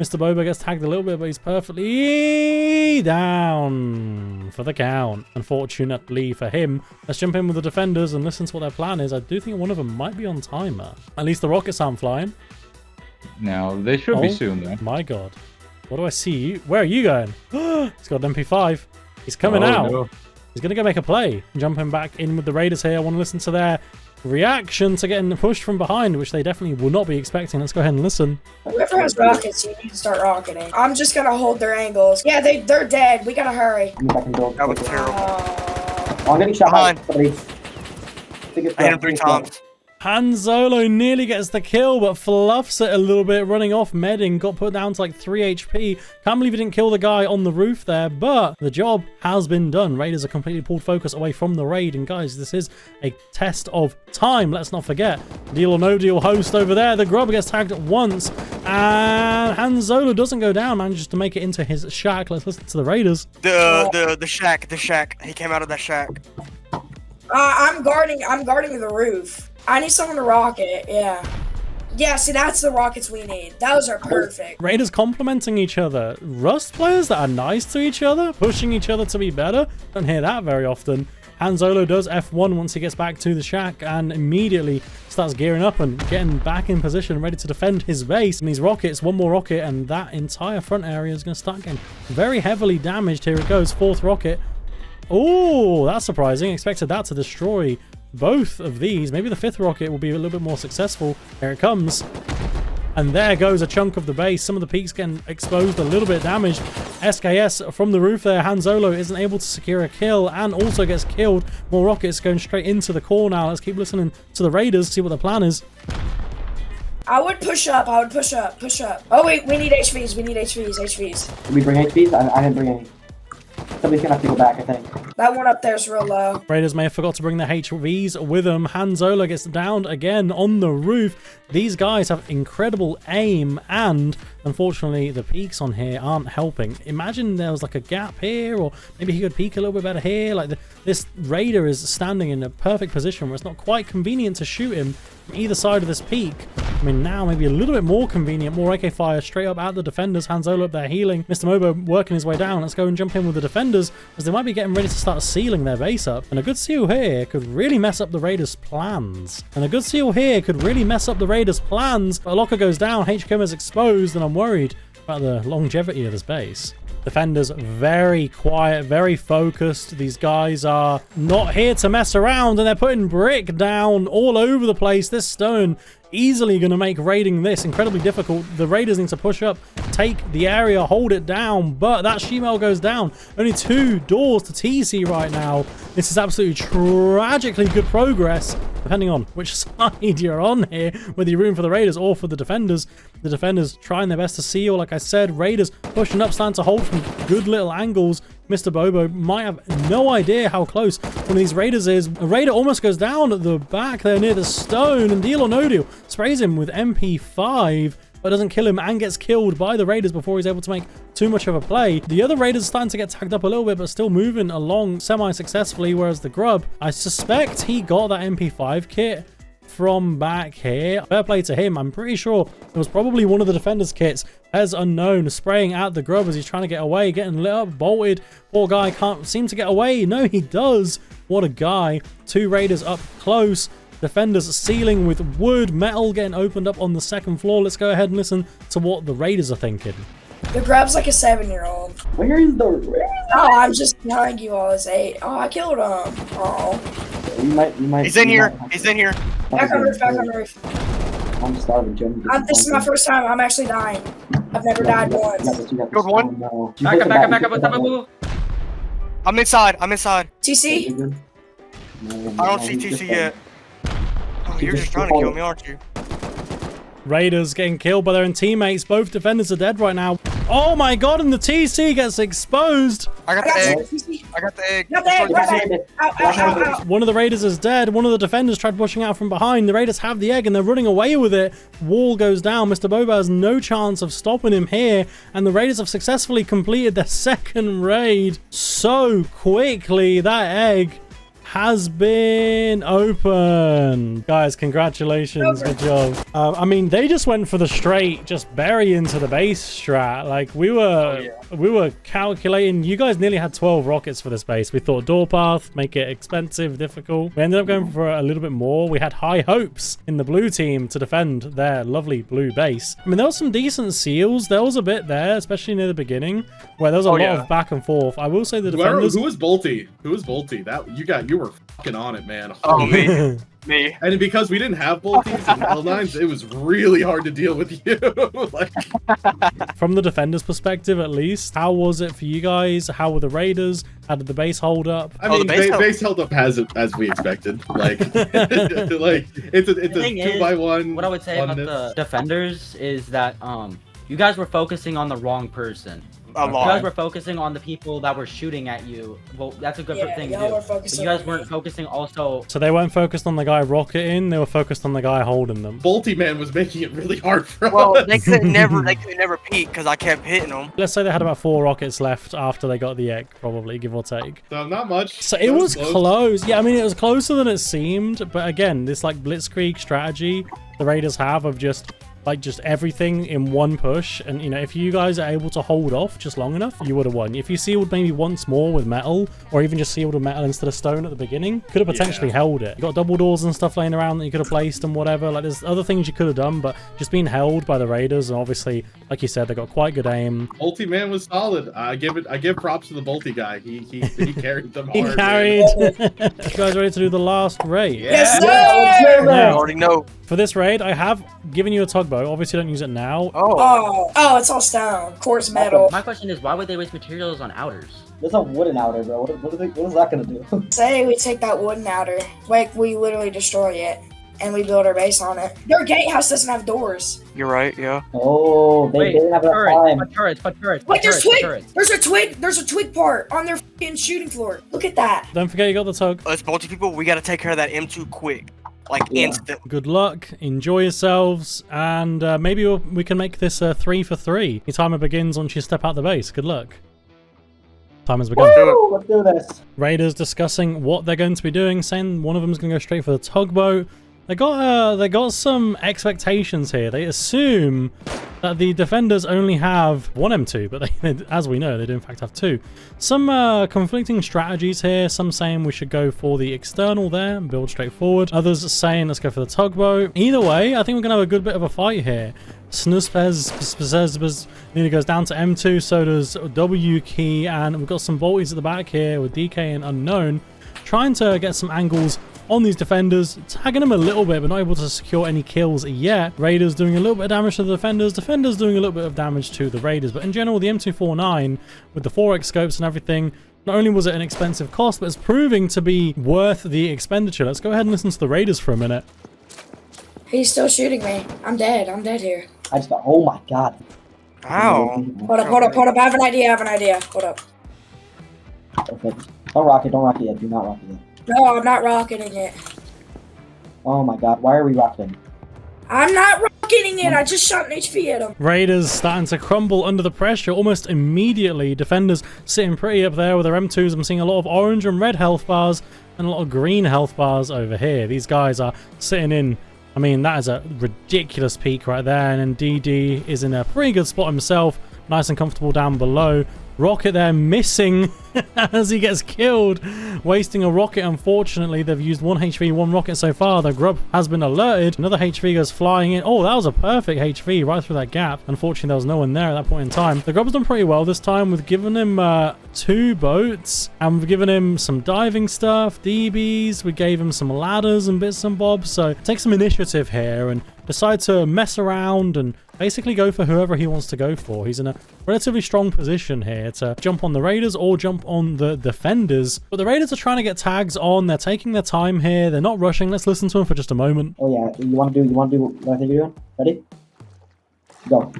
Mr. Boba gets tagged a little bit, but he's perfectly down for the count. Unfortunately for him. Let's jump in with the defenders and listen to what their plan is. I do think one of them might be on timer. At least the rockets aren't flying. No, they should be soon, though. My god. What do I see? Where are you going? He's got an MP5. He's coming out. No. He's going to go make a play. Jumping back in with the Raiders here. I want to listen to their reaction to getting pushed from behind, which they definitely will not be expecting. Let's go ahead and listen. Whoever has rockets, you need to start rocketing. I'm just gonna hold their angles. Yeah, they're dead. We gotta hurry. That was terrible. I'm getting shot by Behind. somebody. I hit him 3 times. Han Solo nearly gets the kill, but fluffs it a little bit, running off medding, got put down to like 3 HP. Can't believe he didn't kill the guy on the roof there, but the job has been done. Raiders are completely pulled focus away from the raid, and guys, this is a test of time. Let's not forget, Deal or No Deal host over there. The grub gets tagged once, and Han Solo doesn't go down, manages to make it into his shack. Let's listen to the Raiders. The shack. He came out of that shack. I'm guarding the roof. I need someone to rocket, yeah. Yeah, see, that's the rockets we need. Those are perfect. Raiders complimenting each other. Rust players that are nice to each other, pushing each other to be better. Don't hear that very often. Han Solo does F1 once he gets back to the shack and immediately starts gearing up and getting back in position, ready to defend his base. And these rockets, one more rocket, and that entire front area is going to start getting very heavily damaged. Here it goes, 4th rocket. Oh, that's surprising. Expected that to destroy both of these. Maybe the 5th rocket will be a little bit more successful. Here it comes. And there goes a chunk of the base. Some of the peaks getting exposed, a little bit damaged. SKS from the roof there. Han Solo isn't able to secure a kill and also gets killed. More rockets going straight into the core now. Let's keep listening to the Raiders, see what the plan is. I would push up. Push up. Oh, wait, we need HVs. HVs. Did we bring HVs? I didn't bring any. Somebody's gonna have to go back, I think. That one up there's real low. Raiders may have forgot to bring the HVs with them. Han Solo gets downed again on the roof. These guys have incredible aim, and unfortunately the peaks on here aren't helping. Imagine there was like a gap here, or maybe he could peek a little bit better here. Like this Raider is standing in a perfect position where it's not quite convenient to shoot him from either side of this peak. I mean, now maybe a little bit more convenient. More AK fire straight up at the defenders. Han Solo up there healing. Mr. Mobo working his way down. Let's go and jump in with the defenders, as they might be getting ready to start sealing their base up. And a good seal here could really mess up the Raiders' plans. But a locker goes down. HQM is exposed, and I'm worried about the longevity of this base. Defenders very quiet, very focused. These guys are not here to mess around, and they're putting brick down all over the place. This stone easily going to make raiding this incredibly difficult. The Raiders need to push up, take the area, hold it down, but that Shemale goes down. Only 2 doors to TC right now. This is absolutely tragically good progress, depending on which side you're on here, whether you're rooting for the Raiders or for the defenders. The defenders trying their best to seal, like I said. Raiders pushing up, starting to hold from good little angles. Mr. Bobo might have no idea how close one of these Raiders is. A Raider almost goes down at the back there near the stone, and Deal or No Deal sprays him with MP5, but doesn't kill him and gets killed by the Raiders before he's able to make too much of a play. The other Raiders are starting to get tagged up a little bit, but still moving along semi-successfully, whereas the Grub, I suspect he got that MP5 kit from back here. Fair play to him. I'm pretty sure it was probably one of the defenders' kits, as unknown, spraying at the Grub as he's trying to get away, getting lit up, bolted. Poor guy can't seem to get away. No, he does. What a guy. 2 Raiders up close. Defenders sealing with wood, metal getting opened up on the 2nd floor. Let's go ahead and listen to what the Raiders are thinking. The Grub's like a 7-year-old. Where is the... Oh, I'm just behind you all. It's 8. Oh, I killed him. Oh. You might... He's in here. He's in here. Back on the roof. I'm starving, Jim. This is my first time. I'm actually dying. I've never died once. Good one. No. Back up. I'm inside. TC? I don't see TC yet. Oh, you're just trying to kill me, aren't you? Raiders getting killed by their own teammates. Both defenders are dead right now. Oh my god, and the TC gets exposed. I got the egg. I got the egg. Got the egg. One of the Raiders is dead. One of the defenders tried pushing out from behind. The Raiders have the egg and they're running away with it. Wall goes down. Mr. Boba has no chance of stopping him here. And the Raiders have successfully completed their 2nd raid so quickly. That egg has been opened. Guys, congratulations. Good job. I mean, they just went for the straight, just bury into the base strat. Like, we were calculating. You guys nearly had 12 rockets for this base. We thought door path, make it expensive, difficult. We ended up going for a little bit more. We had high hopes in the blue team to defend their lovely blue base. I mean, there was some decent seals. There was a bit there, especially near the beginning, where there was a lot of back and forth. I will say the defenders... Who was Bolty? Who was Bolty? You were fucking on it, man. Oh, me. Me. And because we didn't have bolties and L9s, it was really hard to deal with you. Like, From the defender's perspective, at least, how was it for you guys? How were the raiders? How did the base hold up? I mean, base held up as we expected. Like, like it's a 2x1. What I would say about the defenders is that you guys were focusing on the wrong person. You guys were focusing on the people that were shooting at you. Well, that's a good thing to do. But you guys weren't focusing also. So they weren't focused on the guy rocketing, they were focused on the guy holding them. Bolty Man was making it really hard for us. Well, they could never peek because I kept hitting them. Let's say they had about 4 rockets left after they got the egg, probably, give or take. So not much. So it was close. Yeah, I mean, it was closer than it seemed. But again, this like blitzkrieg strategy the raiders have of just everything in one push, and you know, if you guys are able to hold off just long enough, you would have won. If you sealed maybe once more with metal, or even just sealed with metal instead of stone at the beginning, could have potentially held it. You got double doors and stuff laying around that you could have placed and whatever. Like, there's other things you could have done, but just being held by the raiders, and obviously, like you said, they got quite good aim. Bolty Man was solid. I give props to the Bolty guy. He carried them hard. He carried. You guys ready to do the last raid? Yes, sir! I already know. For this raid, I have given you a tugboat. Obviously, don't use it now. Oh, it's all stone. Coarse metal. My question is, why would they waste materials on outers? There's a wooden outer, bro. What is that gonna do? Say we take that wooden outer, like we literally destroy it, and we build our base on it. Their gatehouse doesn't have doors. You're right, yeah. Oh, they didn't have enough time. Turrets. Wait, there's twig! There's a twig part on their f***ing shooting floor. Look at that. Don't forget you got the tug. Us multi people, we gotta take care of that M2 quick. Like, instant. Good luck, enjoy yourselves, and maybe we can make this a 3 for 3. Your timer begins once you step out the base. Good luck. Time has begun. Let's do this. Raiders discussing what they're going to be doing, saying one of them is going to go straight for the tugboat. They got some expectations here. They assume that the defenders only have one M2, but they, as we know, they do in fact have 2. Some conflicting strategies here. Some saying we should go for the external there and build straight forward. Others saying let's go for the tugboat. Either way, I think we're going to have a good bit of a fight here. Snuspez nearly goes down to M2, so does W Key, and we've got some Volties at the back here with DK and Unknown, trying to get some angles on these defenders, tagging them a little bit, but not able to secure any kills yet. Raiders doing a little bit of damage to the defenders doing a little bit of damage to the raiders. But in general, the M249 with the 4x scopes and everything, not only was it an expensive cost, but it's proving to be worth the expenditure. Let's go ahead and listen to the raiders for a minute. He's still shooting me. I'm dead here. I just got, oh my god. Ow. Hold up. I have an idea. Hold up. Okay. Don't rock it yet. Do not rock it yet. No, I'm not rocketing it. Oh my god, why are we rocketing? I'm not rocketing it. I just shot an HP at him. Raiders starting to crumble under the pressure almost immediately. Defenders sitting pretty up there with their M2s. I'm seeing a lot of orange and red health bars and a lot of green health bars over here. These guys are sitting in, I mean, that is a ridiculous peak right there. And then DD is in a pretty good spot himself. Nice and comfortable down below. Rocket there missing as he gets killed, wasting a rocket. Unfortunately, they've used 1 HV, 1 rocket so far. The grub has been alerted. Another HV goes flying in. Oh, that was a perfect HV right through that gap. Unfortunately, there was no one there at that point in time. The grub's done pretty well this time. We've given him 2 boats, and we've given him some diving stuff, DBs. We gave him some ladders and bits and bobs. So take some initiative here and decide to mess around and basically go for whoever he wants to go for. He's in a relatively strong position here to jump on the raiders or jump on the defenders. But the raiders are trying to get tags on. They're taking their time here. They're not rushing. Let's listen to them for just a moment. Oh yeah, you want to do what I think you're doing? Ready? Go.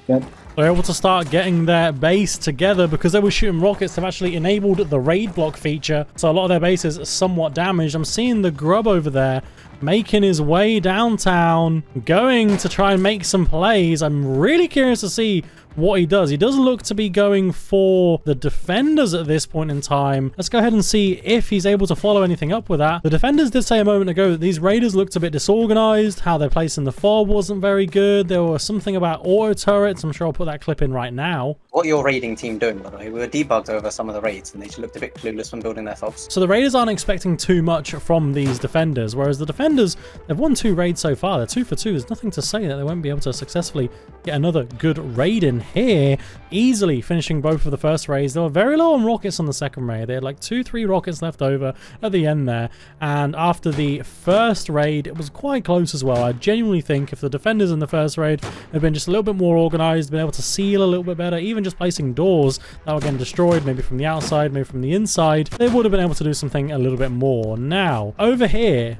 Good. They're able to start getting their base together because they were shooting rockets. They've actually enabled the raid block feature, so a lot of their base is somewhat damaged. I'm seeing the grub over there making his way downtown, going to try and make some plays. I'm really curious to see what he does. He does look to be going for the defenders at this point in time. Let's go ahead and see if he's able to follow anything up with that. The defenders did say a moment ago that these raiders looked a bit disorganized. How they're placing the fob wasn't very good. There was something about auto turrets. I'm sure I'll put that clip in right now. What are your raiding team doing, by the way? We were debugged over some of the raids and they just looked a bit clueless when building their fobs. So the raiders aren't expecting too much from these defenders, whereas the defenders, they've won 2 raids so far. They're 2 for 2. There's nothing to say that they won't be able to successfully get another good raid in here, easily finishing both of the first raids. They were very low on rockets on the second raid. They had like 2-3 rockets left over at the end there. And after the first raid, it was quite close as well. I genuinely think if the defenders in the first raid had been just a little bit more organized, been able to seal a little bit better, even just placing doors that were getting destroyed, maybe from the outside, maybe from the inside, they would have been able to do something a little bit more. Now, over here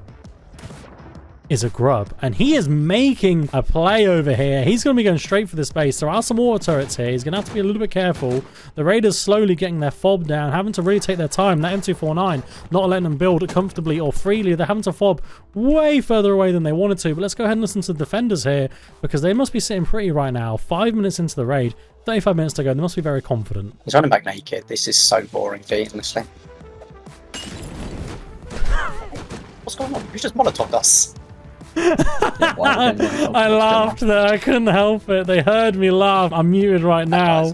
is a grub, and he is making a play over here. He's going to be going straight for this base. There are some water turrets here. He's going to have to be a little bit careful. The raiders slowly getting their fob down, having to really take their time. That M249 not letting them build comfortably or freely. They're having to fob way further away than they wanted to. But let's go ahead and listen to the defenders here, because they must be sitting pretty right now. 5 minutes into the raid, 35 minutes to go. They must be very confident. He's running back naked. This is so boring, Pete, honestly. What's going on? You just Molotov'd us. I laughed there. I couldn't help it. They heard me laugh. I'm muted right now.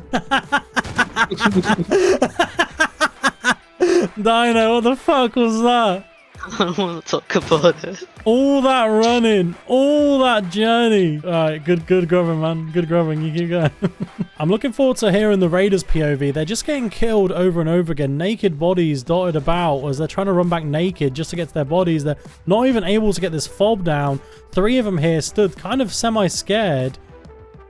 Dino, what the fuck was that? I don't want to talk about it. All that running, all that journey. Alright, good grubbing, man. Good grubbing. You keep going. I'm looking forward to hearing the Raiders POV. They're just getting killed over and over again. Naked bodies dotted about as they're trying to run back naked just to get to their bodies. They're not even able to get this fob down. 3 of them here stood kind of semi-scared,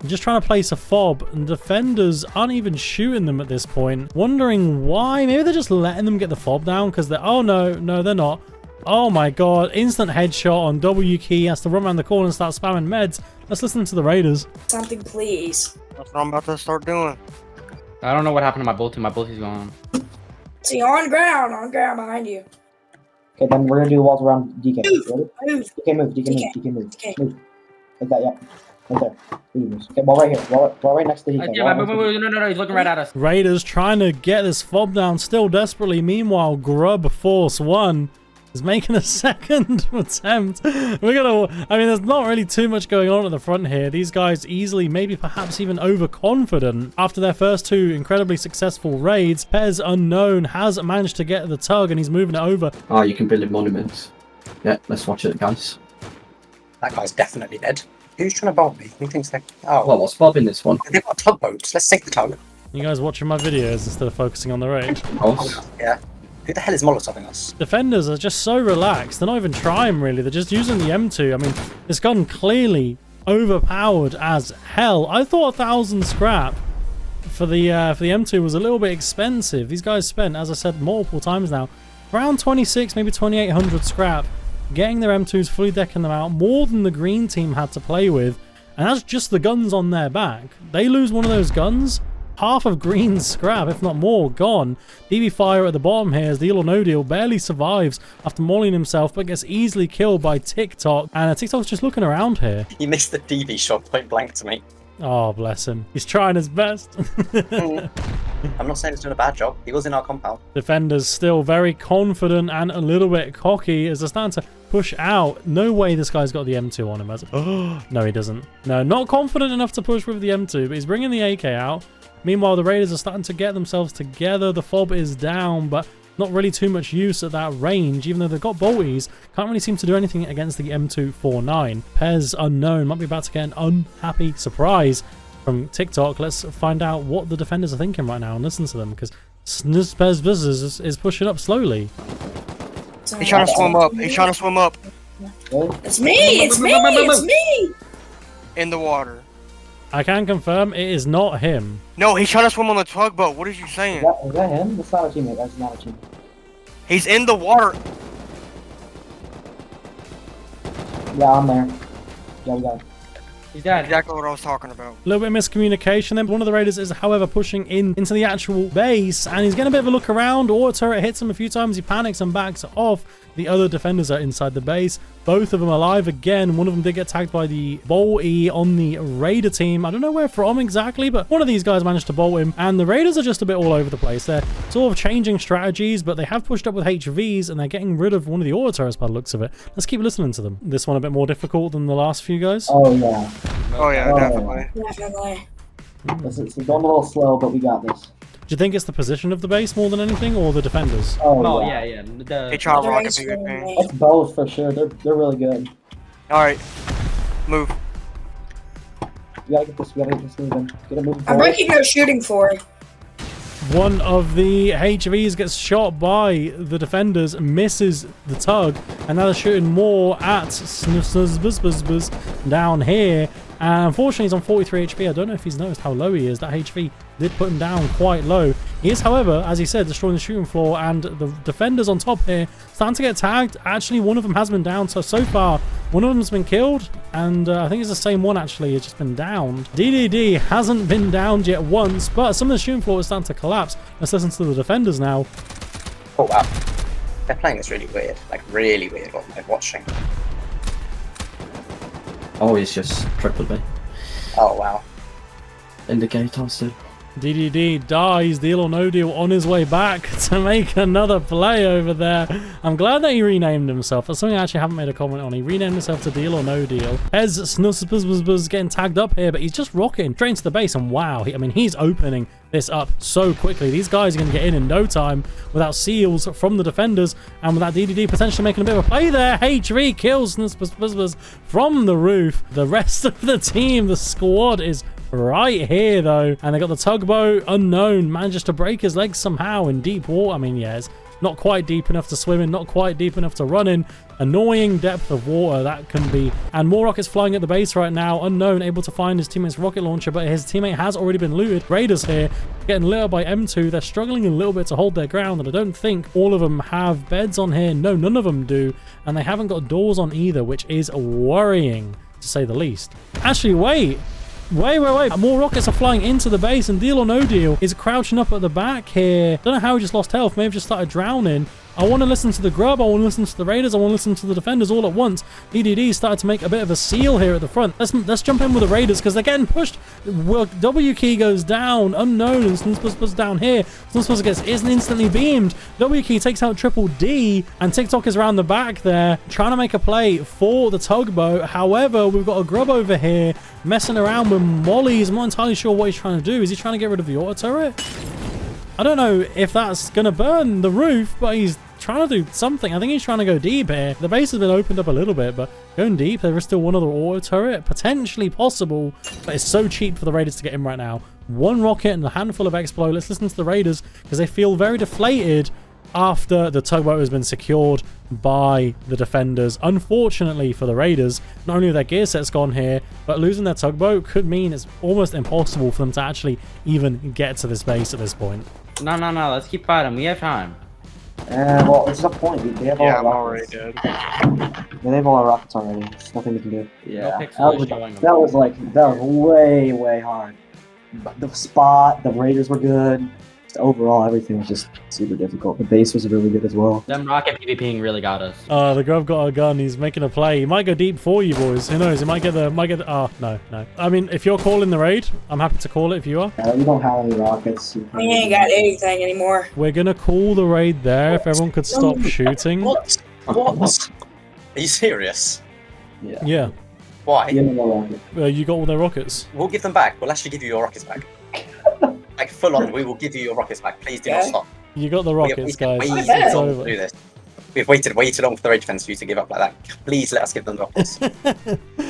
just trying to place a fob, and defenders aren't even shooting them at this point. Wondering why. Maybe they're just letting them get the fob down because they're... Oh, no, they're not. Oh my god, instant headshot on W key, has to run around the corner and start spamming meds. Let's listen to the Raiders. Something, please. That's what I'm about to start doing. I don't know what happened to my bolty. My bolty's gone. See, on ground behind you. Okay, then we're gonna do walls around DK. Move, Ready? move. DK move, DK move. Move. Like that, yeah. Right there. Okay, wall right here. Wall right next to DK. Yeah, no, he's looking right at us. Raiders trying to get this fob down still desperately. Meanwhile, Grub Force 1 is making a second attempt. I mean, there's not really too much going on at the front here. These guys easily, maybe perhaps even overconfident. After their first 2 incredibly successful raids, Pez Unknown has managed to get the tug and he's moving it over. Oh, you can build in monuments. Yeah, let's watch it, guys. That guy's definitely dead. Who's trying to bolt me? Who thinks they... Oh. Well, what's bobbing this one? They've got tugboats. Let's sink the tug. You guys watching my videos instead of focusing on the raid? Oh. Yeah. Who the hell is Molotoving us? Defenders are just so relaxed. They're not even trying, really. They're just using the M2. I mean, this gun clearly overpowered as hell. I thought 1,000 scrap for the M2 was a little bit expensive. These guys spent, as I said multiple times now, around 26, maybe 2,800 scrap, getting their M2s, fully decking them out, more than the green team had to play with. And that's just the guns on their back. They lose one of those guns, half of green's scrap, if not more, gone. DB Fire at the bottom here as Deal or No Deal barely survives after mauling himself, but gets easily killed by TikTok. And TikTok's just looking around here. He missed the DB shot point blank to me. Oh, bless him. He's trying his best. I'm not saying he's doing a bad job. He was in our compound. Defenders still very confident and a little bit cocky as they're starting to push out. No way this guy's got the M2 on him, has it? Oh, no, he doesn't. No, not confident enough to push with the M2, but he's bringing the AK out. Meanwhile, the Raiders are starting to get themselves together. The fob is down, but not really too much use at that range, even though they've got bolties. Can't really seem to do anything against the M249. Pez Unknown might be about to get an unhappy surprise from TikTok. Let's find out what the defenders are thinking right now and listen to them, because Pez Business is pushing up slowly. He's trying to swim up. He's trying to swim up. It's me! It's me! It's me! In the water. I can confirm it is not him. No, he's trying to swim on the tugboat. What are you saying? Is that him? That's not a teammate. That's not a teammate. He's in the water. Yeah, I'm there. Yeah, we got it. He's dead. Exactly what I was talking about. A little bit of miscommunication then. One of the Raiders is, however, pushing into the actual base, and he's getting a bit of a look around. Auto turret hits him a few times. He panics and backs off. The other defenders are inside the base. Both of them alive again. One of them did get tagged by the Bolt E on the Raider team. I don't know where from exactly, but one of these guys managed to bolt him. And the Raiders are just a bit all over the place. They're sort of changing strategies, but they have pushed up with HVs, and they're getting rid of one of the auto turrets by the looks of it. Let's keep listening to them. This one a bit more difficult than the last few guys. Oh, yeah. Oh, yeah, definitely. Definitely. It's going a little slow, but we got this. Do you think it's the position of the base more than anything, or the defenders? Oh, yeah. They try to rocket me good thing. It's both for sure. They're really good. Alright. Move. We gotta get this moving. Get it moving I'm forward. breaking no shooting for. One of the HVs gets shot by the defenders, misses the tug, and now they're shooting more at Snuzz down here. And unfortunately, he's on 43 HP. I don't know if he's noticed how low he is. That HV did put him down quite low. He is, however, as he said, destroying the shooting floor, and the defenders on top here starting to get tagged. Actually, one of them has been down. So far, one of them's been killed, and I think it's the same one, actually. It's just been downed. DDD hasn't been downed yet once, but some of the shooting floor is starting to collapse. Let's listen to the defenders now. Oh, wow. They're playing this really weird. Like, really weird what they're watching. Oh, he's just tripled me. Oh, wow. Indicate, I said. DDD dies, deal or no deal, on his way back to make another play over there. I'm glad that he renamed himself. That's something I actually haven't made a comment on. He renamed himself to Deal or No Deal. Ez Snuzz getting tagged up here, but he's just rocketing straight into the base, and wow, I mean, he's opening this up so quickly. These guys are going to get in no time without seals from the defenders, and with that DDD potentially making a bit of a play there. HV kills Snuzz from the roof. The rest of the team, the squad, is right here though, and they got the tugboat. Unknown manages to break his legs somehow in deep water. I mean, yeah, it's not quite deep enough to swim in, not quite deep enough to run in. Annoying depth of water that can be. And more rockets flying at the base right now. Unknown able to find his teammate's rocket launcher, but his teammate has already been looted. Raiders here getting lit up by M2. They're struggling a little bit to hold their ground, and I don't think all of them have beds on here. No, none of them do, and they haven't got doors on either, which is worrying to say the least. Actually, wait. More rockets are flying into the base, and Deal or No Deal is crouching up at the back here. Don't know how he just lost health. May have just started drowning. I want to listen to the grub. I want to listen to the raiders. I want to listen to the defenders all at once. DDD started to make a bit of a seal here at the front. Let's jump in with the raiders because they're getting pushed. Well, W key goes down. Unknown, and Snuzz down here. Snuzz gets instantly beamed. W key takes out Triple D, and TikTok is around the back there trying to make a play for the tugboat. However, we've got a grub over here messing around with mollies. I'm not entirely sure what he's trying to do. Is he trying to get rid of the auto turret? I don't know if that's going to burn the roof, but he's trying to do something. I think he's trying to go deep here. The base has been opened up a little bit, but going deep, there is still one other auto turret. Potentially possible, but it's so cheap for the Raiders to get in right now. One rocket and a handful of explode. Let's listen to the Raiders because they feel very deflated after the tugboat has been secured by the defenders. Unfortunately for the Raiders, not only are their gear sets gone here, but losing their tugboat could mean it's almost impossible for them to actually even get to this base at this point. No, let's keep fighting. We have time. Well, it's a point. They have all Yeah, I'm our already rockets. dead. Yeah, they have all our rockets already. There's nothing we can do. Yeah, That was way hard. But the spot, the Raiders were good. Overall, everything was just super difficult. The base was really good as well. Them rocket PvPing really got us. The grub got a gun. He's making a play. He might go deep for you, boys. Who knows? He might get the. Oh, no. I mean, if you're calling the raid, I'm happy to call it if you are. We don't have any rockets. We ain't got anything anymore. We're gonna call the raid there if everyone could stop shooting. What? Are you serious? Yeah. Why? You got all their rockets. We'll give them back. We'll actually give you your rockets back. Like, full on, we will give you your rockets back. Please do not stop. You got the rockets, guys. It's over. Do this. We've waited way too long for the raid defense for you to give up like that. Please let us give them the rockets.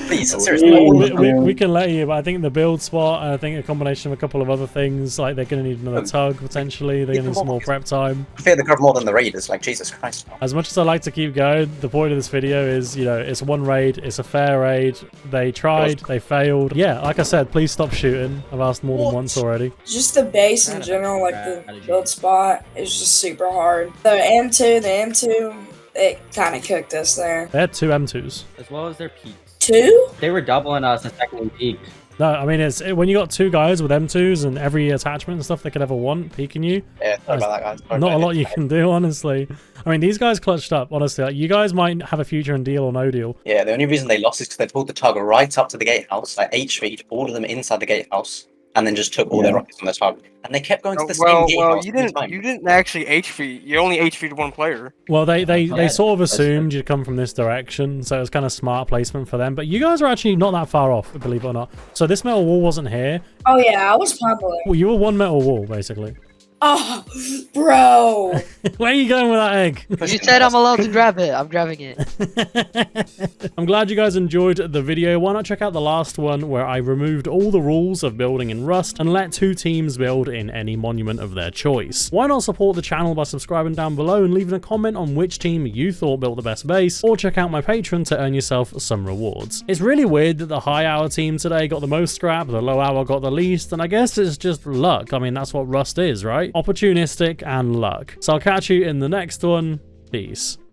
Please, seriously. We can let you, but I think the build spot, and I think a combination of a couple of other things, like they're going to need another tug, potentially. They're going to need some more prep time. I fear the grub more than the raiders, like, Jesus Christ. As much as I like to keep going, the point of this video is, you know, it's one raid, it's a fair raid. They tried, they failed. Yeah, like I said, please stop shooting. I've asked more than once already. Just the base in general, like the build spot, is just super hard. The M2, it kind of cooked us there. They had 2 M2s. As well as their peaks. 2? They were doubling us the second we peaked. No, I mean, it's when you got 2 guys with M2s and every attachment and stuff they could ever want peeking you. Yeah, sorry about that, guys. Not a lot you can do, honestly. I mean, these guys clutched up, honestly. Like, you guys might have a future in Deal or No Deal. Yeah, the only reason they lost is because they pulled the tug right up to the gatehouse, like HV'd all of them inside the gatehouse, and then just took all their rockets on the tug. And they kept going to the same gatehouse. You didn't actually HV. You only HV'd one player. Well, they sort of assumed you'd come from this direction, so it was kind of smart placement for them. But you guys are actually not that far off, believe it or not. So this metal wall wasn't here. Oh yeah, I was popular. Well, you were one metal wall, basically. Oh, bro. Where are you going with that egg? You said I'm allowed to grab it. I'm grabbing it. I'm glad you guys enjoyed the video. Why not check out the last one where I removed all the rules of building in Rust and let 2 teams build in any monument of their choice. Why not support the channel by subscribing down below and leaving a comment on which team you thought built the best base, or check out my Patreon to earn yourself some rewards. It's really weird that the high hour team today got the most scrap, the low hour got the least, and I guess it's just luck. I mean, that's what Rust is, right? Opportunistic and luck. So I'll catch you in the next one. Peace.